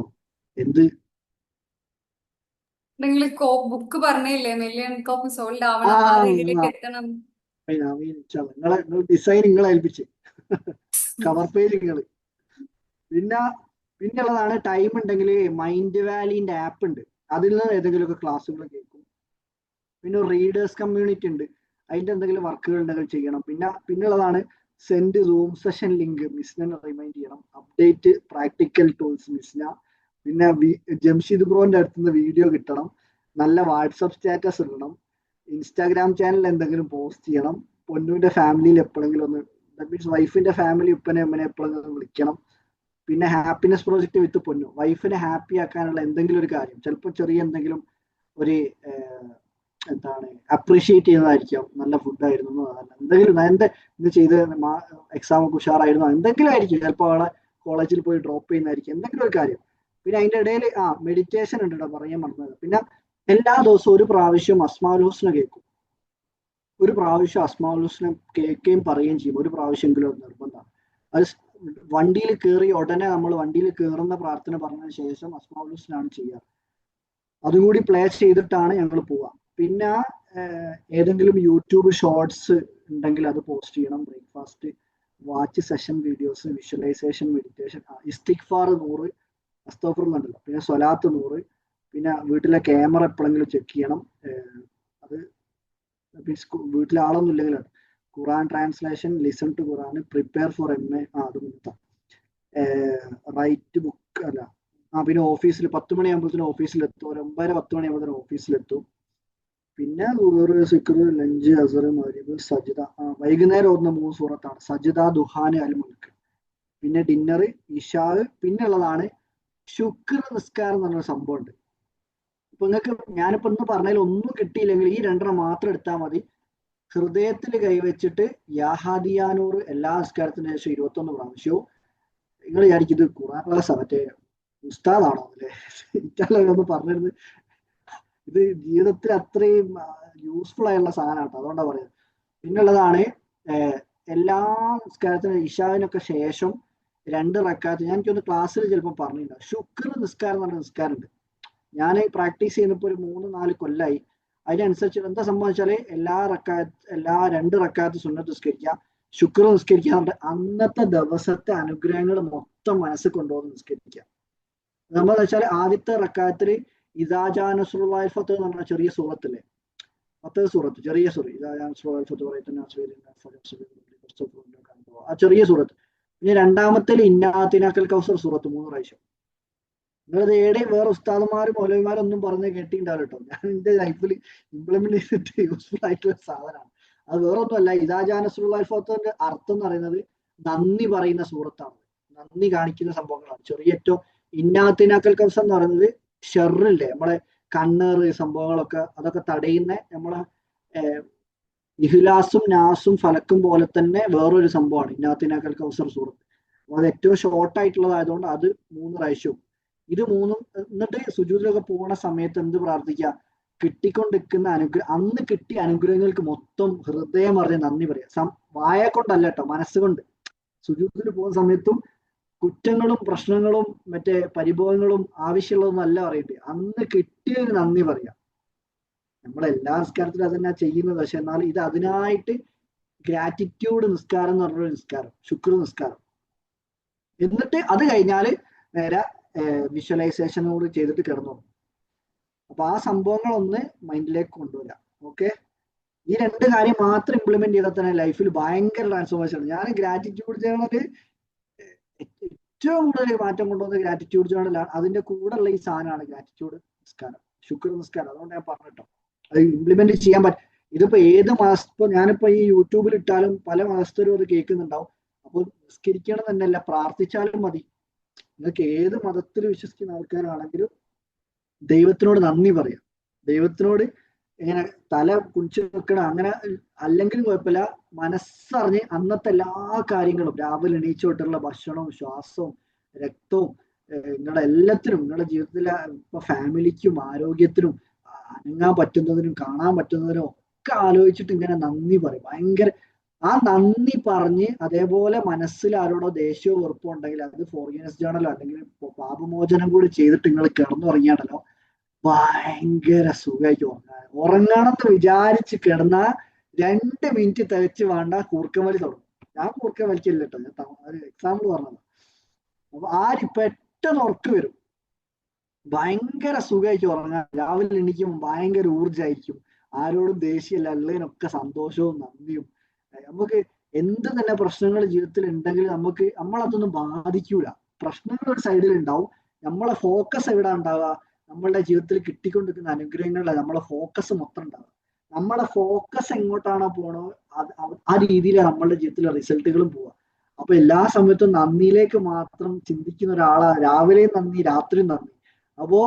എന്ത് നിങ്ങൾ ബുക്ക് പറഞ്ഞില്ലേ, മില്യൺ കോപ്പി സോൾഡ് ആവണം, ആ രീതിയിലേക്ക് എത്തണം. നിങ്ങളെ ഡിസൈൻ നിങ്ങളെ ഏൽപ്പിച്ച് കവർ പേജ് നിങ്ങള്. പിന്നുള്ളതാണ് ടൈം ഉണ്ടെങ്കിൽ മൈൻഡ് വാലിന്റെ ആപ്പ് ഉണ്ട്, അതിൽ നിന്ന് ഏതെങ്കിലുമൊക്കെ ക്ലാസ്സുകൾ കേൾക്കും. പിന്നെ റീഡേഴ്സ് കമ്മ്യൂണിറ്റി ഉണ്ട്, അതിന്റെ എന്തെങ്കിലും വർക്കുകൾ ഉണ്ടെങ്കിൽ ചെയ്യണം. പിന്നുള്ളതാണ് സെൻഡ് സൂം സെഷൻ ലിങ്ക്, മിസ്നെ റിമൈൻഡ് ചെയ്യണം. അപ്ഡേറ്റ് പ്രാക്ടിക്കൽ ടൂൾസ് മിസ്ന. പിന്നെ ജംഷീദ് ബ്രോന്റെ അടുത്തുനിന്ന് വീഡിയോ കിട്ടണം. നല്ല വാട്സപ്പ് സ്റ്റാറ്റസ് ഇടണം. ഇൻസ്റ്റാഗ്രാം ചാനൽ എന്തെങ്കിലും പോസ്റ്റ് ചെയ്യണം. പൊന്നുവിന്റെ ഫാമിലിയിൽ എപ്പോഴെങ്കിലും ഒന്ന്, ദാറ്റ് മീൻസ് വൈഫിന്റെ ഫാമിലി ഉപ്പനെ അമ്മനെ എപ്പോഴെങ്കിലും വിളിക്കണം. പിന്നെ ഹാപ്പിനെസ് പ്രോജക്റ്റ് വിത്ത് പൊന്നു, വൈഫിനെ ഹാപ്പി ആക്കാനുള്ള എന്തെങ്കിലും ഒരു കാര്യം, ചിലപ്പോൾ ചെറിയ എന്തെങ്കിലും ഒരു എന്താണ് അപ്രീഷിയേറ്റ് ചെയ്യുന്നതായിരിക്കാം. നല്ല ഫുഡായിരുന്നു, എന്തെങ്കിലും ഇത് ചെയ്ത് എക്സാം ഒക്കെ ഉഷാറായിരുന്നു, എന്തെങ്കിലും ആയിരിക്കും. ചിലപ്പോൾ അവളെ കോളേജിൽ പോയി ഡ്രോപ്പ് ചെയ്യുന്നതായിരിക്കും, എന്തെങ്കിലും ഒരു കാര്യം. പിന്നെ അതിന്റെ ഇടയിൽ മെഡിറ്റേഷൻ ഉണ്ട് കേട്ടോ, പറയാൻ മറന്നത്. പിന്നെ എല്ലാ ദിവസവും ഒരു പ്രാവശ്യം അസ്മാഉൽ ഹുസ്ന കേൾക്കും. ഒരു പ്രാവശ്യം അസ്മാഉൽ ഹുസ്ന കേൾക്കുകയും പറയുകയും ചെയ്യും, ഒരു പ്രാവശ്യമെങ്കിലും നിർബന്ധമാണ്. അത് വണ്ടിയിൽ കയറി ഉടനെ നമ്മൾ വണ്ടിയിൽ കയറുന്ന പ്രാർത്ഥന പറഞ്ഞതിന് ശേഷം അസ്മാഉൽ ഹുസ്ന ആണ് ചെയ്യാറ്. അതുകൂടി പ്ലേ ചെയ്തിട്ടാണ് ഞങ്ങൾ പോവുക. പിന്നെ ഏതെങ്കിലും യൂട്യൂബ് ഷോർട്സ് ഉണ്ടെങ്കിൽ അത് പോസ്റ്റ് ചെയ്യണം. Breakfast watch session videos, visualisation, meditation, ഇസ്തിഗ്ഫാർ 100, അസ്തഗ്ഫിറുണ്ടല്ലോ, പിന്നെ സ്വലാത്ത് 100, പിന്നെ വീട്ടിലെ ക്യാമറ എപ്പോഴെങ്കിലും ചെക്ക് ചെയ്യണം. അത് വീട്ടിൽ ആളൊന്നും ഇല്ലെങ്കിലാണ്. Quran translation, listen to Quran, prepare for MA, അത് മുന്നത്തെ റൈറ്റ് ബുക്ക് അല്ല. പിന്നെ ഓഫീസിൽ 10 മണിയാകുമ്പോഴത്തേനും ഓഫീസിലെത്തും. ഒരു 9:10 മണിയാകുമ്പോഴത്തേനും ഓഫീസിലെത്തും. പിന്നെ സിക്റ്, ലഞ്ച്, അസർ, മഗ്രിബ്, സജ്ദ. വൈകുന്നേരം ഓടുന്ന 3 സൂറത്താണ് സജ്ദ, ദുഹാൻ, അൽ മുൽക്ക്. പിന്നെ ഡിന്നർ, ഇഷാ. പിന്നെ ഉള്ളതാണ് ശുക്ർ നിസ്കാരം എന്ന് പറഞ്ഞൊരു സംഭവം ഉണ്ട്. ഇപ്പൊ നിങ്ങൾക്ക് ഞാനിപ്പോ ഇന്ന് പറഞ്ഞതിൽ ഒന്നും കിട്ടിയില്ലെങ്കിൽ ഈ 2 മാത്രം എടുത്താൽ മതി. ഹൃദയത്തിൽ കൈവച്ചിട്ട് യാഹാദിയാനൂർ എല്ലാ നിസ്കാരത്തിന് ശേഷം 21 പ്രാവശ്യവും. നിങ്ങൾ വിചാരിക്കും ഇത് ഖുറാൻ ക്ലാസ് മറ്റേ ഉസ്താദാണോ അല്ലേ? ഒന്ന് പറഞ്ഞിരുന്നത്. ഇത് ജീവിതത്തിൽ അത്രയും യൂസ്ഫുൾ ആയുള്ള സാധനമാണ്, അതുകൊണ്ടാണ് പറയുന്നത്. പിന്നുള്ളതാണ് എല്ലാ നിസ്കാരത്തിനും ഇഷാവിനൊക്കെ ശേഷം 2 റക്അത്ത്. ഞാൻ എനിക്കൊന്ന് ക്ലാസ്സിൽ ചിലപ്പോൾ പറഞ്ഞിട്ടുണ്ടാവും. ശുക്ർ നിസ്കാരം എന്ന് പറഞ്ഞ നിസ്കാരമുണ്ട്. ഞാൻ പ്രാക്ടീസ് ചെയ്യുന്നപ്പോൾ ഒരു 3-4 കൊല്ലമായി. അതിനനുസരിച്ച് എന്താ സംഭവിച്ചാല് എല്ലാ 2 റക്അത്ത് സുന്നത്ത് നിസ്കരിക്കുക, ശുക്ർ നിസ്കരിക്കുക. അന്നത്തെ ദിവസത്തെ അനുഗ്രഹങ്ങൾ മൊത്തം മനസ്സിൽ കൊണ്ടുപോകുന്ന നിസ്കരിക്കുക. നമ്മൾ വെച്ചാൽ ആദ്യത്തെ റക്അത്തിൽ ഇദാ ജാ നസ്റുല്ലാഹി ഫത്ത് എന്ന് പറഞ്ഞ ചെറിയ സൂറത്തില്ലേ, 10 സൂറത്ത്, ചെറിയ സൂറത്ത്. ഇദാ ജാ നസ്റുല്ലാഹി ഫത്ത് പറയുന്ന ആ ചെറിയ സൂറത്ത്. പിന്നെ രണ്ടാമത്തെ ഇന്നാത്തിനാക്കൽ കൗസർ സൂറത്ത് 3 പ്രാവശ്യം. നിങ്ങളത് ഏടെ വേറെ ഉസ്താദന്മാരും മൗലവിമാരൊന്നും പറഞ്ഞ് കേട്ടിട്ടുണ്ടാവില്ല കേട്ടോ. ഞാൻ എന്റെ ലൈഫിൽ ഇംപ്ലിമെന്റ് ചെയ്തിട്ട് യൂസ്ഫുൾ ആയിട്ടുള്ള സാധനമാണ്. അത് വേറൊന്നുമല്ല. ഇദാ ജാ നസ്റുല്ലാഹി ഫത്തിന്റെ അർത്ഥം എന്ന് പറയുന്നത് നന്ദി പറയുന്ന സൂറത്താണ്, നന്ദി കാണിക്കുന്ന സംഭവങ്ങളാണ്. ചെറിയ ഏറ്റവും ഇന്നാത്തിനാക്കൽ കൗസർ എന്ന് പറയുന്നത് ഷെറില്ലേ, നമ്മളെ കണ്ണേറ് സംഭവങ്ങളൊക്കെ അതൊക്കെ തടയുന്ന നമ്മളെ ഇഹ്ലാസും നാസും ഫലക്കും പോലെ തന്നെ വേറൊരു സംഭവമാണ് ഇന്നാത്തിനാക്കൽ കൗസർ സൂറത്ത്. അത് ഏറ്റവും ഷോർട്ട് ആയിട്ടുള്ളതായതുകൊണ്ട് അത് 3 പ്രാവശ്യവും. ഇത് 3. എന്നിട്ട് സുജൂദിലൊക്കെ പോണ സമയത്ത് എന്ത് പ്രാർത്ഥിക്കുക? കിട്ടിക്കൊണ്ടിരിക്കുന്ന അന്ന് കിട്ടിയ അനുഗ്രഹങ്ങൾക്ക് മൊത്തം ഹൃദയം അറിഞ്ഞ് നന്ദി പറയാം. വായ കൊണ്ടല്ല കേട്ടോ, മനസ്സുകൊണ്ട്. സുജൂദിൽ പോകുന്ന സമയത്തും കുറ്റങ്ങളും പ്രശ്നങ്ങളും മറ്റേ പരിഭവങ്ങളും ആവശ്യമുള്ളതൊന്നും അല്ല പറയണ്ടേ, അന്ന് കിട്ടിയതിന് നന്ദി പറയാം. നമ്മളെല്ലാ നിസ്കാരത്തിലും അതന്നെ ചെയ്യുന്നത്. പക്ഷെ എന്നാൽ ഇത് അതിനായിട്ട് ഗ്രാറ്റിറ്റ്യൂഡ് നിസ്കാരം എന്ന് പറഞ്ഞൊരു നിസ്കാരം, ശുക്ർ നിസ്കാരം. എന്നിട്ട് അത് കഴിഞ്ഞാല് നേരെ വിഷ്വലൈസേഷനോട് ചെയ്തിട്ട് കിടന്നു. അപ്പൊ ആ സംഭവങ്ങളൊന്ന് മൈൻഡിലേക്ക് കൊണ്ടുവരാം. ഓക്കെ, ഈ 2 കാര്യം മാത്രം ഇംപ്ലിമെന്റ് ചെയ്താൽ തന്നെ ലൈഫിൽ ഭയങ്കര ട്രാൻസ്ഫോർമേഷൻ ആണ്. ഞാൻ ഗ്രാറ്റിറ്റ്യൂഡ് ജേണല് ഏറ്റവും കൂടുതൽ മാറ്റം കൊണ്ടുവന്ന ഗ്രാറ്റിറ്റ്യൂഡ് ജേണലാണ്. അതിന്റെ കൂടെ ഉള്ള ഈ സാധനമാണ് ഗ്രാറ്റിറ്റ്യൂഡ് നിസ്കാരം, ശുക്ർ നിസ്കാരം. അതുകൊണ്ട് ഞാൻ പറഞ്ഞിട്ടോ അത് ഇംപ്ലിമെന്റ് ചെയ്യാൻ പറ്റും. ഇതിപ്പോ ഏത് ഇപ്പൊ ഞാനിപ്പോ ഈ യൂട്യൂബിൽ ഇട്ടാലും പല മതസ്ഥരും അത് കേൾക്കുന്നുണ്ടാവും. അപ്പൊ നിസ്കരിക്കണം തന്നെയല്ല, പ്രാർത്ഥിച്ചാലും മതി. നിങ്ങൾക്ക് ഏത് മതത്തിൽ വിശ്വസിക്കുന്ന ആൾക്കാരാണെങ്കിലും ദൈവത്തിനോട് നന്ദി പറയാം. ദൈവത്തിനോട് ഇങ്ങനെ തല കുനിച്ച് വെക്കണം, അങ്ങനെ അല്ലെങ്കിലും കുഴപ്പമില്ല. മനസ്സറിഞ്ഞ് അന്നത്തെ എല്ലാ കാര്യങ്ങളും, രാവിലെ എണീച്ചോട്ടുള്ള ഭക്ഷണവും ശ്വാസവും രക്തവും, നിങ്ങളുടെ എല്ലാത്തിനും, നിങ്ങളുടെ ജീവിതത്തിലെ ഇപ്പൊ ഫാമിലിക്കും ആരോഗ്യത്തിനും അനങ്ങാൻ പറ്റുന്നതിനും കാണാൻ പറ്റുന്നതിനും ഒക്കെ ആലോചിച്ചിട്ട് ഇങ്ങനെ നന്ദി പറയും. ഭയങ്കര ആ നന്ദി പറഞ്ഞ് അതേപോലെ മനസ്സിൽ ആരോടോ ദേഷ്യമോ വെറുപ്പോ ഉണ്ടെങ്കിൽ അത് ഫോർഗിവ്നെസ് ജേണലോ അല്ലെങ്കിൽ പാപമോചനം കൂടി ചെയ്തിട്ട് നിങ്ങൾ കിടന്നുറങ്ങിയാണല്ലോ ഭയങ്കര സുഖമായിട്ട് ഉറങ്ങണമെന്ന് വിചാരിച്ച് കിടന്ന 2 മിനിറ്റ് തികച്ച് വേണ്ട കൂർക്കം വലി തുടങ്ങും. ഞാൻ കൂർക്കം വലിക്കില്ല കേട്ടോ, ഞാൻ എക്സാമ്പിൾ പറഞ്ഞത്. അപ്പൊ പെട്ടെന്ന് ഉറക്കം വരും, ഭയങ്കര സുഖമായിട്ട് ഉറങ്ങാൻ. രാവിലെ എണീക്കും ഭയങ്കര ഊർജ്ജമായിരിക്കും, ആരോടും ദേഷ്യമില്ല, ഉള്ളതിനൊക്കെ സന്തോഷവും നന്ദിയും. നമുക്ക് എന്ത് തന്നെ പ്രശ്നങ്ങൾ ജീവിതത്തിൽ ഉണ്ടെങ്കിൽ നമ്മളതൊന്നും ബാധിക്കൂല. പ്രശ്നങ്ങൾ ഒരു സൈഡിൽ ഉണ്ടാവും, നമ്മളെ ഫോക്കസ് എവിടെ ഉണ്ടാവുക? നമ്മളുടെ ജീവിതത്തിൽ കിട്ടിക്കൊണ്ടിരിക്കുന്ന അനുഗ്രഹങ്ങളിലെ നമ്മളെ ഫോക്കസ് മൊത്തം ഉണ്ടാവുക. നമ്മളെ ഫോക്കസ് എങ്ങോട്ടാണോ പോണോ ആ രീതിയിലാണ് നമ്മളുടെ ജീവിതത്തിലെ റിസൾട്ടുകളും പോവുക. അപ്പൊ എല്ലാ സമയത്തും നന്ദിയിലേക്ക് മാത്രം ചിന്തിക്കുന്ന ഒരാളാ, രാവിലെയും നന്ദി രാത്രിയും നന്ദി. അപ്പോ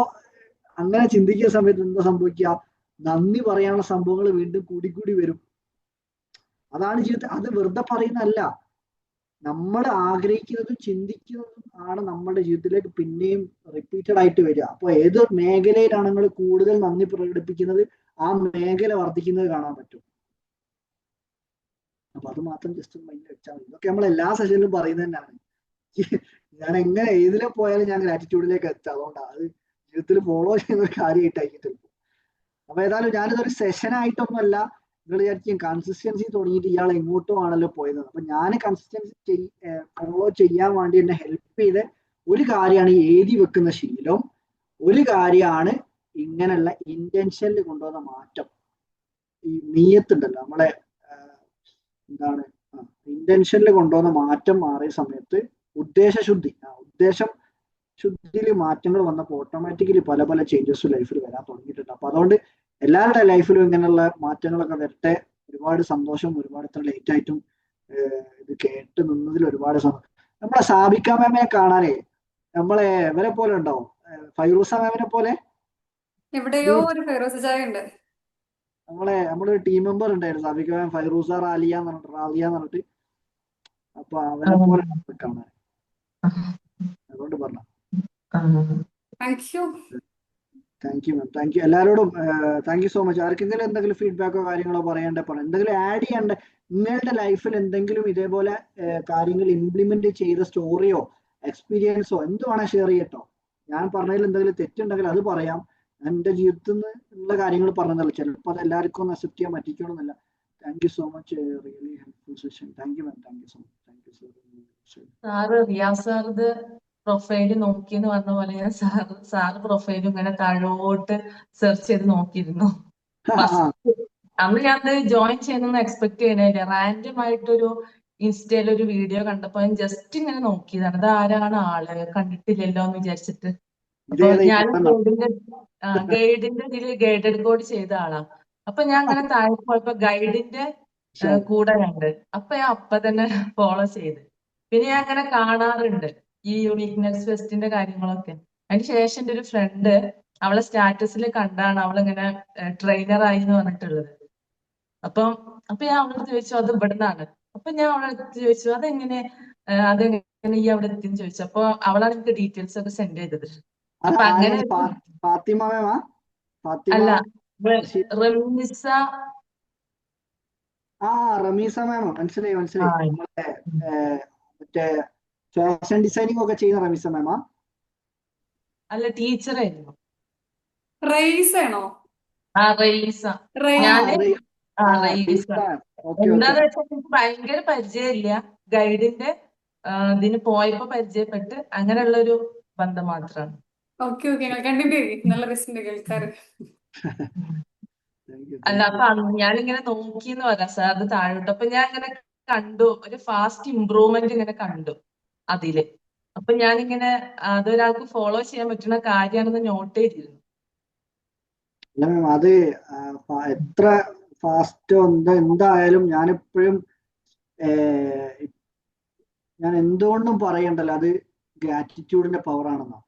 അങ്ങനെ ചിന്തിക്കുന്ന സമയത്ത് എന്താ സംഭവിക്കുക? നന്ദി പറയാനുള്ള സംഭവങ്ങൾ വീണ്ടും കൂടിക്കൂടി വരും. അതാണ് ജീവിതത്തിൽ. അത് വെറുതെ പറയുന്നതല്ല, നമ്മൾ ആഗ്രഹിക്കുന്നതും ചിന്തിക്കുന്നതും ആണ് നമ്മുടെ ജീവിതത്തിലേക്ക് പിന്നെയും റിപ്പീറ്റഡ് ആയിട്ട് വരിക. അപ്പൊ ഏത് മേഖലയിലാണ് നിങ്ങൾ കൂടുതൽ നന്ദി പ്രകടിപ്പിക്കുന്നത് ആ മേഖല വർദ്ധിക്കുന്നത് കാണാൻ പറ്റും. അപ്പൊ അത് മാത്രം ജസ്റ്റ് മൈൻഡിൽ വെച്ചാൽ മതി. ഇതൊക്കെ നമ്മൾ എല്ലാ സെഷനിലും പറയുന്നത് തന്നെയാണ്. ഞാൻ എങ്ങനെ ഏതിലെ പോയാലും ഞാൻ ഗ്രാറ്റിറ്റ്യൂഡിലേക്ക് എത്താം. അതുകൊണ്ടാണ് അത് ജീവിതത്തിൽ ഫോളോ ചെയ്യുന്ന ഒരു കാര്യമായിട്ടായിരിക്കും ചിലപ്പോൾ. അപ്പൊ ഏതായാലും ഞാനിതൊരു സെഷൻ ആയിട്ടൊന്നുമല്ല, നിങ്ങൾ വിചാരിക്കും കൺസിസ്റ്റൻസി തുടങ്ങിയിട്ട് ഇയാൾ എങ്ങോട്ടും ആണല്ലോ പോയത്. അപ്പൊ ഞാൻ കൺസിസ്റ്റൻസി ഫോളോ ചെയ്യാൻ വേണ്ടി എന്നെ ഹെൽപ്പ് ചെയ്ത ഒരു കാര്യമാണ് ഈ എഴുതി വെക്കുന്ന ശീലം. ഒരു കാര്യമാണ് ഇങ്ങനെയുള്ള ഇന്റൻഷനിൽ കൊണ്ടുവന്ന മാറ്റം. ഈ നീയത്തുണ്ടല്ലോ നമ്മളെ എന്താണ് ഇന്റൻഷനിൽ കൊണ്ടുവന്ന മാറ്റം മാറിയ സമയത്ത് ഉദ്ദേശശുദ്ധി, ഉദ്ദേശം ശുദ്ധിയിൽ മാറ്റങ്ങൾ വന്നപ്പോൾ ഓട്ടോമാറ്റിക്കലി പല പല ചേഞ്ചസ് ലൈഫിൽ വരാൻ തുടങ്ങിയിട്ടുണ്ട്. അപ്പൊ അതുകൊണ്ട് എല്ലാവരുടെ ലൈഫിലും ഇങ്ങനെയുള്ള മാറ്റങ്ങളൊക്കെ വരട്ടെ. ഒരുപാട് സന്തോഷം. ഒരുപാട് ഇത്ര ലേറ്റ് ആയിട്ടും ഇത് കേട്ട് നിന്നതിൽ ഒരുപാട് സന്തോഷം. നമ്മളെ സാബിക്ക മാമിനെ കാണാനേ നമ്മളെ ഇവരെ പോലെ ഉണ്ടാവും, ഫൈറൂസ മാമിനെ പോലെ. എവിടെയോ ഒരു ഫെറോസ് ചായ ഉണ്ട്. നമ്മുടെ ഒരു ടീം മെമ്പർ ഉണ്ടായിരുന്നു സാബിക്ക മാം, ഫൈറൂസ റാലിയ എന്ന് പറഞ്ഞിട്ട്. അപ്പൊ അവനെ പോലെ കാണാൻ, അതുകൊണ്ട് പറഞ്ഞു. Thank you. Thank you ma'am, thank you എല്ലാവരോടും. Thank you so much. ആർക്കെങ്കിലും എന്തെങ്കിലും ഫീഡ്ബാക്കോ കാര്യങ്ങളോ പറയണ്ടേ പറയാം, എന്തെങ്കിലും ആഡ് ചെയ്യണ്ട. നിങ്ങളുടെ ലൈഫിൽ എന്തെങ്കിലും ഇതേപോലെ കാര്യങ്ങൾ ഇംപ്ലിമെന്റ് ചെയ്ത സ്റ്റോറിയോ എക്സ്പീരിയൻസോ എന്ത് വേണേ ഷെയർ ചെയ്യട്ടോ. ഞാൻ പറഞ്ഞതിൽ എന്തെങ്കിലും തെറ്റുണ്ടെങ്കിൽ അത് പറയാം. എൻ്റെ ജീവിതത്തിൽ നിന്ന് ഉള്ള കാര്യങ്ങൾ പറഞ്ഞതല്ല, ചിലപ്പോൾ അത് എല്ലാവർക്കും ഒന്ന് അക്സെപ്റ്റ് ചെയ്യാൻ പറ്റിക്കണമെന്നില്ല. Thank you so much, really helpful session. Thank you ma'am, thank you so much. Thank you so much. Sir Riyas സാറിന്റെ പ്രൊഫൈല് നോക്കിയെന്ന് പറഞ്ഞ പോലെ ഞാൻ സാറ് പ്രൊഫൈലും ഇങ്ങനെ താഴോട്ട് സെർച്ച് ചെയ്ത് നോക്കിയിരുന്നു. ഫസ്റ്റ് അന്ന് ഞാൻ ജോയിൻ ചെയ്യുന്ന എക്സ്പെക്ട് ചെയ്യണില്ല. റാൻഡം ആയിട്ടൊരു ഇൻസ്റ്റയിൽ ഒരു വീഡിയോ കണ്ടപ്പോ ഞാൻ ജസ്റ്റ് ഇങ്ങനെ നോക്കിയതാണ്, അത് ആരാണ് ആള്, കണ്ടിട്ടില്ലല്ലോ എന്ന് വിചാരിച്ചിട്ട്. അപ്പൊ ഞാൻ ഗൈഡിന്റെ ഇതില് ഗൈഡഡ് കോഡ് ചെയ്ത ആളാ. അപ്പൊ ഞാൻ അങ്ങനെ താഴെ പോയപ്പോ ഗൈഡിന്റെ കൂടെ കണ്ട്, അപ്പൊ ഞാൻ അപ്പൊ തന്നെ ഫോളോ ചെയ്ത്. പിന്നെ ഞാൻ അങ്ങനെ കാണാറുണ്ട് ഈ യുണീക്നെസ് ഫെസ്റ്റിന്റെ കാര്യങ്ങളൊക്കെ. അതിന് ശേഷം എൻ്റെ ഒരു ഫ്രണ്ട് അവളെ സ്റ്റാറ്റസിൽ കണ്ടാണ് അവളിങ്ങനെ ട്രെയിനർ ആയി എന്ന് പറഞ്ഞിട്ടുള്ളത്. അപ്പൊ ഞാൻ അവളോട് ചോദിച്ചു അത് ഇവിടുന്നാണ്. അപ്പൊ ഞാൻ അവളെ ചോദിച്ചു അതെങ്ങനെ ഈ അവിടെ എത്തിന്ന് ചോദിച്ചു. അപ്പൊ അവളാണ് എനിക്ക് ഡീറ്റെയിൽസ് ഒക്കെ സെൻഡ് ചെയ്തത്. അപ്പൊ അങ്ങനെ അല്ല, റമീസ. റമീസ മാമോ, മനസ്സിലായി. മറ്റേ ഫാഷൻ ഡിസൈനിങ് ഒക്കെ ചെയ്യുന്ന റമീസ മാമാ? അല്ല, ടീച്ചറായിരുന്നു. റൈസ് ആണോ? റൈസ. ഞാന് എന്താന്ന് വെച്ചാൽ എനിക്ക് ഭയങ്കര പരിചയമില്ല. ഗൈഡിന്റെ ഇതിന് പോയപ്പോ പരിചയപ്പെട്ട് അങ്ങനെയുള്ള ഒരു ബന്ധം മാത്രമാണ്. ഓക്കെ കണ്ടിന്യൂ ചെയ്യ്. നല്ല രസമുണ്ട് കേൾക്കാറ്. അല്ല, അപ്പൊ ഞാനിങ്ങനെ നോക്കിന്ന് പറയാം സാർ അത് താഴോട്ട്. അപ്പൊ ഞാൻ ഇങ്ങനെ കണ്ടു ഒരു ഫാസ്റ്റ് ഇംപ്രൂവ്മെന്റ് ഇങ്ങനെ കണ്ടു അതില്. അപ്പൊ ഞാനിങ്ങനെ അതൊരാൾക്ക് ഫോളോ ചെയ്യാൻ പറ്റുന്ന കാര്യമാണെന്ന് നോട്ട് ചെയ്തിരുന്നു. അത് എത്ര ഫാസ്റ്റോ എന്തായാലും ഞാനെപ്പോഴും ഞാൻ എന്തുകൊണ്ടും പറയണ്ടല്ലോ, അത് ഗ്രാറ്റിറ്റ്യൂഡിന്റെ പവർ ആണെന്നോ.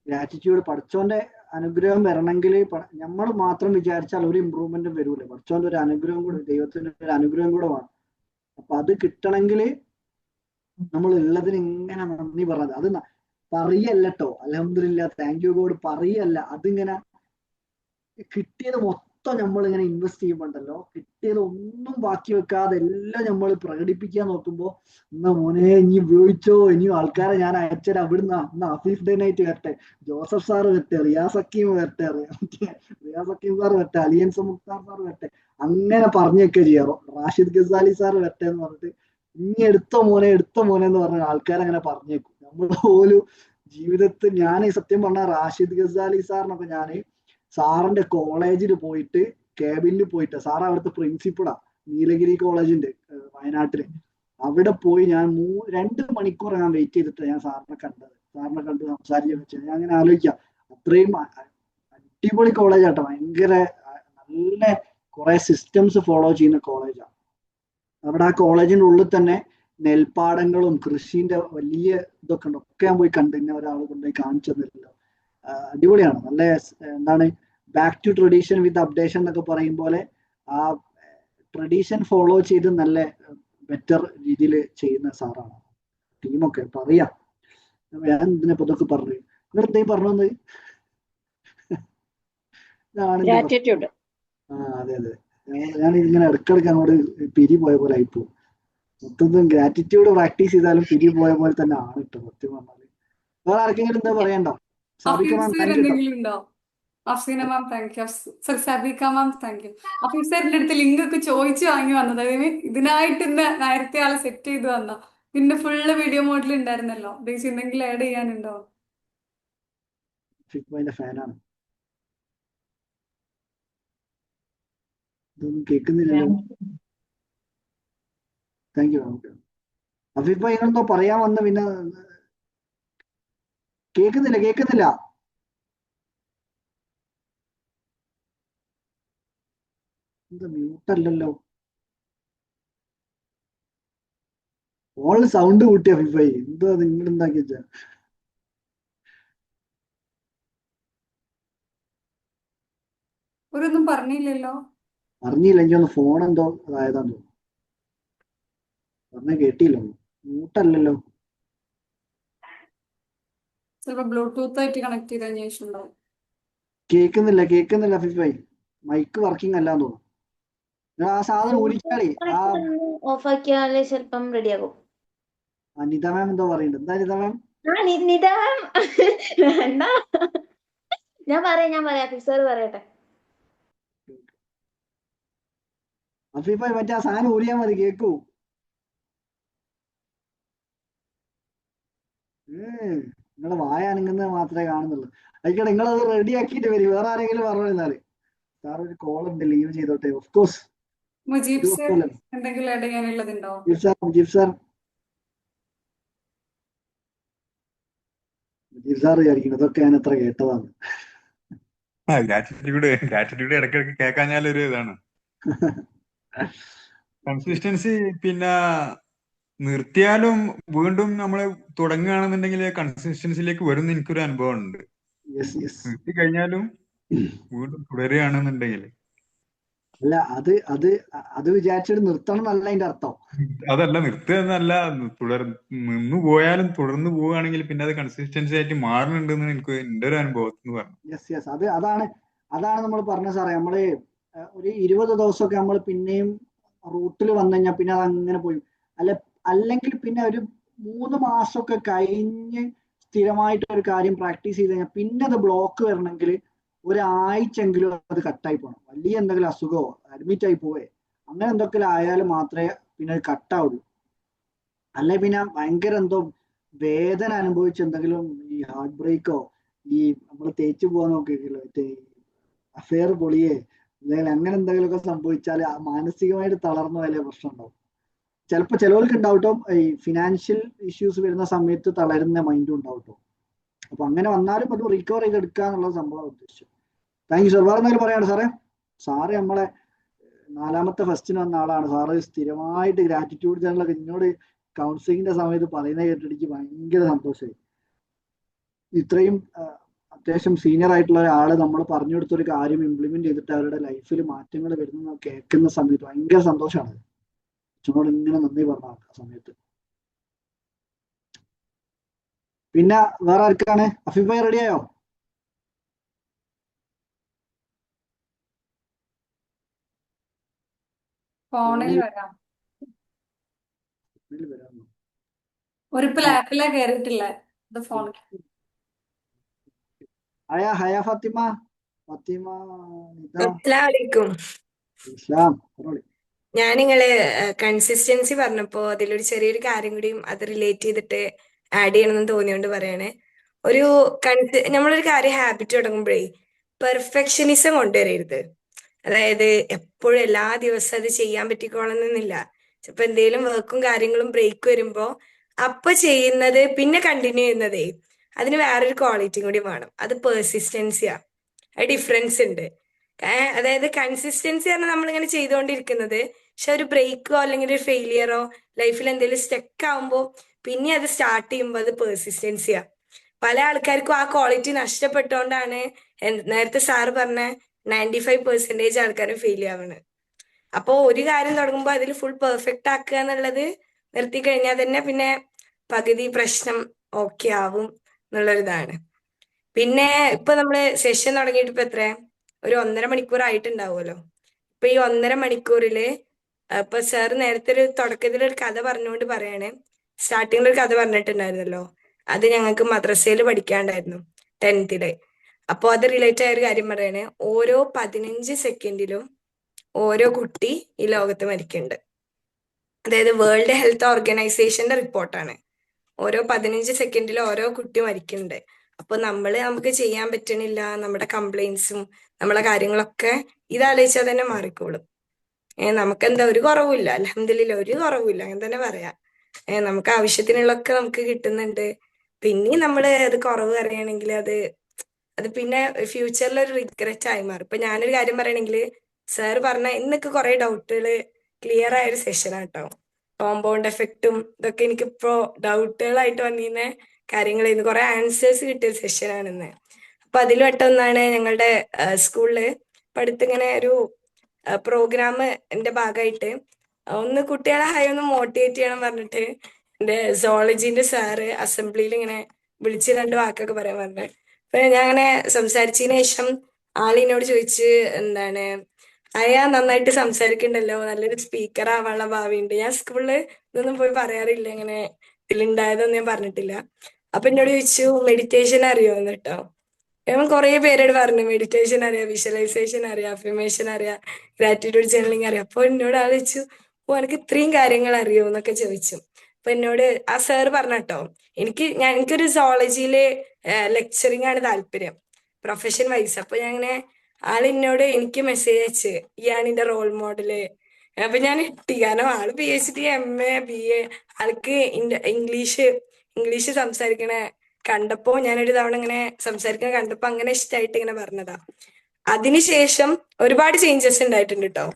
ഗ്രാറ്റിറ്റ്യൂഡ്, പഠിച്ചോന്റെ അനുഗ്രഹം വരണമെങ്കിൽ നമ്മൾ മാത്രം വിചാരിച്ചാൽ ഒരു ഇമ്പ്രൂവ്മെന്റും വരൂല. പഠിച്ചോന്റെ ഒരു അനുഗ്രഹം കൂടെ, ദൈവത്തിന്റെ ഒരു അനുഗ്രഹം കൂടെ വേണം. അപ്പൊ അത് കിട്ടണമെങ്കിൽ നമ്മൾ ഉള്ളതിന് ഇങ്ങനെ നന്ദി പറഞ്ഞത്, അത് പറയല്ലോ. അൽഹംദുലില്ലാ, താങ്ക് യു ഗോഡ് പറയല്ല. അതിങ്ങനെ കിട്ടിയത് മൊത്തം നമ്മളിങ്ങനെ ഇൻവെസ്റ്റ് ചെയ്യുമ്പോണ്ടല്ലോ, കിട്ടിയത് ഒന്നും ബാക്കി വെക്കാതെ എല്ലാം നമ്മൾ പ്രകടിപ്പിക്കാൻ നോക്കുമ്പോ, എന്നാ മോനെ ഇനി ഉപയോഗിച്ചോ, ഇനിയും ആൾക്കാരെ ഞാൻ അയച്ചത് അവിടുന്ന്. എന്നാ ഹഫീഫ് ഡേ നൈറ്റ് വരട്ടെ, ജോസഫ് സാറ് വരട്ടെ, റിയാസ് ഹക്കീം വരട്ടെ, റിയാസ് ഹക്കീം സാർ വരട്ടെ, അലിയൻസ് മുക്താർ സാർ വരട്ടെ, അങ്ങനെ പറഞ്ഞൊക്കെ ചെയ്യാറോ. റാഷിദ് ഗസാലി സാർ വരട്ടെ എന്ന് പറഞ്ഞിട്ട് ഇനി എടുത്ത മോനെ എന്ന് പറഞ്ഞ ആൾക്കാരങ്ങനെ പറഞ്ഞേക്കും. നമ്മൾ പോലും ജീവിതത്തിൽ ഞാൻ സത്യം പറഞ്ഞ റാഷിദ് ഗസാലി സാറിനൊക്കെ ഞാൻ സാറിന്റെ കോളേജിൽ പോയിട്ട്, കേബിനിൽ പോയിട്ട്, സാർ അവിടുത്തെ പ്രിൻസിപ്പളാ നീലഗിരി കോളേജിന്റെ വയനാട്ടില്. അവിടെ പോയി ഞാൻ 2 മണിക്കൂർ ഞാൻ വെയിറ്റ് ചെയ്തിട്ട് ഞാൻ സാറിനെ കണ്ട് സംസാരിച്ചു വെച്ചാൽ ഞാൻ അങ്ങനെ ആലോചിക്കാം. അത്രയും അടിപൊളി കോളേജാട്ടോ, ഭയങ്കര നല്ല കുറെ സിസ്റ്റംസ് ഫോളോ ചെയ്യുന്ന കോളേജാണ്. അവിടെ ആ കോളേജിന്റെ ഉള്ളിൽ തന്നെ നെൽപ്പാടങ്ങളും കൃഷിന്റെ വലിയ ഇതൊക്കെ ഉണ്ട്. ഒക്കെ ഞാൻ പോയി കണ്ട്, എന്നെ ഒരാൾ കൊണ്ടുപോയി കാണിച്ചു തന്നില്ലല്ലോ. അടിപൊളിയാണ്. നല്ല എന്താണ്, back to tradition with updation എന്നൊക്കെ പറയും പോലെ ആ ട്രഡീഷൻ ഫോളോ ചെയ്ത് നല്ല ബെറ്റർ രീതിയിൽ ചെയ്യുന്ന സാറാണ്. ടീമൊക്കെ പറയാം. ഞാൻ ഇതിനെ ഇതൊക്കെ പറഞ്ഞു. നിങ്ങളെന്തേ പറഞ്ഞത്? അതെ. ഞാൻ ഇങ്ങനെ ഇടക്കിടക്ക് അങ്ങോട്ട് പിരി പോയ പോലെ ആയിപ്പോ. മൊത്തം ഗ്രാറ്റിറ്റ്യൂഡ് പ്രാക്ടീസ് ചെയ്താലും പിരി പോയ പോലെ തന്നെ ആണ് കേട്ടോ സത്യം പറഞ്ഞാല്. വേറെ ആർക്കെങ്കിലും എന്താ പറയണ്ടോ? എന്തെങ്കിലും ഉണ്ടോ? Afseena ma'am thank you. Sir Sabeeka ma'am thank you. Afeef സാറിന്റെ അടുത്ത് ലിങ്ക് ഒക്കെ ചോദിച്ചു വാങ്ങി വന്നത്. ഇതിനായിട്ട് ഇന്ന് നേരത്തെ ആളെ സെറ്റ് ചെയ്ത് വന്ന. പിന്നെ ഫുള്ള് വീഡിയോ മോഡിൽ ഉണ്ടായിരുന്നല്ലോ. ഉദ്ദേശിച്ച് എന്തെങ്കിലും ആഡ് ചെയ്യാനുണ്ടോ? ഫിഫ്ബൈന്റെ ഫാനാണ്. ഇതൊന്നും കേൾക്കുന്നില്ലല്ലോ. Thank you. അഫീഫ് ഭായ് എന്തോ പറയാൻ വന്ന, പിന്നെ കേൾക്കുന്നില്ല. എന്താ മ്യൂട്ടല്ലല്ലോ. ഫോണിൽ സൗണ്ട് കൂട്ടിയ അഫീഫ് ഭായ്. എന്തോ നിങ്ങൾ എന്താക്കി വെച്ചാ. ഒരൊന്നും പറഞ്ഞില്ലല്ലോ. അറിഞ്ഞില്ല, എനിക്ക് ഒന്ന് ഫോൺ എന്തോ അതായതാന്ന് തോന്നുന്നു. പറഞ്ഞ കേട്ടില്ല. മ്യൂട്ടല്ലല്ലോ. ചിലപ്പോ ബ്ലൂടൂത്ത് ആയിട്ട് കണക്ട് ചെയ്തതിന് ശേഷം ഉണ്ടാവും. കേൾക്കുന്നില്ല അഫീഫ് ഭായ്. മൈക്ക് വർക്കിംഗ് അല്ലാന്ന് തോന്നുന്നു. നിങ്ങൾ ആ സാധനം ഊരിച്ചാളി. ആ ഓഫ് ആക്കിയാല് ചിലപ്പം റെഡിയാകും. നിത മാം എന്തോ പറയുന്നുണ്ട്. എന്താ നിത മാം? നിത മാം വേണ്ട, ഞാൻ പറയാം ഫിക്സർ പറയട്ടെ. അഫീഫ് ഭായ് മറ്റേ ആ സാധനം ഊരിയാ മതി, കേക്കൂ. നിങ്ങളെ വായ അനങ്ങുന്നത് മാത്രമേ കാണുന്നുള്ളൂ. ആയിക്കോട്ടെ, നിങ്ങളത് റെഡി ആക്കിയിട്ട് വരും. വേറെ ആരെങ്കിലും പറഞ്ഞു തന്നാല്. സാർ ഒരു കോൾ ഉണ്ട്, ലീവ് ചെയ്തോട്ടെ. Of course. മുജീബ് സർ എന്തെങ്കിലും ആഡ് ചെയ്യാനുള്ളതുണ്ടോ? മുജീബ് സാർ വിചാരിക്കുന്നത് ഇതൊക്കെ ഞാൻ എത്ര കേട്ടതാണ്. ഗ്രാറ്റിറ്റ്യൂഡ് ഇടയ്ക്കിടയ്ക്ക് കേൾക്കാഞ്ഞാലൊരു ഇതാണ്. കൺസിസ്റ്റൻസി പിന്നെ നിർത്തിയാലും വീണ്ടും നമ്മൾ തുടങ്ങുകയാണെന്നുണ്ടെങ്കിൽ കൺസിസ്റ്റൻസിയിലേക്ക് വരുന്ന എനിക്കൊരു അനുഭവം ഉണ്ട്. നിർത്തി കഴിഞ്ഞാലും വീണ്ടും തുടരുകയാണെന്നുണ്ടെങ്കിൽ അല്ല, അത് വിചാരിച്ചിട്ട് നിർത്തണം എന്നല്ല അതിന്റെ അർത്ഥം. അതല്ല, നിർത്തുക എന്നല്ല, നിന്ന് പോയാലും തുടർന്ന് പോവുകയാണെങ്കിൽ പിന്നെ അത് കൺസിസ്റ്റൻസി ആയിട്ട് മാറുന്നുണ്ടെന്ന് എനിക്ക് എന്റെ ഒരു അനുഭവത്തിൽ പറഞ്ഞു. യെസ് അതാണ് നമ്മൾ പറഞ്ഞത് സാറേ. നമ്മള് ഒരു 20 ദിവസമൊക്കെ നമ്മൾ പിന്നെയും റൂട്ടിൽ വന്നു കഴിഞ്ഞാൽ പിന്നെ അത് അങ്ങനെ പോയി. അല്ലെങ്കിൽ പിന്നെ ഒരു 3 മാസമൊക്കെ കഴിഞ്ഞ് സ്ഥിരമായിട്ട് ഒരു കാര്യം പ്രാക്ടീസ് ചെയ്ത് കഴിഞ്ഞാൽ പിന്നെ അത് ബ്ലോക്ക് വരണമെങ്കിൽ ഒരാഴ്ചെങ്കിലും അത് കട്ടായി പോകണം. വലിയ എന്തെങ്കിലും അസുഖമോ അഡ്മിറ്റ് ആയി പോവേ അങ്ങനെ എന്തൊക്കെ ആയാലും മാത്രമേ പിന്നെ അത് കട്ടാവുള്ളൂ. അല്ലെ പിന്നെ ഭയങ്കര എന്തോ വേദന അനുഭവിച്ച് എന്തെങ്കിലും ഈ ഹാർട്ട് ബ്രേക്കോ ഈ നമ്മൾ തേച്ചു പോകാൻ നോക്കിയല്ലോ, മറ്റേ അഫെയർ പൊളിയേ അല്ലെങ്കിൽ അങ്ങനെ എന്തെങ്കിലുമൊക്കെ സംഭവിച്ചാൽ മാനസികമായിട്ട് തളർന്ന വലിയ പ്രശ്നം ഉണ്ടാവും. ചിലപ്പോൾ ചിലവർക്ക് ഉണ്ടാവട്ടോ, ഈ ഫിനാൻഷ്യൽ ഇഷ്യൂസ് വരുന്ന സമയത്ത് തളരുന്ന മൈൻഡും ഉണ്ടാവട്ടോ. അപ്പൊ അങ്ങനെ വന്നാലും അത് റിക്കവർ ചെയ്തെടുക്കുക എന്നുള്ള സംഭവം ഉദ്ദേശിച്ചു. Thank you sir. വേറെ എന്തെങ്കിലും പറയാണ് സാറ് നമ്മളെ 4ാമത്തെ ഫസ്റ്റിന് വന്ന ആളാണ്. സാറ് സ്ഥിരമായിട്ട് ഗ്രാറ്റിറ്റ്യൂഡ് ചാനലൊക്കെ എന്നോട് കൗൺസിലിങ്ങിന്റെ സമയത്ത് പറയുന്നത് കേട്ടിട്ട് എനിക്ക് ഭയങ്കര സന്തോഷമായി. ഇത്രയും അത്യാവശ്യം സീനിയർ ആയിട്ടുള്ള ഒരാള് നമ്മൾ പറഞ്ഞു കൊടുത്തൊരു കാര്യം ഇംപ്ലിമെന്റ് ചെയ്തിട്ട് അവരുടെ ലൈഫിൽ മാറ്റങ്ങൾ വരുന്ന കേൾക്കുന്ന സമയത്ത് ഭയങ്കര സന്തോഷമാണ്. അച്ഛനോട് ഇങ്ങനെ നന്ദി പറഞ്ഞ സമയത്ത്. പിന്നെ വേറെ ആർക്കാണ്? അഫീഫ് ഭായ് റെഡിയായോ? ഫോണിൽ വരാം. ഒരു ആപ്പിലാ കയറിയിട്ടില്ല. ഇത് ഫോണിൽ. ഹയ ഫാത്തിമ അസ്സലാമലൈക്കും. ഇസ്ലാം. ഞാൻ നിങ്ങള് കൺസിസ്റ്റൻസി പറഞ്ഞപ്പോ അതിലൊരു ചെറിയൊരു കാര്യം കൂടിയും അത് റിലേറ്റ് ചെയ്തിട്ട് ആഡ് ചെയ്യണമെന്ന് തോന്നിയോണ്ട് പറയണേ. നമ്മളൊരു കാര്യം ഹാബിറ്റ് തുടങ്ങുമ്പോഴേ പെർഫെക്ഷനിസം കൊണ്ടുവരരുത്. അതായത് എപ്പോഴും എല്ലാ ദിവസവും അത് ചെയ്യാൻ പറ്റിക്കോളണമെന്നില്ല. ചിലപ്പോ എന്തെങ്കിലും വർക്കും കാര്യങ്ങളും ബ്രേക്ക് വരുമ്പോ അപ്പൊ ചെയ്യുന്നത് പിന്നെ കണ്ടിന്യൂ ചെയ്യുന്നതേ അതിന് വേറൊരു ക്വാളിറ്റിയും കൂടി വേണം. അത് പെർസിസ്റ്റൻസിയാ. അത് ഡിഫറൻസ് ഉണ്ട്. അതായത് കൺസിസ്റ്റൻസി പറഞ്ഞാൽ നമ്മളിങ്ങനെ ചെയ്തുകൊണ്ടിരിക്കുന്നത്, പക്ഷെ ഒരു ബ്രേക്കോ അല്ലെങ്കിൽ ഒരു ഫെയിലിയറോ ലൈഫിൽ എന്തെങ്കിലും സ്റ്റക്ക് ആവുമ്പോൾ പിന്നെ അത് സ്റ്റാർട്ട് ചെയ്യുമ്പോൾ അത് പെർസിസ്റ്റൻസിയാ. പല ആൾക്കാർക്കും ആ ക്വാളിറ്റി നഷ്ടപ്പെട്ടുകൊണ്ടാണ് നേരത്തെ സാറ് പറഞ്ഞ 95% ആൾക്കാരും ഫെയിൽ ആവുന്നത്. അപ്പോൾ ഒരു കാര്യം തുടങ്ങുമ്പോൾ അതിൽ ഫുൾ പെർഫെക്റ്റ് ആക്കുക എന്നുള്ളത് നിർത്തി കഴിഞ്ഞാൽ തന്നെ പിന്നെ പകുതി പ്രശ്നം ഓക്കെ ആവും എന്നുള്ളൊരിതാണ്. പിന്നെ ഇപ്പൊ നമ്മള് സെഷൻ തുടങ്ങിയിട്ട് ഇപ്പൊ ഒരു 1.5 മണിക്കൂർ ആയിട്ടുണ്ടാവുമല്ലോ. ഇപ്പൊ ഈ 1.5 മണിക്കൂറില് ഇപ്പൊ സാർ നേരത്തെ ഒരു തുടക്കത്തിൽ ഒരു കഥ പറഞ്ഞുകൊണ്ട് പറയാണ്. സ്റ്റാർട്ടിങ്ങിൽ ഒരു കഥ പറഞ്ഞിട്ടുണ്ടായിരുന്നല്ലോ, അത് ഞങ്ങൾക്ക് മദ്രസയിൽ പഠിക്കാണ്ടായിരുന്നു 10th. അപ്പോൾ അത് റിലേറ്റ് ആയ ഒരു കാര്യം പറയണേ, ഓരോ 15 സെക്കൻഡിലും ഓരോ കുട്ടി ഈ ലോകത്ത് മരിക്കുന്നുണ്ട്. അതായത് വേൾഡ് ഹെൽത്ത് ഓർഗനൈസേഷന്റെ റിപ്പോർട്ടാണ്. ഓരോ 15 സെക്കൻഡിലും ഓരോ കുട്ടി മരിക്കുന്നുണ്ട്. അപ്പൊ നമുക്ക് ചെയ്യാൻ പറ്റണില്ല, നമ്മുടെ കംപ്ലൈൻസും നമ്മളെ കാര്യങ്ങളൊക്കെ ഇതാലോചിച്ചാൽ തന്നെ മാറിക്കോളും. നമുക്കെന്താ ഒരു കുറവുമില്ല, അൽഹംദുലില്ലാ ഒരു കുറവുമില്ല, അങ്ങനെ തന്നെ പറയാം. നമുക്ക് ആവശ്യത്തിനുള്ളൊക്കെ നമുക്ക് കിട്ടുന്നുണ്ട്. പിന്നെയും നമ്മള് അത് കുറവ് അറിയണമെങ്കിൽ അത് പിന്നെ ഫ്യൂച്ചറിൽ ഒരു റിഗ്രറ്റ് ആയി മാറും. ഇപ്പൊ ഞാനൊരു കാര്യം പറയണെങ്കിൽ, സാറ് പറഞ്ഞ ഇന്നൊക്കെ കുറെ ഡൗട്ടുകൾ ക്ലിയർ ആയ ഒരു സെഷനാണ് കേട്ടോ. കോമ്പൗണ്ട് എഫക്റ്റും ഇതൊക്കെ എനിക്കിപ്പോ ഡൗട്ടുകളായിട്ട് വന്നിരുന്ന കാര്യങ്ങളായിരുന്നു. കുറെ ആൻസേഴ്സ് കിട്ടിയ സെഷനാണ് ഇന്ന്. അപ്പൊ അതിൽ പെട്ടൊന്നാണ് ഞങ്ങളുടെ സ്കൂളില് ഇപ്പൊ അടുത്തിങ്ങനെ ഒരു പ്രോഗ്രാമിന്റെ ഭാഗമായിട്ട് ഒന്ന് കുട്ടികളെ ഒന്ന് മോട്ടിവേറ്റ് ചെയ്യണം പറഞ്ഞിട്ട് എന്റെ സോളജിന്റെ സാറ് അസംബ്ലിയിൽ ഇങ്ങനെ വിളിച്ച് 2 വാക്കൊക്കെ പറയാൻ പറഞ്ഞു. അപ്പൊ ഞാൻ അങ്ങനെ സംസാരിച്ചതിന് ശേഷം ആളിനോട് ചോദിച്ച്, എന്താണ് അയാ നന്നായിട്ട് സംസാരിക്കണ്ടല്ലോ, നല്ലൊരു സ്പീക്കർ ആവാനുള്ള ഭാവിയുണ്ട്. ഞാൻ സ്കൂളിൽ ഇതൊന്നും പോയി പറയാറില്ല, ഇങ്ങനെ ഇതിലുണ്ടായതൊന്നും ഞാൻ പറഞ്ഞിട്ടില്ല. അപ്പൊ എന്നോട് ചോദിച്ചു മെഡിറ്റേഷൻ അറിയോന്ന് കേട്ടോ. ഞാൻ കുറെ പേരോട് പറഞ്ഞു മെഡിറ്റേഷൻ അറിയാം, വിഷ്വലൈസേഷൻ അറിയാം, അഫർമേഷൻ അറിയാം, ഗ്രാറ്റിറ്റ്യൂഡ് ജേർണലിംഗ് അറിയാം. അപ്പൊ എന്നോട് ആലോചിച്ചു, ഓ എനിക്ക് ഇത്രയും കാര്യങ്ങൾ അറിയോ എന്നൊക്കെ ചോദിച്ചു. അപ്പൊ എന്നോട് ആ സാറ് പറഞ്ഞട്ടോ, എനിക്കൊരു സോളജിയില് ലെക്ചറിങ് ആണ് താല്പര്യം, പ്രൊഫഷൻ വൈസ്. അപ്പൊ ഞാൻ ഇങ്ങനെ ആളെന്നോട് എനിക്ക് മെസ്സേജ് അയച്ച്, ഇയാണ് എന്റെ റോൾ മോഡല്. അപ്പൊ ഞാൻ ഇട്ടി, കാരണം ആള് PhD MA BA, ആൾക്ക് ഇംഗ്ലീഷ് സംസാരിക്കണ കണ്ടപ്പോ, ഞാനൊരു തവണ ഇങ്ങനെ സംസാരിക്കാൻ കണ്ടപ്പോ അങ്ങനെ ഇഷ്ടമായിട്ട് ഇങ്ങനെ പറഞ്ഞതാ. അതിനുശേഷം ഒരുപാട് ചേഞ്ചസ് ഉണ്ടായിട്ടുണ്ട് കേട്ടോ.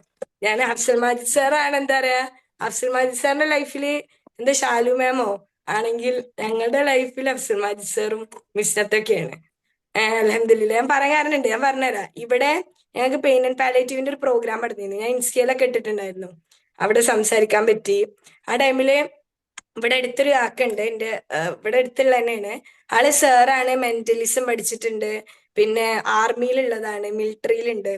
ഞാൻ അഫ്സൽ മാജിദ് സാറാണ്, എന്താ പറയാ, അഫ്സൽ മാജിദ് സാറിന്റെ ലൈഫില് എന്താ ഷാലു മാമോ ആണെങ്കിൽ ഞങ്ങളുടെ ലൈഫിൽ അഫ്സൽ മാജിദ് സാറും മിസ്നത്തൊക്കെയാണ്. അൽഹംദുലില്ലാ. ഞാൻ പറയാൻ കാരണമുണ്ട്, ഞാൻ പറഞ്ഞുതരാം. ഇവിടെ ഞങ്ങൾക്ക് പെയിൻ ആൻഡ് പാലിയേറ്റീവിന്റെ ഒരു പ്രോഗ്രാം നടന്നിരുന്നു. ഞാൻ ഇൻസ്റ്റയിലൊക്കെ ഇട്ടിട്ടുണ്ടായിരുന്നു, അവിടെ സംസാരിക്കാൻ പറ്റി. ആ ടൈമില് ഇവിടെ അടുത്തൊരു ആക്കുണ്ട്, ഇവിടെ അടുത്തുള്ള തന്നെയാണ് ആള്. സാറാണ്, മെന്റലിസം പഠിച്ചിട്ടുണ്ട്, പിന്നെ ആർമിയിലുള്ളതാണ്, മിലിറ്ററിയിലുണ്ട്.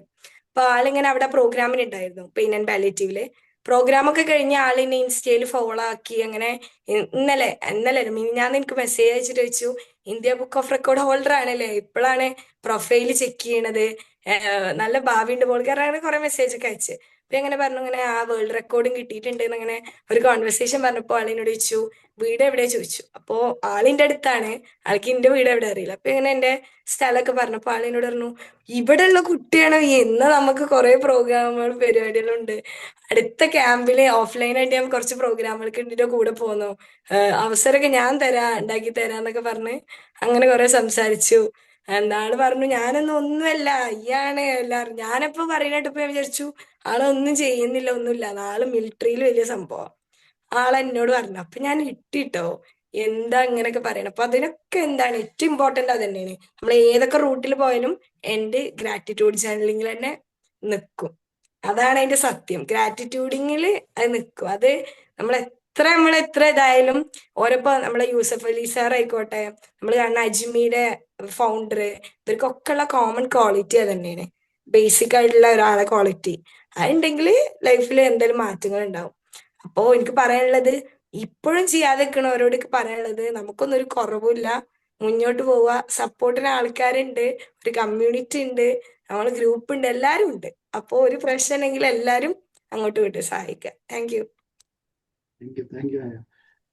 അപ്പൊ ആളിങ്ങനെ അവിടെ പ്രോഗ്രാമിനുണ്ടായിരുന്നു, പെയിൻ ആൻഡ് പാലിയേറ്റീവില്. പ്രോഗ്രാം ഒക്കെ കഴിഞ്ഞ് ആളിനെ ഇൻസ്റ്റയിൽ ഫോളോ ആക്കി. അങ്ങനെ ഇന്നലെ മിനിഞ്ഞാന്ന് എനിക്ക് മെസ്സേജ് അയച്ചിട്ട് ചോദിച്ചു, India book of record holder ആണല്ലേ, ഇപ്പോഴാണ് പ്രൊഫൈൽ ചെക്ക് ചെയ്യണത്, നല്ല ഭാവിയുണ്ട് പോൾ, കാരണം കുറെ മെസ്സേജ് ഒക്കെ അയച്ച്. അപ്പൊ എങ്ങനെ പറഞ്ഞു, ഇങ്ങനെ ആ വേൾഡ് റെക്കോർഡും കിട്ടിയിട്ടുണ്ട് എന്നങ്ങനെ ഒരു കോൺവെർസേഷൻ പറഞ്ഞപ്പോ ആളിനോട് ചോദിച്ചു വീട് എവിടെ ചോദിച്ചു. അപ്പോ ആളിന്റെ അടുത്താണ്, ആൾക്ക് എന്റെ വീട് എവിടെ അറിയില്ല. അപ്പൊ ഇങ്ങനെ എന്റെ സ്ഥലമൊക്കെ പറഞ്ഞപ്പോ ആളിനോട് പറഞ്ഞു, ഇവിടെ ഉള്ള കുട്ടിയാണോ എന്ന്, നമുക്ക് കുറെ പ്രോഗ്രാമുകളും പരിപാടികളും ഉണ്ട്, അടുത്ത ക്യാമ്പില് ഓഫ്ലൈനായിട്ട് ഞാൻ കുറച്ച് പ്രോഗ്രാമുകൾക്ക് എന്റെ കൂടെ പോന്നു, അവസരമൊക്കെ ഞാൻ ഉണ്ടാക്കി തരാന്നൊക്കെ പറഞ്ഞ് അങ്ങനെ കുറെ സംസാരിച്ചു. ആള് പറഞ്ഞു ഞാനൊന്നും ഒന്നുമല്ല, ഇയാണ് എല്ലാരും. ഞാനിപ്പോ പറയുന്നിട്ടപ്പോ ഞാൻ വിചാരിച്ചു ആളൊന്നും ചെയ്യുന്നില്ല, ഒന്നുമില്ല. ആള് മിലിറ്ററിയിൽ വലിയ സംഭവം ആളെന്നോട് പറഞ്ഞു. അപ്പൊ ഞാൻ ഇട്ടിട്ടോ, എന്താ ഇങ്ങനെയൊക്കെ പറയണം. അപ്പൊ അതിനൊക്കെ എന്താണ് ഏറ്റവും ഇമ്പോർട്ടന്റ് അത് തന്നെയാണ്. നമ്മൾ ഏതൊക്കെ റൂട്ടിൽ പോയാലും എന്റെ ഗ്രാറ്റിറ്റ്യൂഡ് ജേർണലിംഗിൽ തന്നെ നിൽക്കും. അതാണ് അതിന്റെ സത്യം. ഗ്രാറ്റിറ്റ്യൂഡിങ്ങിൽ അത് നിൽക്കും. അത് നമ്മൾ എത്ര ഇതായാലും ഓരോപ്പോ നമ്മളെ യൂസഫ് അലി സാർ ആയിക്കോട്ടെ, നമ്മൾ കാണുന്ന അജ്മിയുടെ ഫൗണ്ടർ, ഇവർക്കൊക്കെ ഉള്ള കോമൺ ക്വാളിറ്റി അത് തന്നെയാണ്, ബേസിക് ആയിട്ടുള്ള ഒരാളെ ക്വാളിറ്റി. അതുണ്ടെങ്കിൽ ലൈഫിൽ എന്തെങ്കിലും മാറ്റങ്ങൾ ഉണ്ടാവും. അപ്പോ എനിക്ക് പറയാനുള്ളത്, ഇപ്പോഴും ചെയ്യാതെ നിൽക്കണവരോട് പറയാനുള്ളത്, നമുക്കൊന്നും ഒരു കുറവുമില്ല, മുന്നോട്ട് പോവുക. സപ്പോർട്ടിന് ആൾക്കാരുണ്ട്, ഒരു കമ്മ്യൂണിറ്റി ഉണ്ട്, നമ്മളെ ഗ്രൂപ്പ് ഉണ്ട്, എല്ലാരും ഉണ്ട്. അപ്പോ ഒരു പ്രശ്നം ഉണ്ടെങ്കിൽ എല്ലാരും അങ്ങോട്ട് വിട്ട് സഹായിക്കാം. Thank you. താങ്ക് യു ആയ.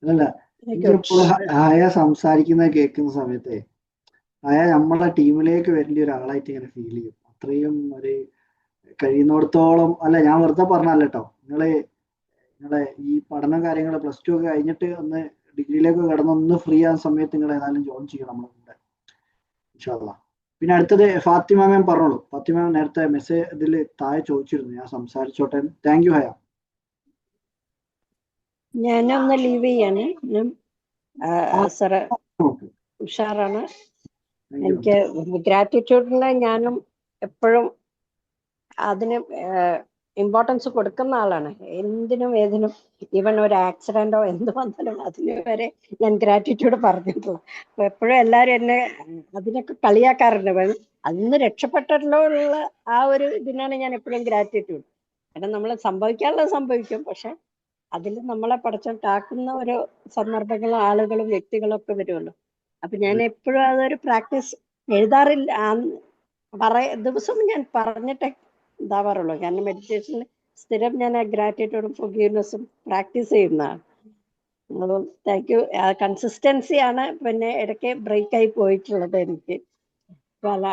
അതല്ല, എനിക്കെപ്പോഴും ആയ സംസാരിക്കുന്നത് കേൾക്കുന്ന സമയത്തെ ആയ നമ്മളെ ടീമിലേക്ക് വരേണ്ട ഒരാളായിട്ട് ഇങ്ങനെ ഫീൽ ചെയ്യും. അത്രയും ഒരു കഴിയുന്നിടത്തോളം, അല്ല ഞാൻ വെറുതെ പറഞ്ഞല്ല കേട്ടോ, നിങ്ങളെ ഈ പഠന കാര്യങ്ങൾ +2 ഒക്കെ കഴിഞ്ഞിട്ട് ഒന്ന് ഡിഗ്രിയിലേക്ക് കടന്നൊന്ന് ഫ്രീ ആകുന്ന സമയത്ത് നിങ്ങൾ ഏതായാലും ജോയിൻ ചെയ്യണം നമ്മളുണ്ട്, ഇൻഷാ അല്ലാ. പിന്നെ അടുത്തത് ഫാത്തിമ മാം പറഞ്ഞോളൂ. ഫാത്തിമ മാം നേരത്തെ മെസ്സേജ് ഇതിൽ താഴെ ചോദിച്ചിരുന്നു, ഞാൻ സംസാരിച്ചോട്ടെ. താങ്ക് യു ഹയ. ഞാനൊന്ന് ലീവ് ചെയ്യാണ്. സാറ് ഉഷാറാണ്. എനിക്ക് ഗ്രാറ്റിറ്റ്യൂഡിന് ഞാനും എപ്പോഴും അതിന് ഇമ്പോർട്ടൻസ് കൊടുക്കുന്ന ആളാണ്. എന്തിനും ഏതിനും, ഈവൻ ഒരു ആക്സിഡന്റോ എന്ത് വന്നാലും അതിന് വരെ ഞാൻ ഗ്രാറ്റിറ്റ്യൂഡ് പറഞ്ഞിട്ടുള്ളൂ. അപ്പൊ എപ്പോഴും എല്ലാവരും എന്നെ അതിനൊക്കെ കളിയാക്കാറുണ്ട്. അതിന്ന് രക്ഷപ്പെട്ടല്ലോ ഉള്ള ആ ഒരു ഇതിനാണ് ഞാൻ എപ്പോഴും ഗ്രാറ്റിറ്റ്യൂഡ്. കാരണം നമ്മൾ സംഭവിക്കാനുള്ളത് സംഭവിക്കും, പക്ഷെ അതിൽ നമ്മളെ പഠിച്ചോണ്ടാക്കുന്ന ഒരു സന്ദർഭങ്ങളും ആളുകളും വ്യക്തികളും ഒക്കെ വരുമല്ലോ. അപ്പൊ ഞാൻ എപ്പോഴും അതൊരു പ്രാക്ടീസ് എഴുതാറില്ല. ദിവസം ഞാൻ പറഞ്ഞിട്ടേ ഇതാവാറുള്ളൂ. കാരണം മെഡിറ്റേഷനിൽ സ്ഥിരം ഞാൻ ഗ്രാറ്റിറ്റ്യൂഡും ഫൊർഗീവ്നെസ്സും പ്രാക്ടീസ് ചെയ്യുന്നതാണ്. അതുകൊണ്ട് താങ്ക് യു. കൺസിസ്റ്റൻസിയാണ് പിന്നെ ഇടയ്ക്ക് ബ്രേക്കായി പോയിട്ടുള്ളത്. എനിക്ക് പല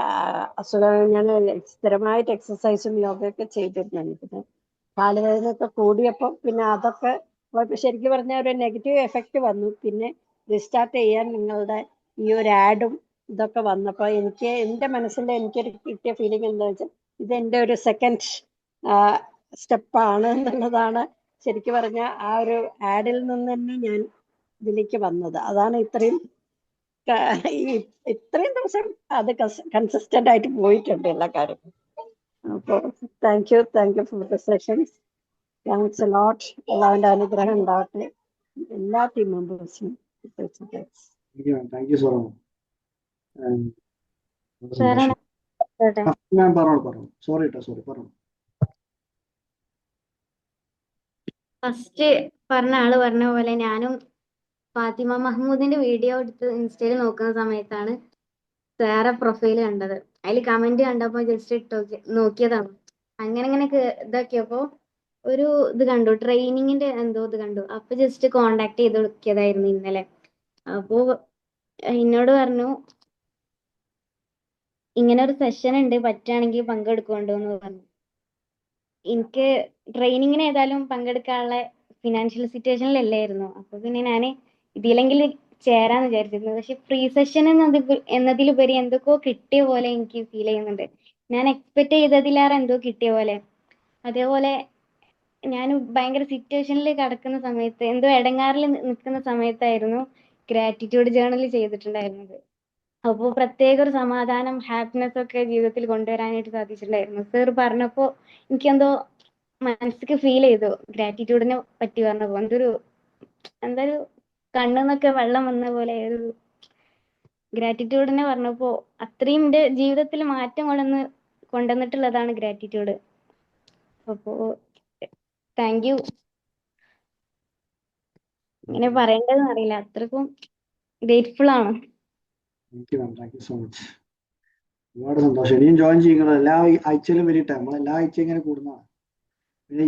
അസുഖങ്ങൾ, ഞാൻ സ്ഥിരമായിട്ട് എക്സസൈസും യോഗയൊക്കെ ചെയ്തിരുന്നു. പിന്നെ കാലുവേദനയൊക്കെ കൂടിയപ്പോൾ പിന്നെ അതൊക്കെ ശരിക്കും പറഞ്ഞാൽ ഒരു നെഗറ്റീവ് എഫക്റ്റ് വന്നു. പിന്നെ റീസ്റ്റാർട്ട് ചെയ്യാൻ നിങ്ങളുടെ ഈ ഒരു ആഡും ഇതൊക്കെ വന്നപ്പോൾ എനിക്ക് എൻ്റെ മനസ്സിൽ എനിക്കൊരു കിട്ടിയ ഫീലിംഗ് എന്താ വെച്ചാൽ ഇത് എൻ്റെ ഒരു സെക്കൻഡ് സ്റ്റെപ്പാണ് എന്നുള്ളതാണ്. ശരിക്കും പറഞ്ഞാൽ ആ ഒരു ആഡിൽ നിന്ന് തന്നെ ഞാൻ ഇതിലേക്ക് വന്നത്. അതാണ് ഇത്രയും ദിവസം അത് കൺസിസ്റ്റന്റ് ആയിട്ട് പോയിട്ടുണ്ട് എല്ലാ കാര്യവും. അപ്പോൾ thank you for the sessions. Thanks a lot. എല്ലാവരുടെ അനുഗ്രഹം ഉണ്ടാവട്ടെ എല്ലാ ടീം മെമ്പേഴ്സിനും. Thank you so much. സാറേ ഞാൻ പറഞ്ഞു. സോറി പറഞ്ഞു. ഫസ്റ്റ് പറഞ്ഞ ആള് പറഞ്ഞ പോലെ ഞാനും ഫാത്തിമ മഹ്മൂദിന്റെ വീഡിയോ എടുത്ത് ഇൻസ്റ്റയിൽ നോക്കുന്ന സമയത്താണ് വേറെ പ്രൊഫൈൽ കണ്ടത്. അതിൽ കമന്റ് കണ്ടപ്പോ ജസ്റ്റ് നോക്കിയതാണ്. അങ്ങനെ ഇതാക്കിയപ്പോ ഒരു ഇത് കണ്ടു, ട്രെയിനിങ്ങിന്റെ എന്തോ ഇത് കണ്ടു. അപ്പൊ ജസ്റ്റ് കോണ്ടാക്ട് ചെയ്ത് നോക്കിയതായിരുന്നു ഇന്നലെ. അപ്പോ എന്നോട് പറഞ്ഞു ഇങ്ങനെ ഒരു സെഷൻ ഉണ്ട്, പറ്റുകയാണെങ്കിൽ പങ്കെടുക്കുന്നുണ്ടോ എന്ന് പറഞ്ഞു. എനിക്ക് ട്രെയിനിങ്ങിന് ഏതായാലും പങ്കെടുക്കാനുള്ള ഫിനാൻഷ്യൽ സിറ്റുവേഷനിലല്ലായിരുന്നു. അപ്പൊ പിന്നെ ഞാൻ ഇതിലെങ്കിൽ ചേരാന്ന് വിചാരിച്ചിരുന്നു. പക്ഷെ ഫ്രീ സെഷൻ എന്നതിലുപരി എന്തൊക്കെയോ കിട്ടിയ പോലെ എനിക്ക് ഫീൽ ചെയ്യുന്നുണ്ട്. ഞാൻ എക്സ്പെക്ട് ചെയ്തതിലേറെ എന്തോ കിട്ടിയ പോലെ. അതേപോലെ ഞാൻ ഭയങ്കര സിറ്റുവേഷനിൽ കിടക്കുന്ന സമയത്ത്, എന്തോ ഇടങ്ങാറിൽ നിൽക്കുന്ന സമയത്തായിരുന്നു ഗ്രാറ്റിറ്റ്യൂഡ് ജേർണൽ ചെയ്തിട്ടുണ്ടായിരുന്നത്. അപ്പോൾ പ്രത്യേക ഒരു സമാധാനം, ഹാപ്പിനെസ് ഒക്കെ ജീവിതത്തിൽ കൊണ്ടുവരാനായിട്ട് സാധിച്ചിട്ടുണ്ടായിരുന്നു. സർ പറഞ്ഞപ്പോ എനിക്കെന്തോ മനസ്സിക്ക് ഫീൽ ചെയ്തു. ഗ്രാറ്റിറ്റ്യൂഡിനെ പറ്റി പറഞ്ഞപ്പോ എന്താ ഒരു കണ്ണെന്നൊക്കെ വെള്ളം വന്ന പോലെ ഒരു ഗ്രാറ്റിറ്റ്യൂഡിനെ പറഞ്ഞപ്പോ അത്രയും എൻ്റെ ജീവിതത്തിൽ മാറ്റം കൊണ്ടുവന്നിട്ടുള്ളതാണ് ഗ്രാറ്റിറ്റ്യൂഡ്. അപ്പോ താങ്ക് യു. ഇങ്ങനെ പറയേണ്ടതെന്ന് അറിയില്ല, അത്രക്കും ഗ്രേറ്റ്ഫുൾ ആണ്. Thank you so much. ഒരുപാട് സന്തോഷം. ഇനിയും ജോയിൻ ചെയ്യുന്നത് എല്ലാ ആഴ്ചയിലും വരിട്ടെ. നമ്മളെല്ലാ ആഴ്ചയും ഇങ്ങനെ കൂടുന്നതാണ്. പിന്നെ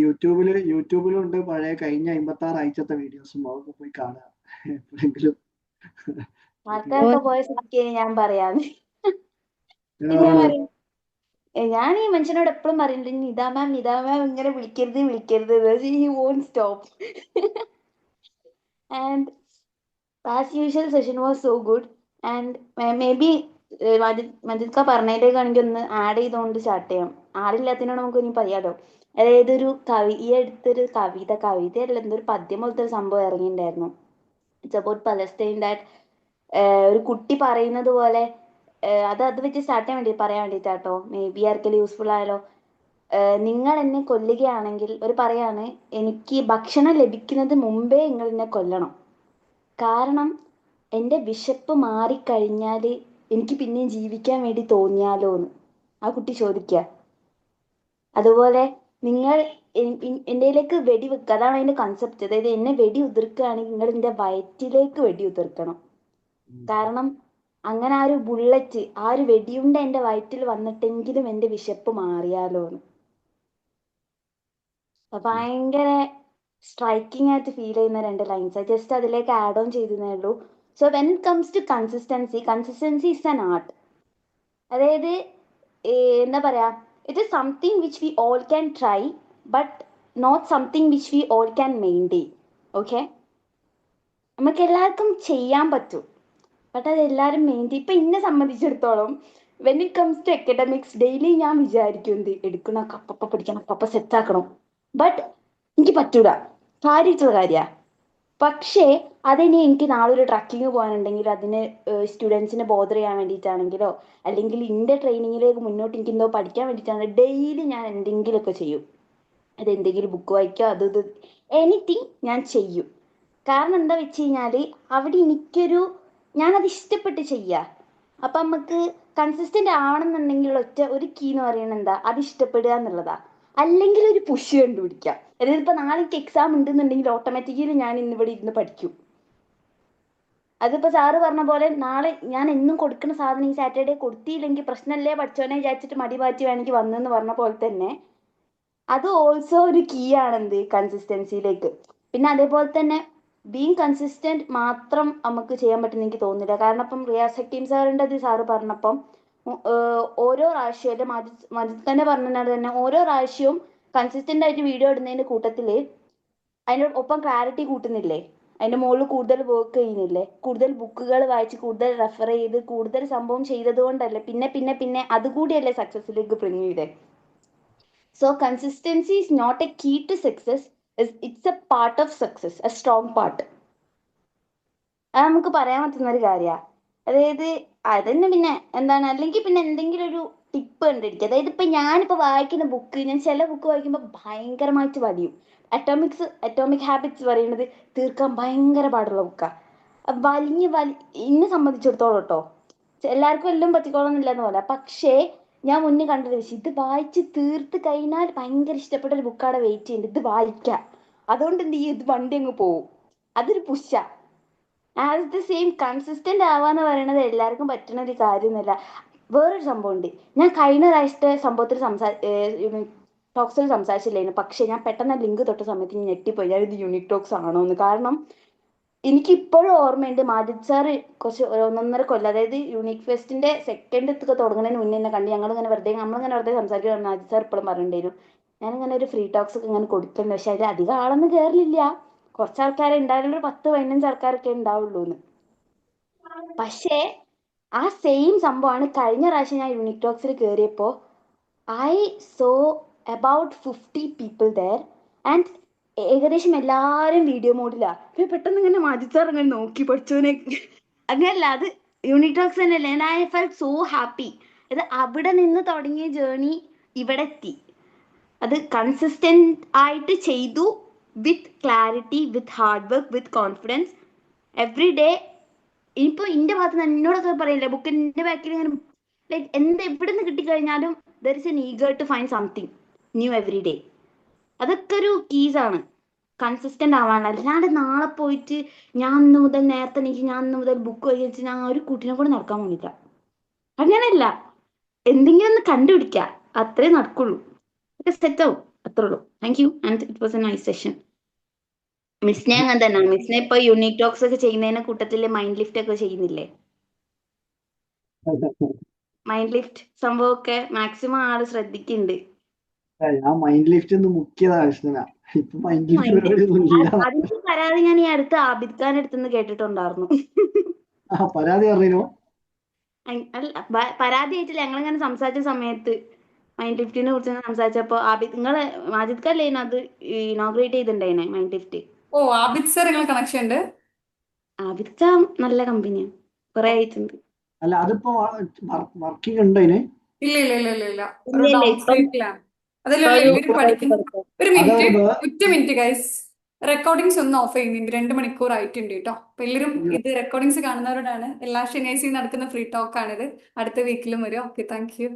യൂട്യൂബിലുണ്ട് പഴയ കഴിഞ്ഞ 56 ആഴ്ചത്തെ വീഡിയോസും. അതൊക്കെ പോയി കാണുക എപ്പോഴെങ്കിലും. മക്കളൊക്കെ പോയ സ്ഥിതിക്ക് ഞാൻ പറയാന്ന്. ഞാൻ ഈ മനുഷ്യനോട് എപ്പോഴും പറയുന്നുണ്ട്, നിതാ മാം ഇങ്ങനെ വിളിക്കരുത്. He won't stop. And as usual session was so good. And may be മജിദ്ക പറഞ്ഞതിലേക്കാണെങ്കിൽ ഒന്ന് ആഡ് ചെയ്തുകൊണ്ട് സ്റ്റാർട്ട് ചെയ്യാം. ആടില്ലാത്തതിനോട് നമുക്ക് ഇനി പറയാലോ. അതായത് ഈ അടുത്തൊരു കവിതയല്ല, എന്തൊരു പദ്യം പോലത്തെ ഒരു സംഭവം ഇറങ്ങിയിട്ടുണ്ടായിരുന്നു. It's about Palestine. ദാറ്റ് ഒരു കുട്ടി പറയുന്നത് പോലെ, അത് വെച്ച് സ്റ്റാർട്ട് ചെയ്യാൻ പറയാൻ വേണ്ടിയിട്ടാട്ടോ. മേ ബി ആർക്കെങ്കിലും യൂസ്ഫുൾ ആയാലോ. നിങ്ങൾ എന്നെ കൊല്ലുകയാണെങ്കിൽ, പറയാണ്, എനിക്ക് ഭക്ഷണം ലഭിക്കുന്നത് മുമ്പേ നിങ്ങൾ എന്നെ കൊല്ലണം. കാരണം എൻ്റെ വിശപ്പ് മാറിക്കഴിഞ്ഞാൽ എനിക്ക് പിന്നെയും ജീവിക്കാൻ വേണ്ടി തോന്നിയാലോ എന്ന് ആ കുട്ടി ചോദിക്കുക. അതുപോലെ നിങ്ങൾ എൻ്റെയിലേക്ക് വെടിവെക്കുക. അതാണ് അതിൻ്റെ കൺസെപ്റ്റ്. അതായത് എന്നെ വെടി ഉതിർക്കുകയാണെങ്കിൽ നിങ്ങൾ എൻ്റെ വയറ്റിലേക്ക് വെടി ഉതിർക്കണം. കാരണം അങ്ങനെ ആ ഒരു ബുള്ളറ്റ്, ആ ഒരു വെടിയുണ്ട എൻ്റെ വയറ്റിൽ വന്നിട്ടെങ്കിലും എൻ്റെ വിശപ്പ് മാറിയാലോ എന്ന്. ഭയങ്കര സ്ട്രൈക്കിംഗ് ആയിട്ട് ഫീൽ ചെയ്യുന്ന 2 ലൈൻസ്. ജസ്റ്റ് അതിലേക്ക് ആഡ് ഓൺ ചെയ്തേ ഉള്ളൂ. So when it comes to consistency is an art. അതായത് എന്താ പറയാ, it is something which we all can try, but not something which we all can maintain. Okay, നമുക്ക് എല്ലാവർക്കും ചെയ്യാൻ പറ്റും, ബട്ട് അത് എല്ലാവരും മെയിൻറ്റെയിൻ. ഇപ്പം എന്നെ സംബന്ധിച്ചിടത്തോളം when it comes to academics, daily ഞാൻ വിചാരിക്കും എന്ത് എടുക്കണം, അപ്പ പഠിക്കണം, അപ്പ സെറ്റാക്കണം. ബട്ട് എനിക്ക് പറ്റൂല, കാര്യമായിട്ടുള്ള കാര്യമാണ്. പക്ഷേ അതിനി എനിക്ക് നാളെ ഒരു ട്രക്കിങ് പോകാനുണ്ടെങ്കിലോ, അതിന് സ്റ്റുഡൻസിനെ ബോധർ ചെയ്യാൻ വേണ്ടിയിട്ടാണെങ്കിലോ, അല്ലെങ്കിൽ എൻ്റെ ട്രെയിനിങ്ങിലേക്ക് മുന്നോട്ട് എനിക്ക് എന്തോ പഠിക്കാൻ വേണ്ടിയിട്ടാണെങ്കിലും ഡെയിലി ഞാൻ എന്തെങ്കിലുമൊക്കെ ചെയ്യും. അതെന്തെങ്കിലും ബുക്ക് വായിക്കുക, അത് എനിത്തിങ് ഞാൻ ചെയ്യും. കാരണം എന്താ വെച്ച് കഴിഞ്ഞാൽ അവിടെ ഞാനത് ഇഷ്ടപ്പെട്ട് ചെയ്യുക. അപ്പം നമുക്ക് കൺസിസ്റ്റൻ്റ് ആവണമെന്നുണ്ടെങ്കിൽ ഒരു കീ എന്ന് പറയുന്നത് എന്താ, അത് ഇഷ്ടപ്പെടുക എന്നുള്ളതാണ്. അല്ലെങ്കിൽ ഒരു പുഷ് കണ്ടുപിടിക്കാം. അതായത് ഇപ്പം നാളെ എനിക്ക് എക്സാം ഉണ്ടെന്നുണ്ടെങ്കിൽ ഓട്ടോമാറ്റിക്കലി ഞാൻ ഇന്നിവിടെ ഇരുന്ന് പഠിക്കും. അതിപ്പോ സാറ് പറഞ്ഞ പോലെ നാളെ ഞാൻ എന്നും കൊടുക്കുന്ന സാധനം ഈ സാറ്റർഡേ കൊടുത്തില്ലെങ്കിൽ പ്രശ്നമല്ലേ പഠിച്ചോനെ വിചാരിച്ചിട്ട് മടി മാറ്റി വേണമെങ്കിൽ വന്നെന്ന് പറഞ്ഞ പോലെ തന്നെ അത് ഓൾസോ ഒരു കീ ആണ് എന്ത് കൺസിസ്റ്റൻസിയിലേക്ക്. പിന്നെ അതേപോലെ തന്നെ ബീങ് കൺസിസ്റ്റന്റ് മാത്രം നമുക്ക് ചെയ്യാൻ പറ്റുന്ന എനിക്ക് തോന്നുന്നില്ല. കാരണം ഇപ്പം റിയാസ് ഹക്കീം സാറിൻ്റെ അത് സാറ് പറഞ്ഞപ്പം ഓരോ പ്രാവശ്യവും എൻ്റെ മജിദ് തന്നെ പറഞ്ഞത് തന്നെ ഓരോ പ്രാവശ്യവും കൺസിസ്റ്റന്റ് ആയിട്ട് വീഡിയോ ഇടുന്നതിന്റെ കൂട്ടത്തിൽ അതിൻ്റെ ഒപ്പം ക്ലാരിറ്റി കൂട്ടുന്നില്ലേ, അതിന്റെ മുകളിൽ കൂടുതൽ വർക്ക് ചെയ്യുന്നില്ലേ, കൂടുതൽ ബുക്കുകൾ വായിച്ച് കൂടുതൽ റെഫർ ചെയ്ത് കൂടുതൽ സംഭവം ചെയ്തത് കൊണ്ടല്ലേ പിന്നെ പിന്നെ പിന്നെ അതുകൂടിയല്ലേ സക്സസ്സിലേക്ക് ബ്രിങ് ചെയ്തേ. So consistency is not a key to success, it's a part of success, a strong part. അത് നമുക്ക് പറയാൻ പറ്റുന്ന ഒരു കാര്യമാണ്. അതായത് അതന്നെ പിന്നെ എന്താണ്, അല്ലെങ്കിൽ പിന്നെ എന്തെങ്കിലും ഒരു ടിപ്പ് കണ്ടിരിക്കുക. അതായത് ഇപ്പം ഞാനിപ്പോൾ വായിക്കുന്ന ബുക്ക്, ഞാൻ ചില ബുക്ക് വായിക്കുമ്പോൾ ഭയങ്കരമായിട്ട് വലിയും. അറ്റോമിക് ഹാബിറ്റ്സ് പറയുന്നത് തീർക്കാൻ ഭയങ്കര പാടുള്ള ബുക്കാണ്. എന്നെ സംബന്ധിച്ചിടത്തോളം കേട്ടോ, എല്ലാവർക്കും എല്ലാം പറ്റിക്കോളന്നില്ലെന്ന് പോലെ, പക്ഷേ ഞാൻ മുന്നേ കണ്ടത് വെച്ച് ഇത് വായിച്ച് തീർത്ത് കഴിഞ്ഞാൽ ഭയങ്കര ഇഷ്ടപ്പെട്ട ഒരു ബുക്കാടെ വെയിറ്റ് ചെയ്യുന്നുണ്ട്, ഇത് വായിക്കാം. അതുകൊണ്ട് എന്ത് ചെയ്യും, ഇത് വണ്ടി അങ്ങ് പോവും. അതൊരു പുഷാ. ആസ് ദ സെയിം കൺസിസ്റ്റന്റ് ആവാന്ന് പറയുന്നത് എല്ലാവർക്കും പറ്റുന്ന ഒരു കാര്യമൊന്നുമല്ല. വേറൊരു സംഭവമുണ്ട്, ഞാൻ കഴിഞ്ഞ പ്രാവശ്യത്തെ സംഭവത്തിൽ ടോക്സിൽ സംസാരിച്ചില്ലായിരുന്നു, പക്ഷെ ഞാൻ പെട്ടെന്ന് ലിങ്ക് തൊട്ട സമയത്ത് ഞാൻ ഞെട്ടിപ്പോയി, ഞാൻ ഇത് യൂണിക് ടോക്സ് ആണോ എന്ന്. കാരണം എനിക്ക് ഇപ്പോഴും ഓർമ്മയുണ്ട്, മാജിദ് സാറ് കുറച്ച് 1.5 കൊല്ലം, അതായത് യൂണിക് ഫെസ്റ്റിന്റെ സെക്കൻഡ് ഒക്കെ തുടങ്ങുന്നതിന് മുന്നേ എന്നെ കണ്ട് നമ്മളിങ്ങനെ വെറുതെ സംസാരിക്കുക. മാജിദ് സാർ ഇപ്പോഴും പറഞ്ഞിട്ടുണ്ടായിരുന്നു ഞാനിങ്ങനെ ഒരു ഫ്രീ ടോക്സ് ഒക്കെ ഇങ്ങനെ കൊടുക്കുന്നുണ്ട്, പക്ഷെ അതിൽ അധികം ആളൊന്നും കയറില്ല, കുറച്ച് ആൾക്കാരെ ഉണ്ടായാലും ഒരു 10-15 ആൾക്കാരൊക്കെ ഉണ്ടാവുള്ളൂ എന്ന്. പക്ഷേ ആ സെയിം സംഭവമാണ് കഴിഞ്ഞ പ്രാവശ്യം ഞാൻ യൂണിക് ടോക്സിൽ കയറിയപ്പോൾ I so about 50 people there and ഏകദേശം എല്ലാവരും വീഡിയോ മോഡിലാ. പെട്ടെന്ന് ഇങ്ങനെ മാജിദ് സാർ അങ്ങനെ നോക്കി പഠിച്ചോനെ, അങ്ങനല്ല, അത് യൂണിക് ടോക്സ് തന്നെയല്ലേ. And I felt so happy. അത് അവിടെ നിന്ന് തുടങ്ങിയ ജേർണി ഇവിടെ എത്തി. അത് കൺസിസ്റ്റന്റ് ആയിട്ട് ചെയ്തു, വിത്ത് clarity, with hard work, with confidence every day. ഇനിയിപ്പോൾ എൻ്റെ ഭാഗത്ത് നിന്ന് എന്നോടൊക്കെ പറയില്ലേ, ബുക്കിൻ്റെ ബാക്കിൽ ഇങ്ങനെ ലൈക്ക് എവിടെ നിന്ന് കിട്ടിക്കഴിഞ്ഞാലും there is an eager to find something new every day. അതൊക്കെ ഒരു കീസാണ് കൺസിസ്റ്റന്റ് ആവാനുള്ള. അല്ലാണ്ട് നാളെ പോയിട്ട് ഞാൻ ഇന്ന് മുതൽ നേരത്തെ എനിക്ക് ഞാൻ ഇന്ന് മുതൽ ബുക്ക് വായിച്ച് ഞാൻ ഒരു കുട്ടീനെ കൂടെ നടക്കാൻ പോണില്ല, അങ്ങനെയല്ല. എന്തെങ്കിലും ഒന്ന് കണ്ടുപിടിക്കുക, അത്രേ നടക്കുള്ളൂ. ഒക്കെ സെറ്റ് ആവും, അത്രേ ഉള്ളൂ. Thank you and it was a nice session. മിസ്സിനെ അങ്ങനെ തന്നെ, മിസ്സിനെ ഇപ്പൊ യൂണിക് ടോക്സ് ഒക്കെ ചെയ്യുന്നതിന്റെ കൂട്ടത്തില് മൈൻഡ് ലിഫ്റ്റ് ഒക്കെ ചെയ്യുന്നില്ലേ, മൈൻഡ് ലിഫ്റ്റ് സംഭവമൊക്കെ മാക്സിമം ആള് ശ്രദ്ധിക്കുന്നുണ്ട്. ഞാൻ മൈൻഡ് ലിഫ്റ്റ് ഒന്ന് മുക്കിയതാ കൃഷ്ണനാ, ഇപ്പൊ മൈൻഡ് ലിഫ്റ്റ് പരിപാടിയൊന്നും ഇല്ല. അതിന്റെ പരാതി ഞാൻ ഈ അടുത്ത് ആബിദ് ഖാൻ അടുത്തുനിന്ന് കേട്ടിട്ടുണ്ടായിരുന്നു. പരാതി പറഞ്ഞോ? അല്ല, പരാതി ആയിട്ടില്ല, ഞങ്ങളിങ്ങനെ സംസാരിച്ച സമയത്ത് മൈൻഡ് ലിഫ്റ്റിനെ കുറിച്ച് സംസാരിച്ചപ്പോ ആബിദ്, നിങ്ങള് മാജിദ് ഖാൻ അല്ലേനു അത് ഇനോഗ്രേറ്റ് ചെയ്തിട്ടുണ്ടായിനെ മൈൻഡ് ലിഫ്റ്റ്. ഓ, ആബിദ് സർ നിങ്ങൾ കണക്ഷൻ ഉണ്ട്? ആബിദ് ഖാൻ നല്ല കമ്പനിയാണ്, കുറെ ആയിട്ടുണ്ട്. അല്ല അതിപ്പോ വർക്കിംഗ് ഉണ്ടോ അതിന്? ഇല്ല ഇല്ല ഇല്ല ഇല്ല ഇല്ല, ഒരു ഇല്ല ഇല്ല, ഡൗൺ ഇപ്പം സൈറ്റിലാണ്. അതല്ലല്ലോ ഇവര് പഠിക്കുന്ന. ഒരു മിനിറ്റ്, അതായത് ഒറ്റ മിനിറ്റ് ഗൈസ്, റെക്കോർഡിങ്സ് ഒന്ന് ഓഫ് ചെയ്യുന്നുണ്ട്, 2 മണിക്കൂർ ആയിട്ടുണ്ട് കേട്ടോ. അപ്പൊ എല്ലാവരും ഇത് റെക്കോർഡിങ്സ് കാണുന്നവരോടാണ്. എല്ലാ ശനിയാഴ്ചയും നടക്കുന്ന ഫ്രീ ടോക്ക് ആണിത്, അടുത്ത വീക്കിലും വരും. Okay, thank U.